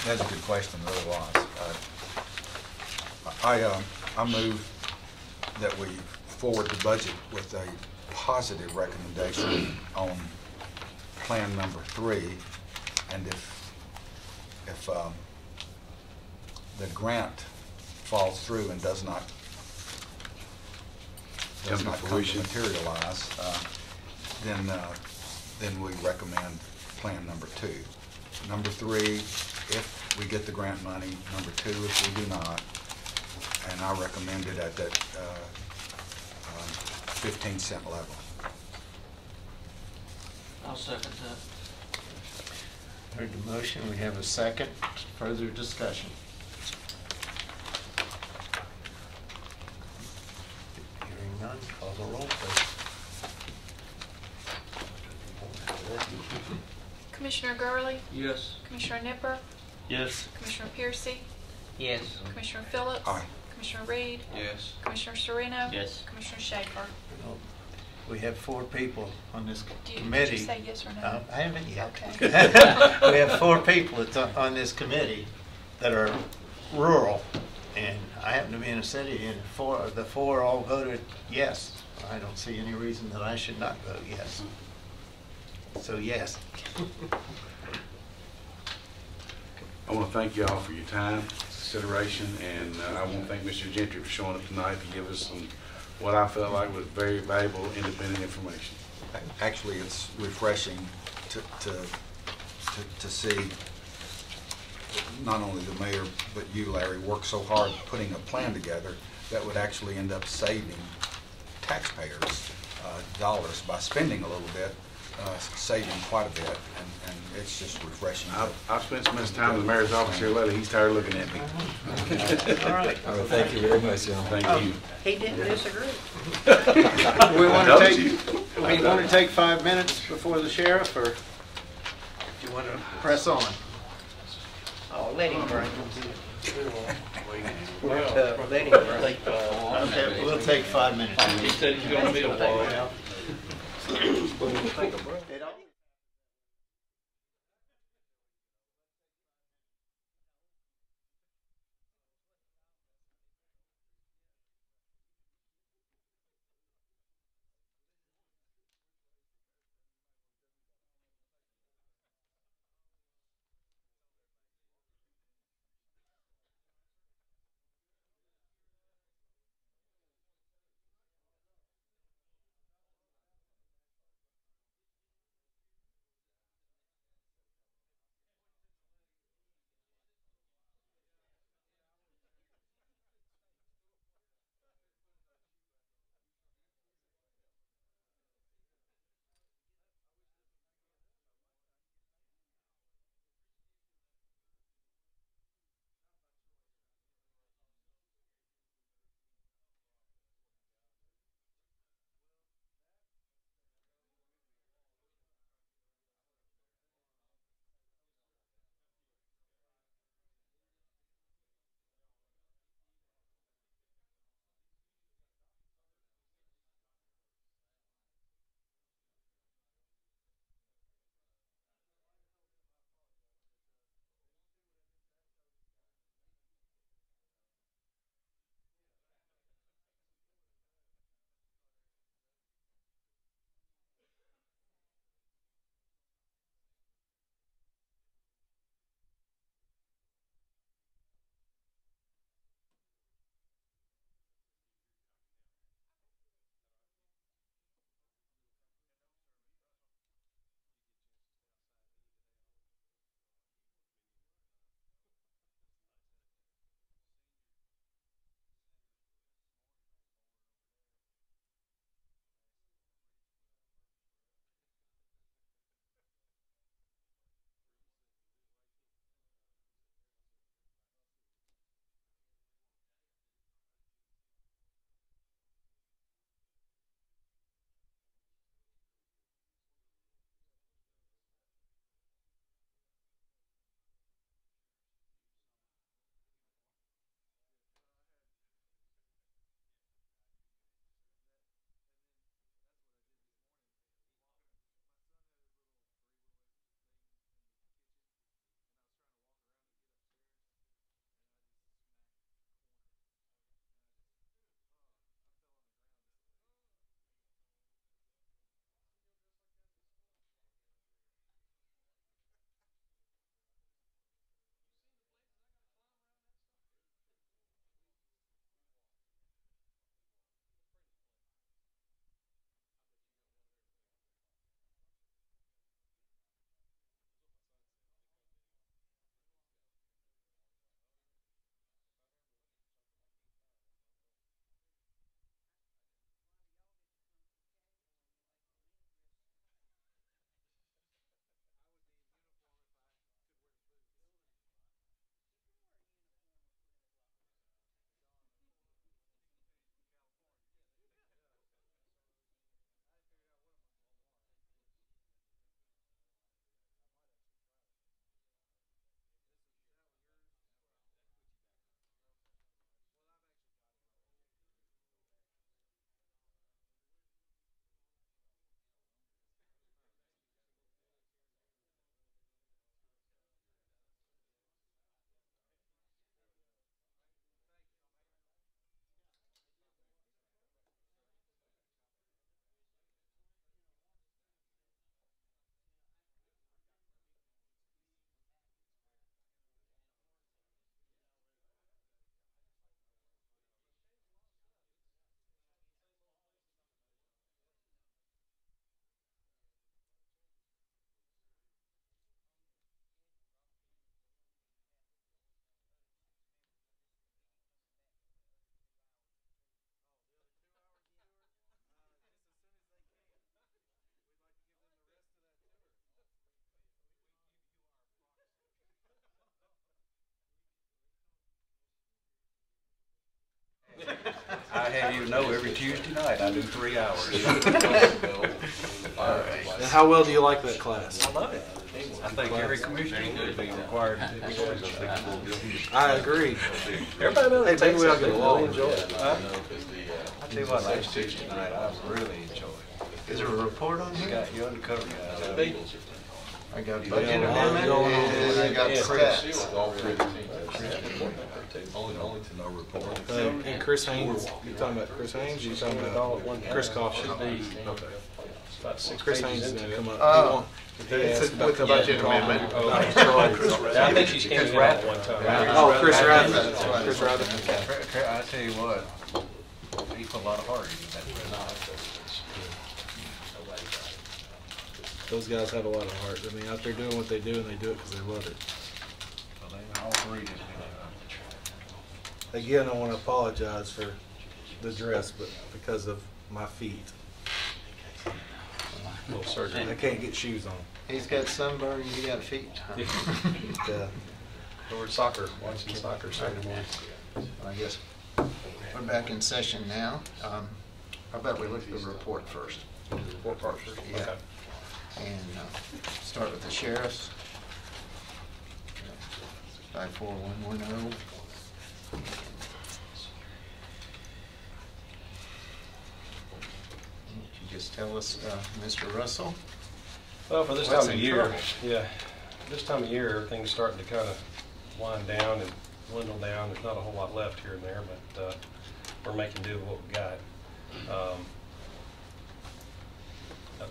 That's a good question, it really was. I move that we forward the budget with a positive recommendation on plan number 3, and if the grant falls through and does not come to materialize, then we recommend plan number 2. Number 3, if we get the grant money. Number 2, if we do not. And I recommend it at that 15-cent level. I'll second that. Heard the motion, we have a second. Further discussion. Hearing none, call the roll, please. Commissioner Gurley? Yes. Commissioner Nipper? Yes. Commissioner Piercy? Yes. Commissioner Phillips? Aye. Commissioner Reed? Yes. Commissioner Sereno? Yes. Commissioner Schaefer? We have 4 people on this Did committee. you say yes or no? I haven't yet. Okay. We have 4 people that's on this committee that are rural, and I happen to be in a city, and the 4 all voted yes. I don't see any reason that I should not vote yes. So yes. I want to thank you all for your time, consideration, and I want to thank Mr. Gentry for showing up tonight to give us some, what I felt like was very valuable independent information. Actually, it's refreshing to see not only the mayor, but you, Larry, work so hard putting a plan together that would actually end up saving taxpayers dollars by spending a little bit, saving quite a bit, and it's just refreshing. I've spent so much time in the mayor's office here lately, he's tired of looking at me. All right. All right, thank you very much, John. Thank you. He didn't disagree. We want to take 5 minutes before the sheriff, or do you want to press on? Oh, let him bring Let him bring. Okay, we'll take 5 minutes. He said he's going to be a while. Take a break. have you know, every Tuesday night, I do 3 hours. All right. Now, how well do you like that class? I love it. I think every commissioner should be required to do it. I agree. Everybody knows Hey, it maybe takes we ought us to get to along. really enjoy it. I tell you what, last Tuesday night, I really enjoyed it. Is there a report on You here? got your undercover guys. I got You budget got a lot amendment going on. and I got Yeah. stats. Only to no report. And Chris Haynes, you talking about Chris Haynes, or you talking about Chris Coffey? Okay. About 6 Chris pages Haynes is into gonna it. come up. Oh. He wants- It's with the budget amendment. Yeah, I think she's came in at one time. Oh, Chris Rather. That's right. Chris Rather. I tell you what, he put a lot of heart into that. Those guys have a lot of heart. I mean, out there doing what they do, and they do it because they love it. So they all three just Again, I want to apologize for the dress, but because of my feet, Little surgery. I can't get shoes on. He's got sunburn, you got feet. Yeah. We're soccer, watching soccer Saturday morning. I guess we're back in session now. How about we look at the report first? Report first. Yeah. Okay. And start with the sheriff's. 54110. Could you just tell us, Mr. Russell? Well, for this What's time of in year, trouble? yeah, this time of year, everything's starting to kind of wind down and dwindle down. There's not a whole lot left here and there, but we're making do with what we got.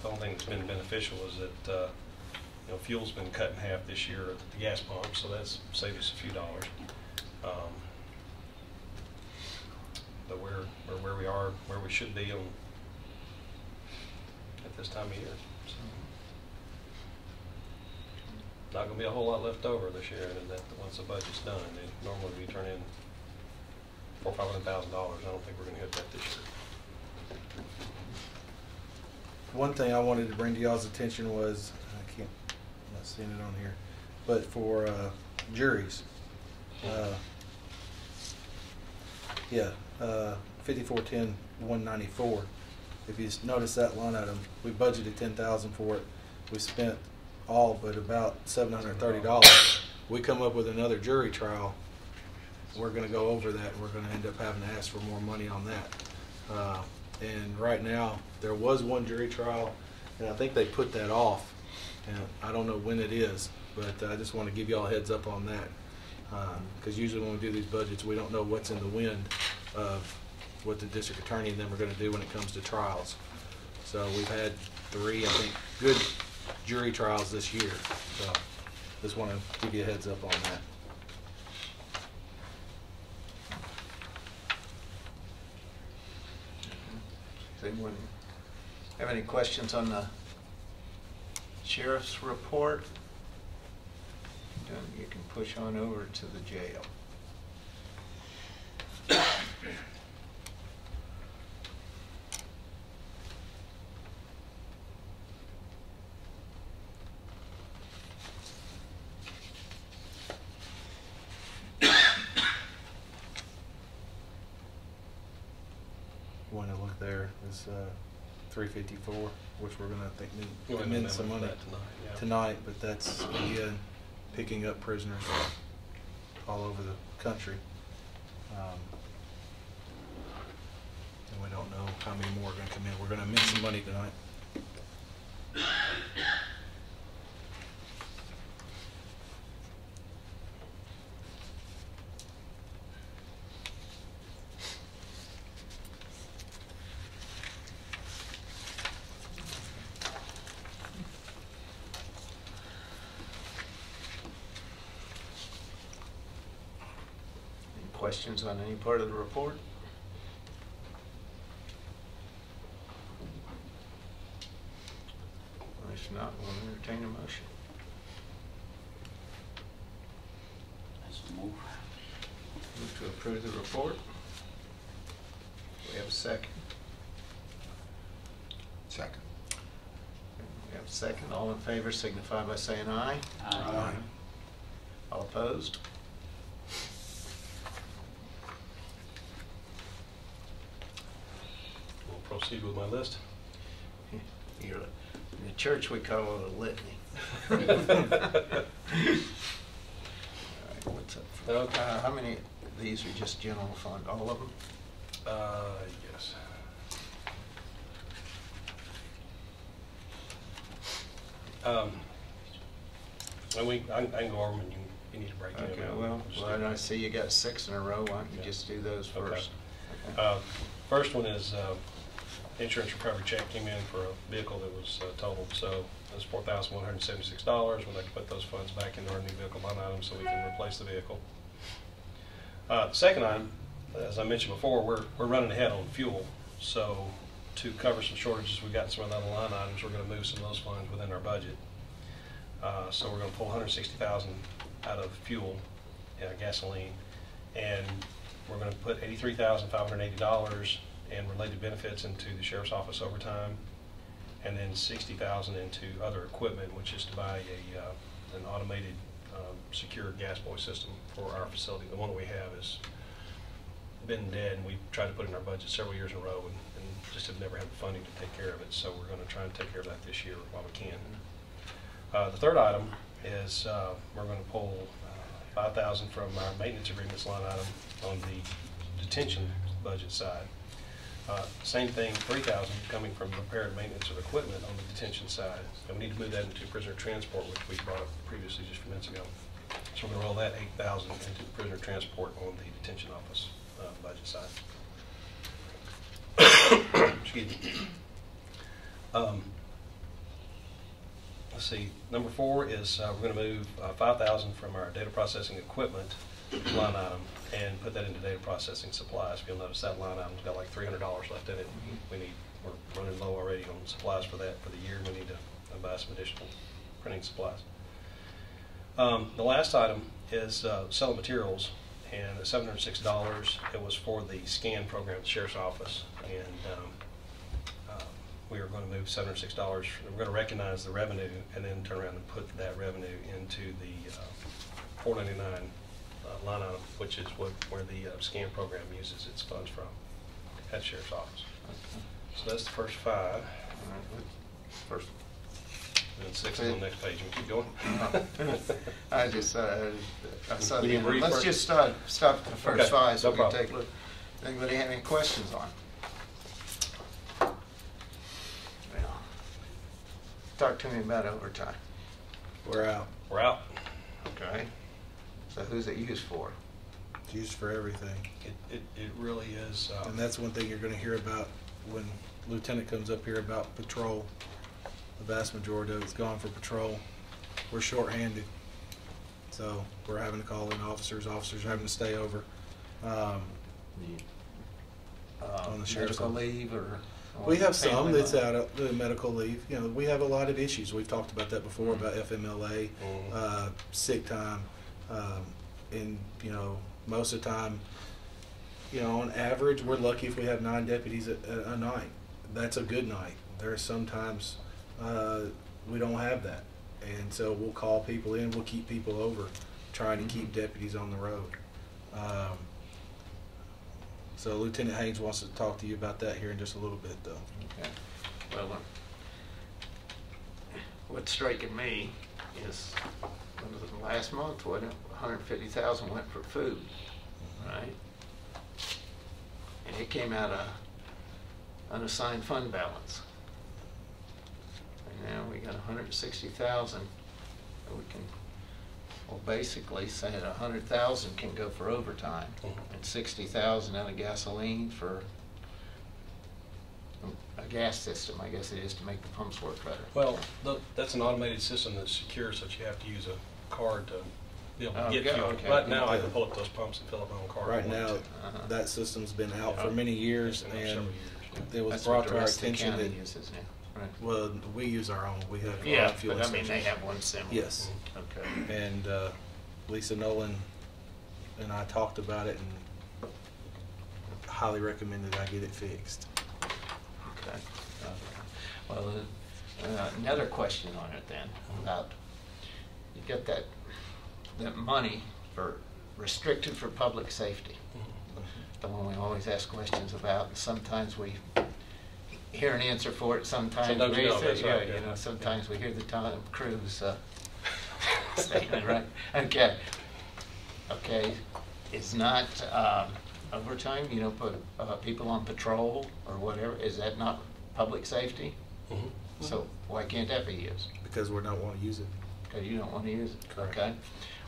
The only thing that's been beneficial is that you know, fuel's been cut in half this year at the gas pump, so that's saved us a few dollars. But we're where we are, where we should be on at this time of year. So, not going to be a whole lot left over this year, and that once the budget's done, normally we turn in $400,000 or $500,000. I don't think we're going to hit that this year. One thing I wanted to bring to y'all's attention was, I'm not seeing it on here, but for juries. 5410-194. If you notice that line item, we budgeted $10,000 for it. We spent all but about $730. We come up with another jury trial. We're going to go over that, and we're going to end up having to ask for more money on that. And right now, there was one jury trial, and I think they put that off. And I don't know when it is, but I just want to give y'all a heads up on that. Because usually when we do these budgets, we don't know what's in the wind of what the district attorney and them are going to do when it comes to trials. So we've had 3, I think, good jury trials this year. So just want to give you a heads up on that. Does anyone have any questions on the sheriff's report? Then you can push on over to the jail. One to look there is 354, which we're going to think We'll amend some money that tonight, yeah. tonight, but that's again picking up prisoners all over the country. And we don't know how many more are going to come in. We're going to amend some money tonight. Questions on any part of the report? If not, we'll entertain a motion. Move to approve the report. We have a second. Second. We have a second. All in favor signify by saying aye. Aye. All opposed? proceed with my list. In the church, we call it a litany. What's up? Okay. How many of these are just general fund? All of them? Yes. And I can go over them and you need to break them. Okay, well, I see you got 6 in a row. Why don't you just do those first? Okay. First one is insurance recovery check came in for a vehicle that was totaled, so it was $4,176. We'd like to put those funds back into our new vehicle line item so we can replace the vehicle. The second item, as I mentioned before, we're running ahead on fuel, so to cover some shortages we've got in some of the other line items, we're going to move some of those funds within our budget. So we're going to pull $160,000 out of fuel, gasoline, and we're going to put $83,580 in related benefits into the sheriff's office overtime, and then $60,000 into other equipment, which is to buy an automated secure gas buoy system for our facility. The one that we have has been dead, and we've tried to put it in our budget several years in a row, and just have never had the funding to take care of it. So we're going to try and take care of that this year while we can. The third item is we're going to pull $5,000 from our maintenance agreements line item on the detention budget side. Same thing, $3,000 coming from repair and maintenance of equipment on the detention side. And we need to move that into prisoner transport, which we brought up previously just a few minutes ago. So we're going to roll that $8,000 into prisoner transport on the detention office budget side. Excuse me. Let's see. Number 4 is we're going to move $5,000 from our data processing equipment line item and put that into data processing supplies. You'll notice that line item's got like $300 left in it. We're running low already on supplies for that for the year. We need to buy some additional printing supplies. The last item is selling materials, and at $706, it was for the scan program at the sheriff's office, and we are going to move $706. We're going to recognize the revenue and then turn around and put that revenue into the $499 line item, which is where the scan program uses its funds from at the sheriff's office. Okay. So that's the first 5. All right. First. And then 6 is on the next page. And keep going. I just I saw the end. Let's just stop at the first 5 so we can take a look. Anybody have any questions on it? Talk to me about overtime. We're out. We're out. Okay. So who's it used for? It's used for everything. It really is. And that's one thing you're going to hear about when Lieutenant comes up here about patrol. The vast majority of it's gone for patrol. We're shorthanded. So we're having to call in officers. Officers are having to stay over on the sheriff's medical leave or... We have some that's out of the medical leave. You know, we have a lot of issues. We've talked about that before, about FMLA, sick time, and most of the time, on average, we're lucky if we have 9 deputies a night. That's a good night. There are sometimes we don't have that, and so we'll call people in. We'll keep people over, trying to keep deputies on the road. So Lieutenant Haynes wants to talk to you about that here in just a little bit, though. Okay. Well, what's striking me is last month, wasn't it? $150,000 went for food, right? And it came out of unassigned fund balance. And now we got $160,000 that we can. Well, basically, say that $100,000 can go for overtime, and $60,000 out of gasoline for a gas system. I guess it is to make the pumps work better. Well, that's an automated system that's secure, so you have to use a card to be able to get fuel. Okay. Right now, I can pull up those pumps and fill up my own car. Right now, that system's been out for many years, and it was brought to our attention that uses now. Right. Well, we use our own. We have our own fuel but station. they have one similar. Yes. Okay. And Lisa Nolan and I talked about it and highly recommended I get it fixed. Okay. Well, another question on it then about you get that money for restricted for public safety. The one we always ask questions about. And sometimes we hear an answer for it sometimes. Sometimes you don't, that's right, Yeah, yeah. sometimes we hear the Tom Cruise statement, right? Okay. Okay, it's not overtime, put people on patrol or whatever, is that not public safety? Mhm. So why can't that be used? Because we don't want to use it. Because you don't want to use it, Correct. okay?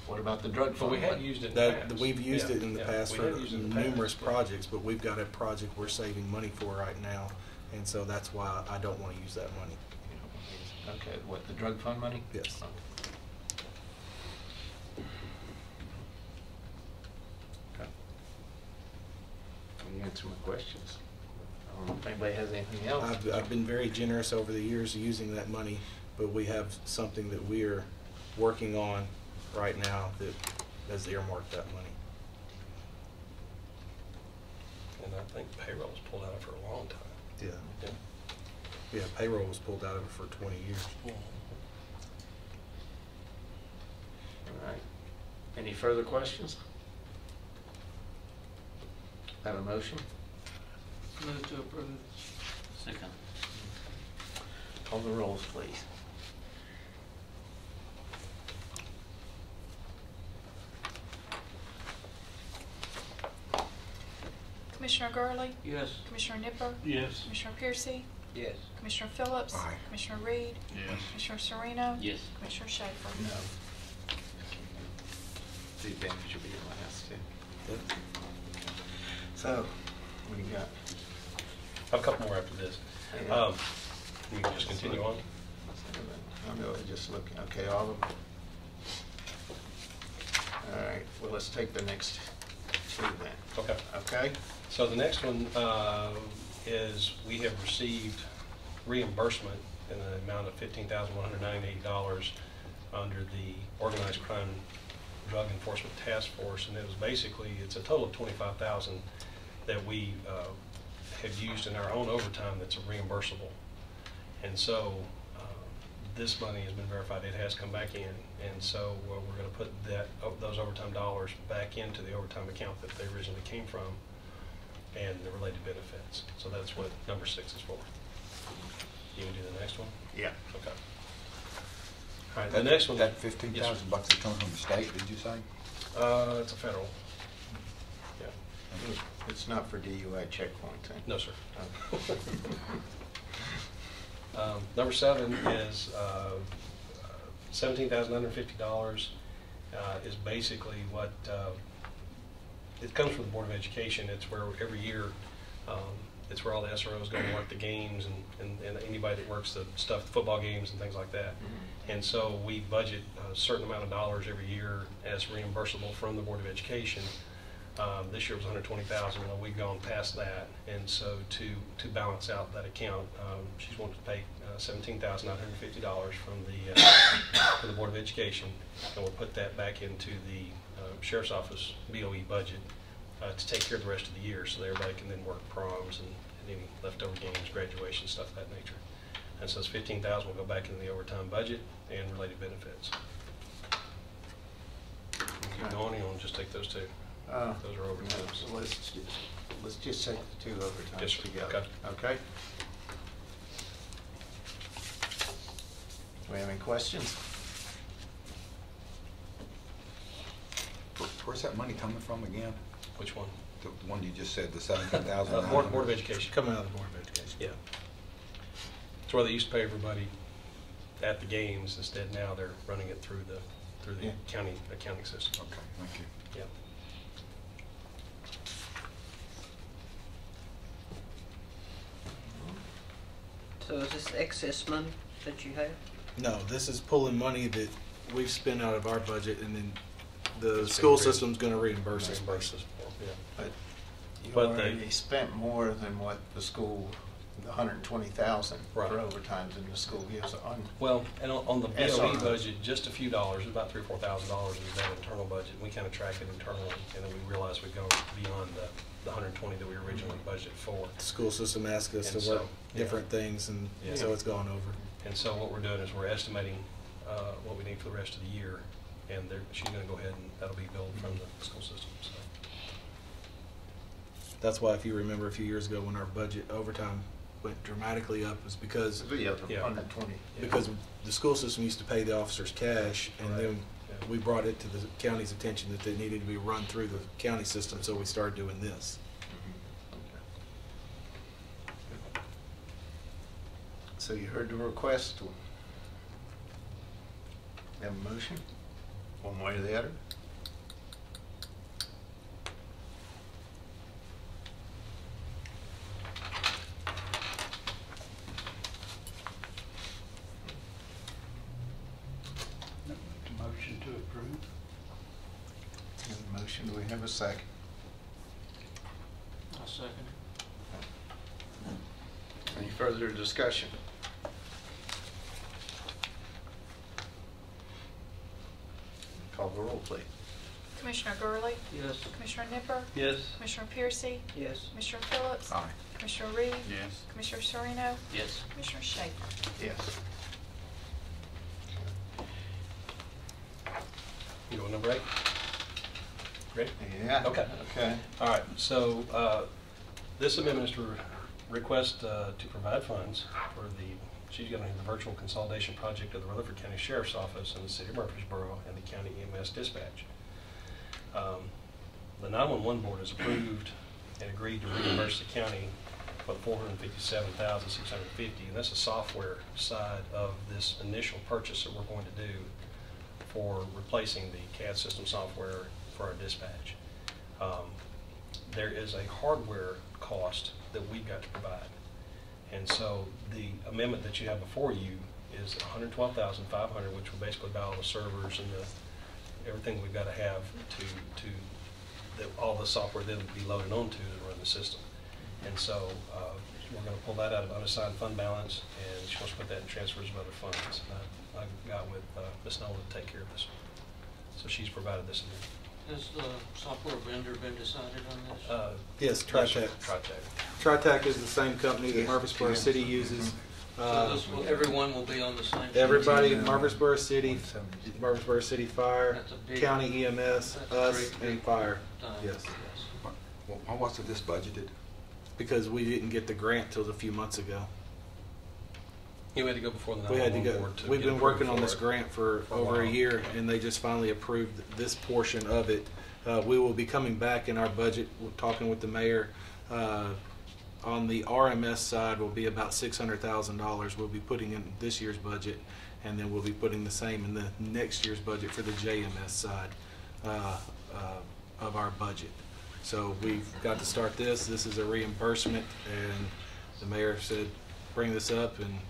What about the drug But fund? we have used it in the That, past. we've used Yeah, it in the yeah, past we for have used it in the past, numerous yeah. projects, but we've got a project we're saving money for right now, and so that's why I don't want to use that money. You don't wanna use it. Okay, what, the drug fund money? Yes. Okay. Can you answer my questions? I don't know if anybody has anything else. I've been very generous over the years using that money, but we have something that we're working on right now that has earmarked that money. And I think payroll was pulled out of it for a long time. Yeah. Yeah. Yeah, payroll was pulled out of it for 20 years. All right. Any further questions? Have a motion? Move to approve. Second. Call the rolls, please. Commissioner Gurley? Yes. Commissioner Nipper? Yes. Commissioner Piercy? Yes. Commissioner Phillips? Aye. Commissioner Reed? Yes. Commissioner Sereno? Yes. Commissioner Schaefer? No. The advantage will be your last, too. So, what do you got? I have a couple more after this. Yeah. You can just continue on. I'll go ahead, just look, okay, all of them. All right, well, let's take the next two then. Okay. Okay? So the next one is we have received reimbursement in the amount of $15,198 under the Organized Crime Drug Enforcement Task Force, and it was basically, it's a total of $25,000 that we have used in our own overtime that's reimbursable. And so this money has been verified, it has come back in, and so we're going to put those overtime dollars back into the overtime account that they originally came from and the related benefits. So that's what number 6 is for. You can do the next one? Yeah. Okay. All right, the next one. That $15,000 that comes from the state, did you say? It's a federal. Yeah. It's not for DUI checkpoints, eh? No, sir. Number 7 is $17,950 is basically what, it comes from the Board of Education. It's where every year, it's where all the SROs go and work the games and anybody that works the stuff, football games and things like that. And so we budget a certain amount of dollars every year as reimbursable from the Board of Education. This year was $120,000. We've gone past that, and so to balance out that account, she's wanted to pay $17,950 from the Board of Education, and we'll put that back into the Sheriff's Office BOE budget to take care of the rest of the year, so that everybody can then work proms and any leftover games, graduation, stuff of that nature. And so it's $15,000 will go back into the overtime budget and related benefits. Keep going, you want to just take those two? Those are overtimes. No, let's just take the two overtimes Yes, sir. together. Okay? Do we have any questions? Where's that money coming from again? Which one? The one you just said, the $17,000. Board of Education. Coming out of the Board of Education. Yeah. It's where they used to pay everybody at the games. Instead, now they're running it through the Yeah. county accounting system. Okay, thank you. Yeah. So is this excess money that you have? No, this is pulling money that we've spent out of our budget, and then the school system's going to reimburse us. But you But already spent more than what the school, the $120,000 Right. for overtimes in the school gives on. Well, and on the BOE SRO. budget, just a few dollars, about $3,000 or $4,000 is that internal budget. We kind of track it internally, and then we realize we go beyond the 120 that we originally budgeted for. The school system asked us And to so, work different things, and Yeah. so it's gone over. And so what we're doing is we're estimating what we need for the rest of the year, and she's going to go ahead and that'll be billed from the school system. So. That's why, if you remember a few years ago when our budget overtime went dramatically up was because Yeah, 120. because the school system used to pay the officers cash, and then we brought it to the county's attention that they needed to be run through the county system, so we started doing this. So you heard the request. Have a motion, one way or the other? Motion to approve. Have a motion, do we have a second? I'll second it. Any further discussion? Call the roll, please. Commissioner Gurley? Yes. Commissioner Nipper? Yes. Commissioner Piercy? Yes. Commissioner Phillips? Aye. Commissioner Reed? Yes. Commissioner Sereno? Yes. Commissioner Schaefer? Yes. You go with number 8? Ready? Yeah. Okay. Okay. All right, so this amendment is to request to provide funds for she's going to have the virtual consolidation project of the Rutherford County Sheriff's Office and the City of Murfreesboro and the County EMS Dispatch. The 911 Board has approved and agreed to reimburse the county for $457,650, and that's the software side of this initial purchase that we're going to do for replacing the CAD system software for our dispatch. There is a hardware cost that we've got to provide. And so the amendment that you have before you is $112,500, which will basically buy all the servers and everything we've got to have all the software then would be loaded onto to run the system. And so we're going to pull that out of unassigned fund balance, and she wants to put that in transfers of other funds. I got with Ms. Nolan to take care of this. So she's provided this amendment. Has the software vendor been decided on this? Yes, TriTac. TriTac is the same company that Murfreesboro City uses. So everyone will be on the same? Everybody, Murfreesboro City, Murfreesboro City Fire, County EMS, us, and Fire. Yes. Why wasn't this budgeted? Because we didn't get the grant till a few months ago. You had to go before the We had to 911 go. Board to We've get been approved working on for this it grant for a over a while. year, and they just finally approved this portion of it. We will be coming back in our budget. We're talking with the mayor. On the RMS side will be about $600,000 we'll be putting in this year's budget, and then we'll be putting the same in the next year's budget for the JMS side of our budget. So we've got to start this. This is a reimbursement, and the mayor said bring this up, and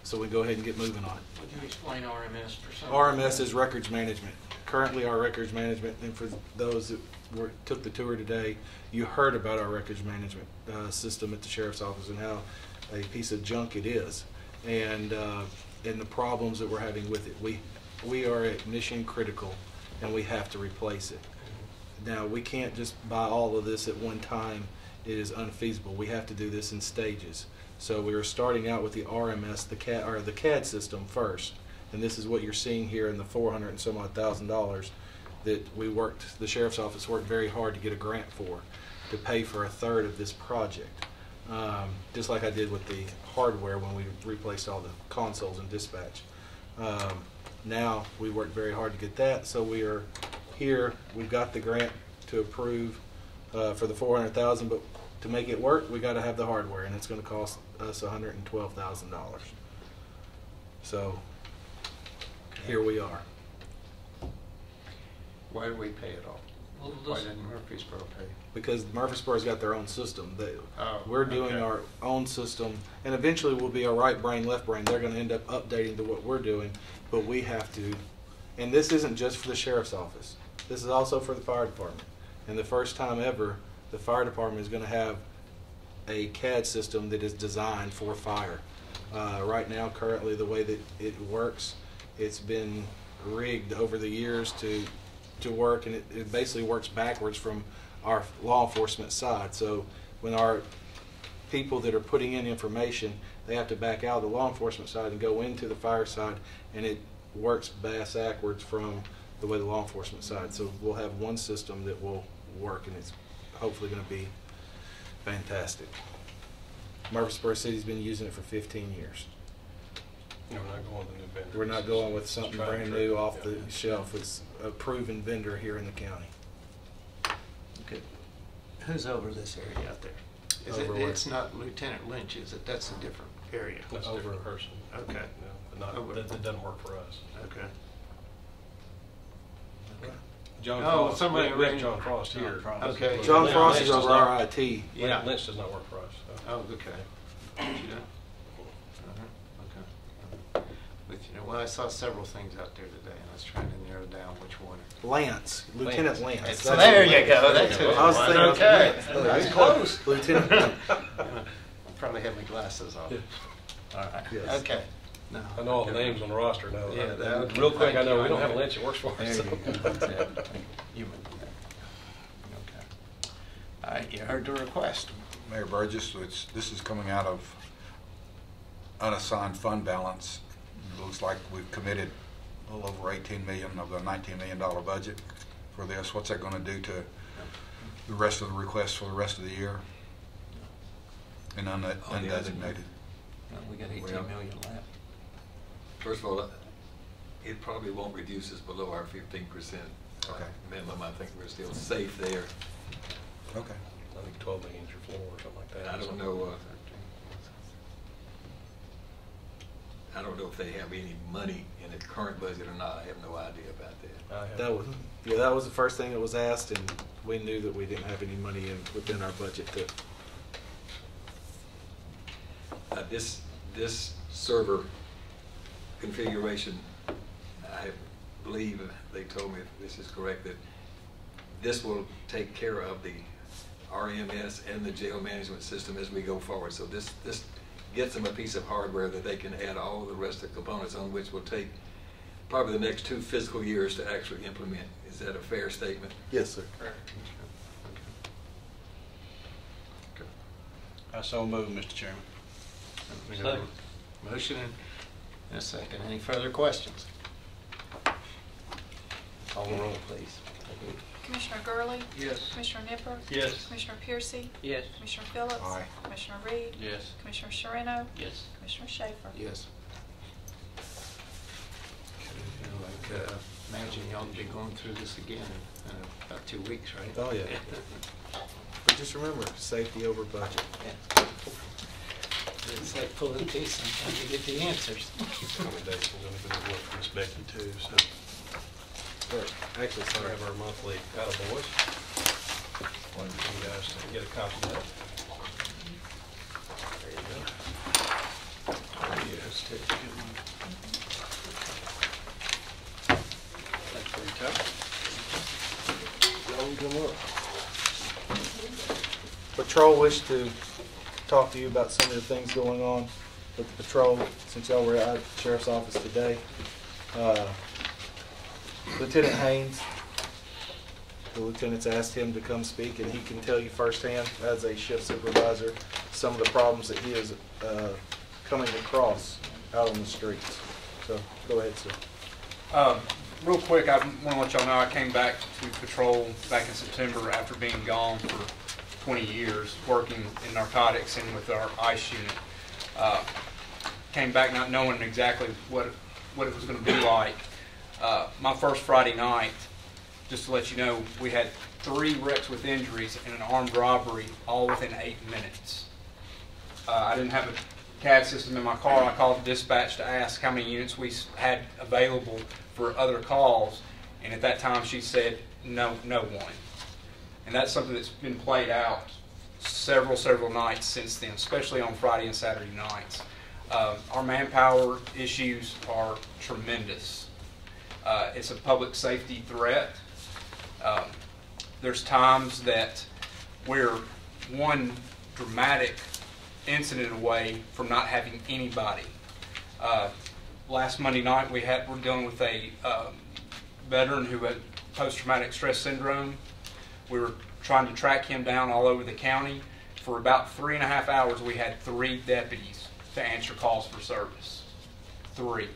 so we go ahead and get moving on it. Would you explain RMS for some? RMS is records management. Currently, our records management, and for those that took the tour today, you heard about our records management system at the sheriff's office and how a piece of junk it is, and the problems that we're having with it. We are at mission critical, and we have to replace it. Now, we can't just buy all of this at one time. It is unfeasible. We have to do this in stages. So we are starting out with the RMS, the CAD system first, and this is what you're seeing here in the $400 and some odd thousand that the sheriff's office worked very hard to get a grant for, to pay for a third of this project. Just like I did with the hardware when we replaced all the consoles in dispatch. Now we worked very hard to get that, so we are here. We've got the grant to approve for the $400,000, but to make it work, we got to have the hardware, and it's going to cost us $112,000. So here we are. Why do we pay it all? Why didn't Murfreesboro pay? Because Murfreesboro's got their own system. We're doing our own system, and eventually we'll be a right brain, left brain. They're going to end up updating to what we're doing, but we have to. And this isn't just for the sheriff's office. This is also for the fire department. And the first time ever, the fire department is going to have a CAD system that is designed for fire. Right now, currently, the way that it works, it's been rigged over the years to work, and it basically works backwards from our law enforcement side. So when our people that are putting in information, they have to back out of the law enforcement side and go into the fire side, and it works backwards from the way the law enforcement side. So we'll have one system that will work, and it's hopefully going to be fantastic. Murfreesboro City's been using it for 15 years. No, we're not going with the new vendor. We're not going with something Tried and brand true. new off Yeah. the shelf. It's a proven vendor here in the county. Okay. Who's over this area out there? Is it, Over where? it's not Lieutenant Lynch, is it? That's a different area. That's a Over. different person. Okay. No, but not, Over. that doesn't work for us. Okay. John Oh, Frost, somebody we have already- John Frost here. Okay. John Lynch Frost is does over not- our IT. Yeah. Lynch does not work for us. so. Oh, okay. You know? Okay. But, you know, well, I saw several things out there today, and I was trying to narrow down which one. Lance, Lieutenant Lance. It's- That's there what you Lance- go. That's who it I was was. thinking, Okay. Lance. That's close. Lieutenant Lance. Probably have my glasses on. All right. Yes. Okay. No. I know all the names on the roster now. Yeah, that- Real quick, I thank know you. we don't have Lynch that works for us. There so. you go. That's it. You- Okay. All right, you heard the request. Mayor Burgess, this is coming out of unassigned fund balance. It looks like we've committed a little over 18 million of the $19 million budget for this. What's that going to do to the rest of the requests for the rest of the year? And undesignated. We got 18 Well, million left. First of all, it probably won't reduce us below our 15% minimum. I think we're still safe there. Okay. I think 12 million is your floor or something like that. I don't know. I don't know if they have any money in the current budget or not. I have no idea about that. That was the first thing that was asked, and we knew that we didn't have any money within our budget to. This server configuration, I believe they told me, if this is correct, that this will take care of the RMS and the jail management system as we go forward. So this gets them a piece of hardware that they can add all the rest of the components on, which will take probably the next 2 fiscal years to actually implement. Is that a fair statement? Yes, sir. I so move, Mr. Chairman. Second. Motion and a second. Any further questions? Call the roll, please. Commissioner Gurley? Yes. Commissioner Nipper? Yes. Commissioner Piercy? Yes. Commissioner Phillips? Aye. Commissioner Reed? Yes. Commissioner Sharino? Yes. Commissioner Schaefer? Yes. Imagine y'all be going through this again in about 2 weeks, right? Oh, yeah. But just remember, safety over budget. Yeah. It's like pulling teeth sometimes you get the answers. Accommodations going to be work for Miss Becky too, so. Actually, We sorry. have our monthly attaboys. Wanted for you guys to get a copy of that. There you go. Yes. Thanks for your time. Patrol wished to talk to you about some of the things going on with the patrol since y'all were out at the sheriff's office today. Lieutenant Haynes, the lieutenant's asked him to come speak, and he can tell you firsthand as a shift supervisor some of the problems that he is coming across out on the streets. So go ahead, sir. Real quick, I want to let y'all know I came back to patrol back in September after being gone for 20 years, working in narcotics and with our ICE unit. Came back not knowing exactly what it was going to be like. My first Friday night, just to let you know, we had 3 wrecks with injuries and an armed robbery, all within 8 minutes. I didn't have a CAD system in my car. I called dispatch to ask how many units we had available for other calls, and at that time she said no one. And that's something that's been played out several nights since then, especially on Friday and Saturday nights. Our manpower issues are tremendous. It's a public safety threat. There's times that we're one dramatic incident away from not having anybody. Last Monday night we're dealing with a veteran who had post-traumatic stress syndrome. We were trying to track him down all over the county. For about 3.5 hours we had 3 deputies to answer calls for service. 3.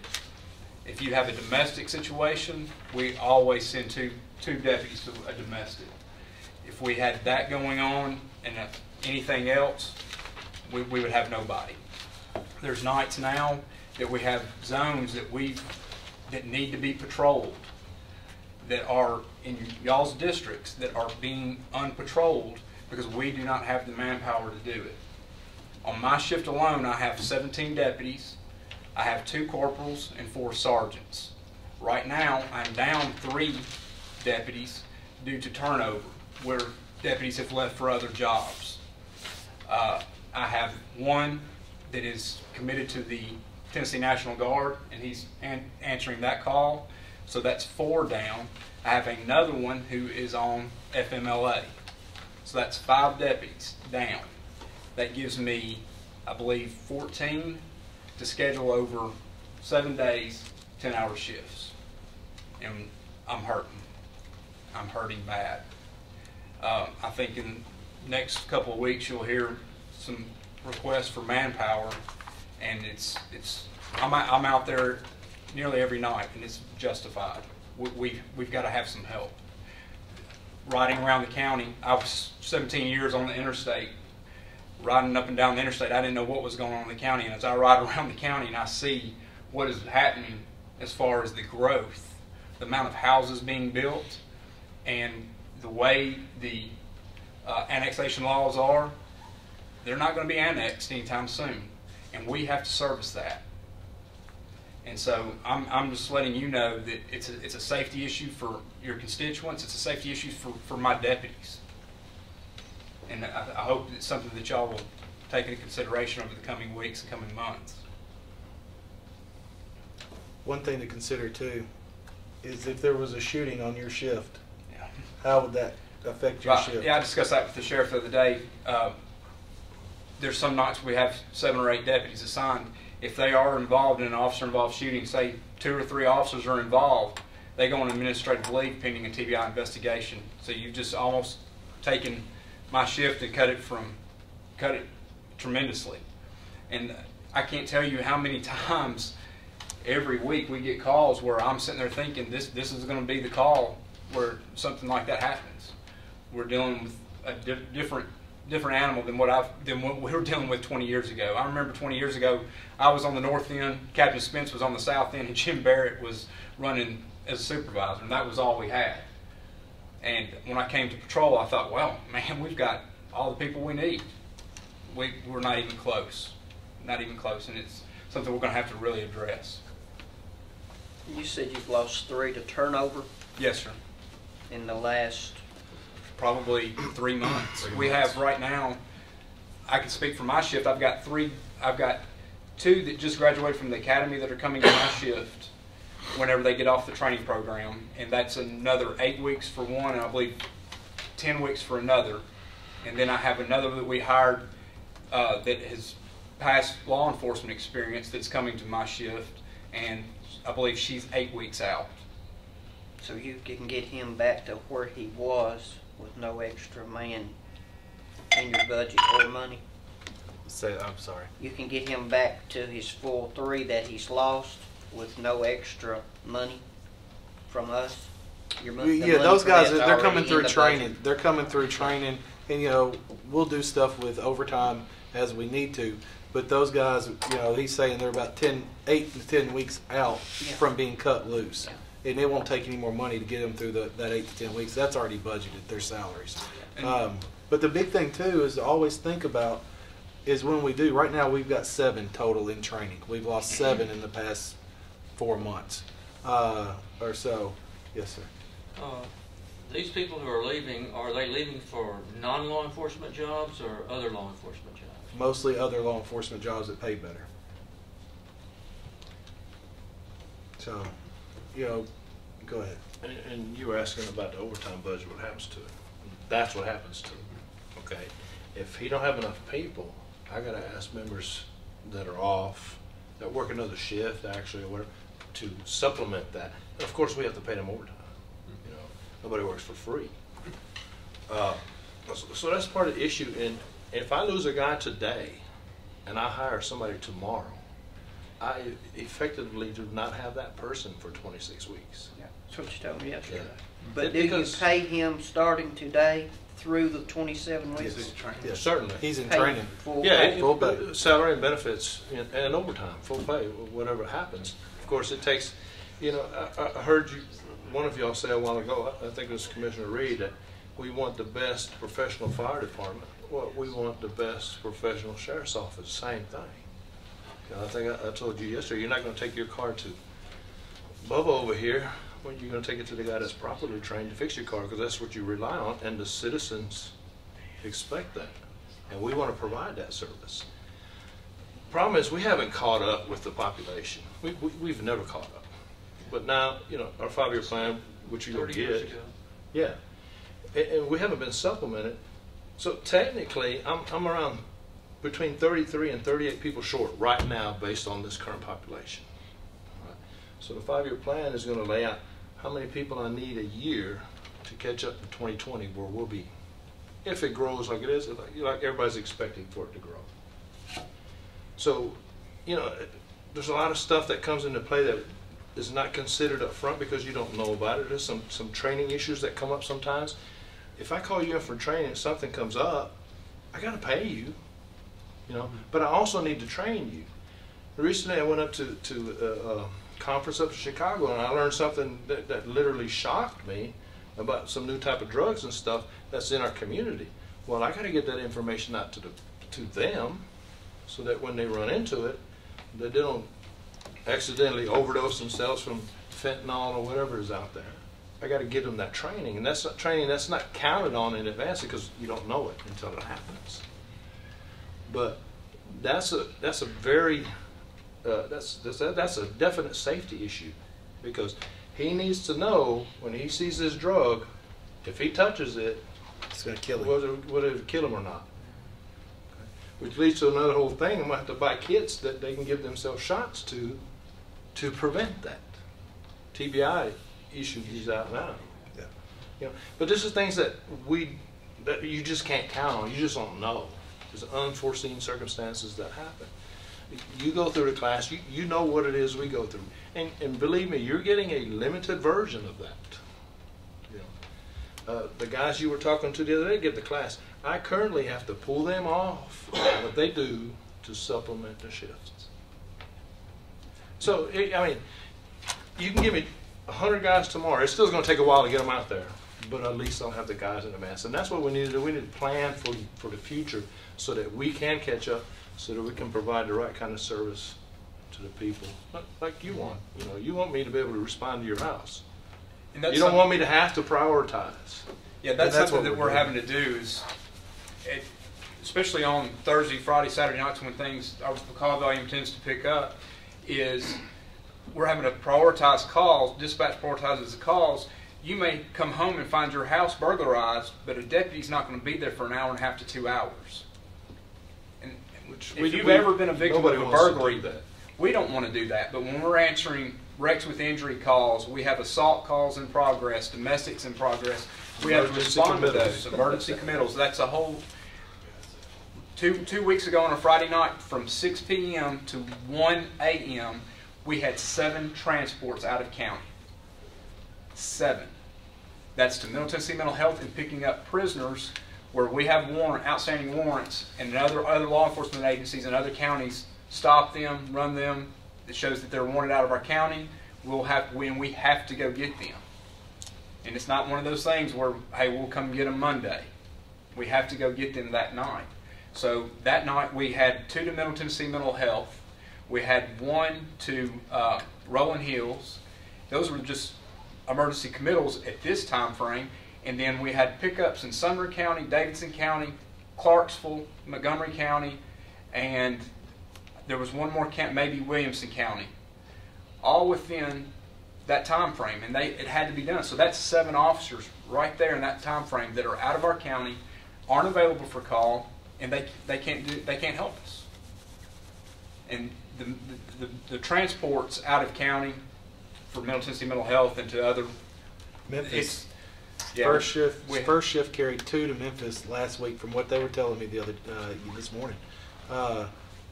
If you have a domestic situation, we always send two deputies to a domestic. If we had that going on and anything else, we would have nobody. There's nights now that we have zones that need to be patrolled, that are in y'all's districts that are being unpatrolled because we do not have the manpower to do it. On my shift alone, I have 17 deputies, I have 2 corporals and 4 sergeants. Right now, I'm down 3 deputies due to turnover, where deputies have left for other jobs. I have 1 that is committed to the Tennessee National Guard, and he's answering that call, so that's 4 down. I have another one who is on FMLA, so that's 5 deputies down. That gives me, I believe, 14 to schedule over 7 days, 10-hour shifts, and I'm hurting. I'm hurting bad. I think in the next couple of weeks you'll hear some requests for manpower, and I'm out there nearly every night, and it's justified. We've got to have some help. Riding around the county, I was 17 years on the interstate, riding up and down the interstate. I didn't know what was going on in the county, and as I ride around the county and I see what is happening as far as the growth, the amount of houses being built, and the way the annexation laws are, they're not going to be annexed anytime soon, and we have to service that. And so I'm just letting you know that it's a safety issue for your constituents. It's a safety issue for my deputies. And I hope it's something that y'all will take into consideration over the coming weeks and coming months. One thing to consider too is if there was a shooting on your shift, how would that affect your shift? Yeah, I discussed that with the sheriff the other day. There's some nights we have 7 or 8 deputies assigned. If they are involved in an officer-involved shooting, say 2 or 3 officers are involved, they go on administrative leave pending a TBI investigation. So you've just almost taken my shift and cut it tremendously. And I can't tell you how many times every week we get calls where I'm sitting there thinking this is going to be the call where something like that happens. We're dealing with a different animal than what we were dealing with 20 years ago. I remember 20 years ago, I was on the north end, Captain Spence was on the south end, and Jim Barrett was running as a supervisor, and that was all we had. And when I came to patrol, I thought, well, man, we've got all the people we need. We're not even close. Not even close, and it's something we're going to have to really address. You said you've lost 3 to turnover? Yes, sir. In the last? Probably 3 months. We have right now, I can speak for my shift, I've got 2 that just graduated from the academy that are coming to my shift whenever they get off the training program, and that's another 8 weeks for one, and I believe 10 weeks for another. And then I have another that we hired that has past law enforcement experience that's coming to my shift, and I believe she's 8 weeks out. So you can get him back to where he was with no extra man in your budget or money? I'm sorry. You can get him back to his full 3 that he's lost with no extra money from us? Yeah, those guys, they're coming through training. They're coming through training, and we'll do stuff with overtime as we need to. But those guys, he's saying they're about 8 to 10 weeks out from being cut loose. Yeah. And it won't take any more money to get them through that 8 to 10 weeks. That's already budgeted, their salaries. But the big thing, too, is to always think about is when we do. Right now, we've got 7 total in training. We've lost 7 in the past 4 months or so. Yes, sir. These people who are leaving, are they leaving for non-law enforcement jobs or other law enforcement jobs? Mostly other law enforcement jobs that pay better. So, go ahead. And you were asking about the overtime budget, what happens to it? That's what happens to it, okay? If he don't have enough people, I gotta ask members that are off, that work another shift actually, or whatever, to supplement that. And of course, we have to pay them overtime. Nobody works for free. So that's part of the issue. And if I lose a guy today and I hire somebody tomorrow, I effectively do not have that person for 26 weeks. Yeah, that's what you told me yesterday. Yeah. But do you pay him starting today through the 27 weeks? Yes. Certainly. He's in Paid training. full Yeah, pay. Full pay. Salary and benefits and overtime, full pay, whatever happens. Of course, it takes, you know, I heard you, one of y'all say a while ago, I think it was Commissioner Reed, that we want the best professional fire department. Well, we want the best professional sheriff's office, same thing. You know, I think I told you yesterday, you're not going to take your car to Bubba over here. Well, you're going to take it to the guy that's properly trained to fix your car, because that's what you rely on, and the citizens expect that. And we want to provide that service. Problem is, we haven't caught up with the population. We've never caught up. But now, you know, our 5-year plan, which you'll 30 years get. ago. Yeah. And we haven't been supplemented. So technically, I'm around between 33 and 38 people short right now based on this current population. Right. So the 5-year plan is going to lay out how many people I need a year to catch up to 2020, where we'll be. If it grows like it is, like everybody's expecting for it to grow. So, you know, there's a lot of stuff that comes into play that is not considered up front because you don't know about it. There's some training issues that come up sometimes. If I call you in for training, something comes up, I got to pay you, you know, but I also need to train you. Recently I went up to a conference up in Chicago, and I learned something that literally shocked me about some new type of drugs and stuff that's in our community. Well, I got to get that information out to them so that when they run into it, that they don't accidentally overdose themselves from fentanyl or whatever is out there. I got to give them that training, and that's training that's not counted on in advance because you don't know it until it happens. But that's a very that's a definite safety issue, because he needs to know when he sees this drug, if he touches it, it's going to kill him. Whether it kill him or not. Okay. Which leads to another whole thing. I'm going to have to buy kits that they can give themselves shots to prevent that. TBI issue is out now. Yeah. You know, but this is things that you just can't count on. You just don't know. There's unforeseen circumstances that happen. You go through the class, you know what it is we go through. And believe me, you're getting a limited version of that. You know, the guys you were talking to the other day get the class. I currently have to pull them off what they do to supplement the shifts. So, I mean, you can give me 100 guys tomorrow. It's still going to take a while to get them out there, but at least I'll have the guys in the mass. And that's what we need to do. We need to plan for the future so that we can catch up, so that we can provide the right kind of service to the people, like you want. You know, you want me to be able to respond to your house. And that's you don't want me to have to prioritize. Yeah, that's And something that what we're having to do is, especially on Thursday, Friday, Saturday nights when our call volume tends to pick up, is we're having to prioritize calls. Dispatch prioritizes the calls. You may come home and find your house burglarized, but a deputy's not going to be there for an hour and a half to 2 hours. And if you've ever been a victim of a burglary, we don't want to do that. But when we're answering wrecks with injury calls, we have assault calls in progress, domestics in progress. We have to respond to those. Emergency committals. That's a whole... Two weeks ago on a Friday night from 6 p.m. to 1 a.m., we had 7 transports out of county. 7. That's to Middle Tennessee Mental Health and picking up prisoners where we have outstanding warrants, and other law enforcement agencies in other counties stop them, run them. It shows that they're wanted out of our county. We have to go get them. And it's not one of those things where, hey, we'll come get them Monday. We have to go get them that night. So that night we had 2 to Middle Tennessee Mental Health. We had 1 to Rolling Hills. Those were just emergency committals at this time frame. And then we had pickups in Sumner County, Davidson County, Clarksville, Montgomery County, and there was one more county, maybe Williamson County, all within that time frame. And it had to be done. So that's 7 officers right there in that time frame that are out of our county, aren't available for call, and they can't help us. And the transports out of county for Middle Tennessee Mental Health and to other Memphis. Yeah, first shift carried 2 to Memphis last week, from what they were telling me this morning.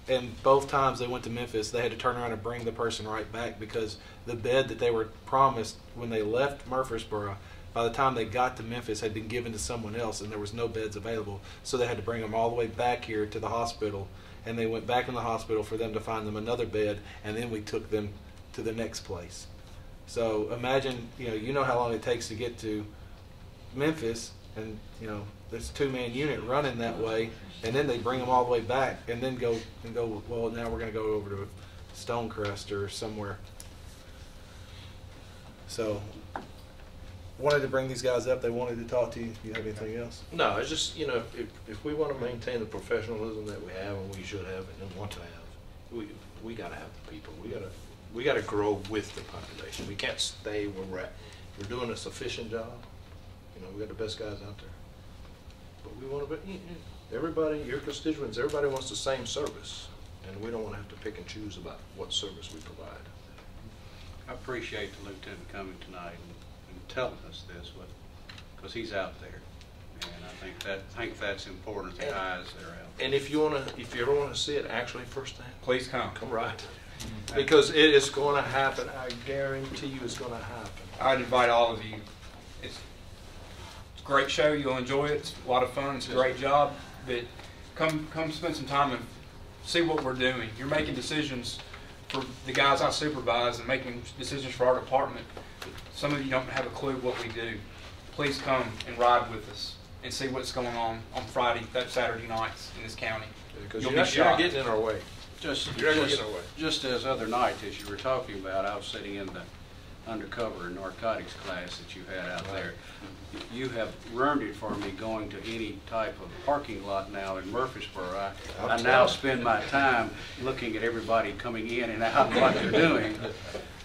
And both times they went to Memphis, they had to turn around and bring the person right back because the bed that they were promised when they left Murfreesboro, by the time they got to Memphis, had been given to someone else, and there was no beds available. So they had to bring them all the way back here to the hospital, and they went back in the hospital for them to find them another bed, and then we took them to the next place. So imagine, you know how long it takes to get to Memphis, and there's a 2-man unit running that way, and then they bring them all the way back, and then go. Well, now we're going to go over to Stonecrest or somewhere. So, wanted to bring these guys up. They wanted to talk to you. Do you have anything else? No, it's just, if we want to maintain the professionalism that we have and we should have and want to have, we got to have the people. We got to grow with the population. We can't stay where we're at. We're doing a sufficient job. We got the best guys out there. But we want to be, everybody, your constituents, everybody wants the same service. And we don't want to have to pick and choose about what service we provide. I appreciate the lieutenant coming tonight and telling us this, because he's out there, and I think that's important. The eyes that are out. And if you ever want to see it actually firsthand, please come. Come right, because it is going to happen. I guarantee you, it's going to happen. I'd invite all of you. It's a great show. You'll enjoy it. It's a lot of fun. It's a great job. But come spend some time and see what we're doing. You're making decisions for the guys I supervise and making decisions for our department. Some of you don't have a clue what we do. Please come and ride with us and see what's going on Friday, that Saturday nights in this county. Because you'll you're be not shocked. getting in our way. Just as other night, as you were talking about, I was sitting in the undercover narcotics class that you had out there. You have ruined it for me going to any type of parking lot now in Murfreesboro. I now spend my time looking at everybody coming in and out and what they're doing.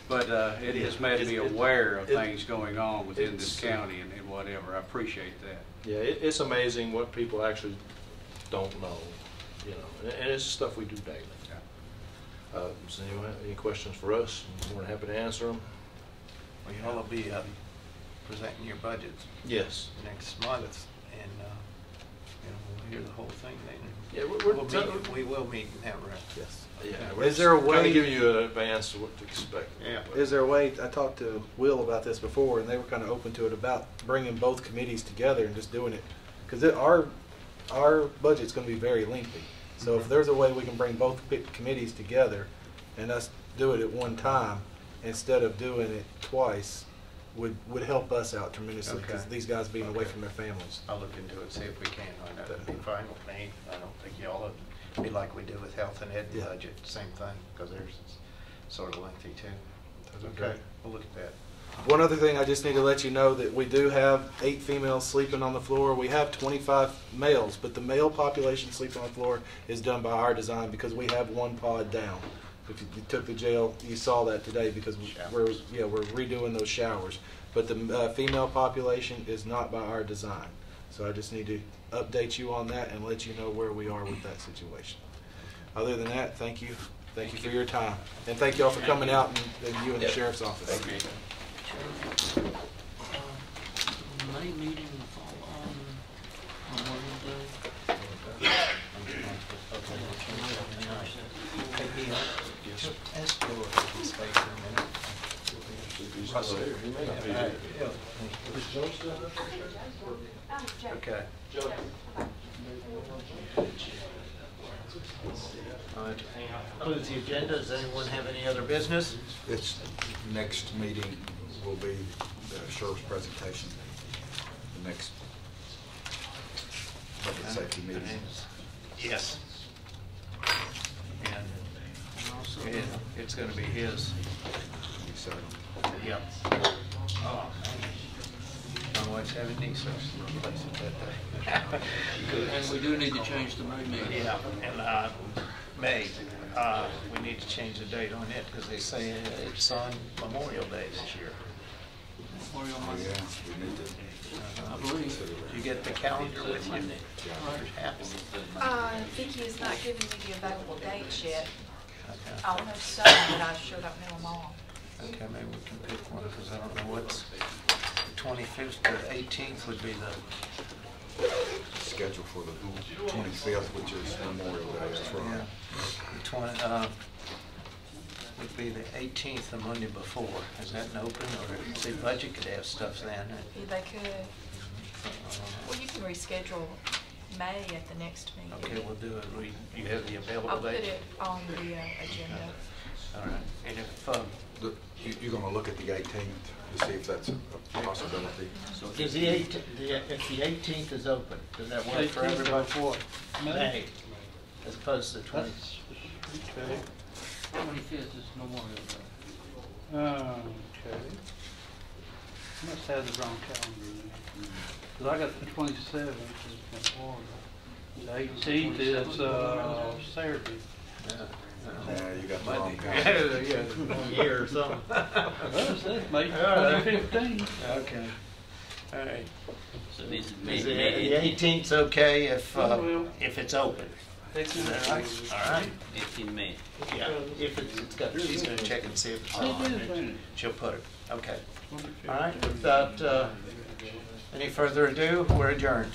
But it has made me aware of things going on within this county and whatever. I appreciate that. Yeah, it's amazing what people actually don't know, and it's stuff we do daily. Does anyone have any questions for us? I'm more than happy to answer them. Well, y'all will be presenting your budgets. Yes. Next month, and we'll hear the whole thing then. Yeah, we will meet in that room. Yes. Yeah. Is there a way to give you an advance of what to expect? Yeah. Is there a way? I talked to Will about this before, and they were kind of open to it about bringing both committees together and just doing it, because our budget's going to be very lengthy. So if there's a way we can bring both committees together and us do it at one time instead of doing it twice, would help us out tremendously, because these guys being away from their families. I'll look into it, see if we can. That'd be fine with me. I don't think y'all would be like we do with health and ed budget, same thing, because theirs is sort of lengthy too. Okay, we'll look at that. One other thing, I just need to let you know that we do have 8 females sleeping on the floor. We have 25 males, but the male population sleeping on the floor is done by our design, because we have one pod down. If you took the jail, you saw that today, because we're redoing those showers. But the female population is not by our design. So I just need to update you on that and let you know where we are with that situation. Other than that, thank you. Thank you for your time. And thank you all for coming out, and you and the sheriff's office. May meeting will fall on Memorial Day. Ask Joe if he can stay for a minute. Okay. Includes the agenda. Does anyone have any other business? Its next meeting will be the sheriff's presentation. The next public safety meeting. Yes. And it's going to be his. Yeah. Oh, my wife's having knee surgery to replace it that day. And we do need to change the May meeting. Yeah, and May, we need to change the date on it, because they say it's on Memorial Day this year. Memorial Monday. Yeah, we need to. I believe. You get the calendar with you? Vicki is not giving me the available dates yet. Okay. I'll know some, but I sure don't know them all. Okay, maybe we can pick one, because I don't know what's the 25th to 18th would be the schedule for the 25th, which is Memorial Day. That's right. Yeah. The would be the 18th, the Monday before. Is that an open, or see, budget could have stuff then? They could. Well, you can reschedule May at the next meeting. Okay, we'll do it. You have the available I'll put date? it on the agenda. All right. And if, You're going to look at the 18th to see if that's a possibility. is the 18th, if the 18th is open, does that work for 18th everybody? of what? May, as opposed to the 20th. Okay. 25th is Memorial Day. Okay. Must have the wrong calendar then. Because I got the 27th as Memorial. The 18th is Saturday. Yeah, you got the wrong Yeah, year or something. Well, it says May All right. 2015. Okay. All right. So this is Is May. the 18th's okay if Well. it's open? Is that right? All right. 18 May. Yeah, if it's got, she's gonna check and see if it's open. She'll put it. Okay. All right, without any further ado, we're adjourned.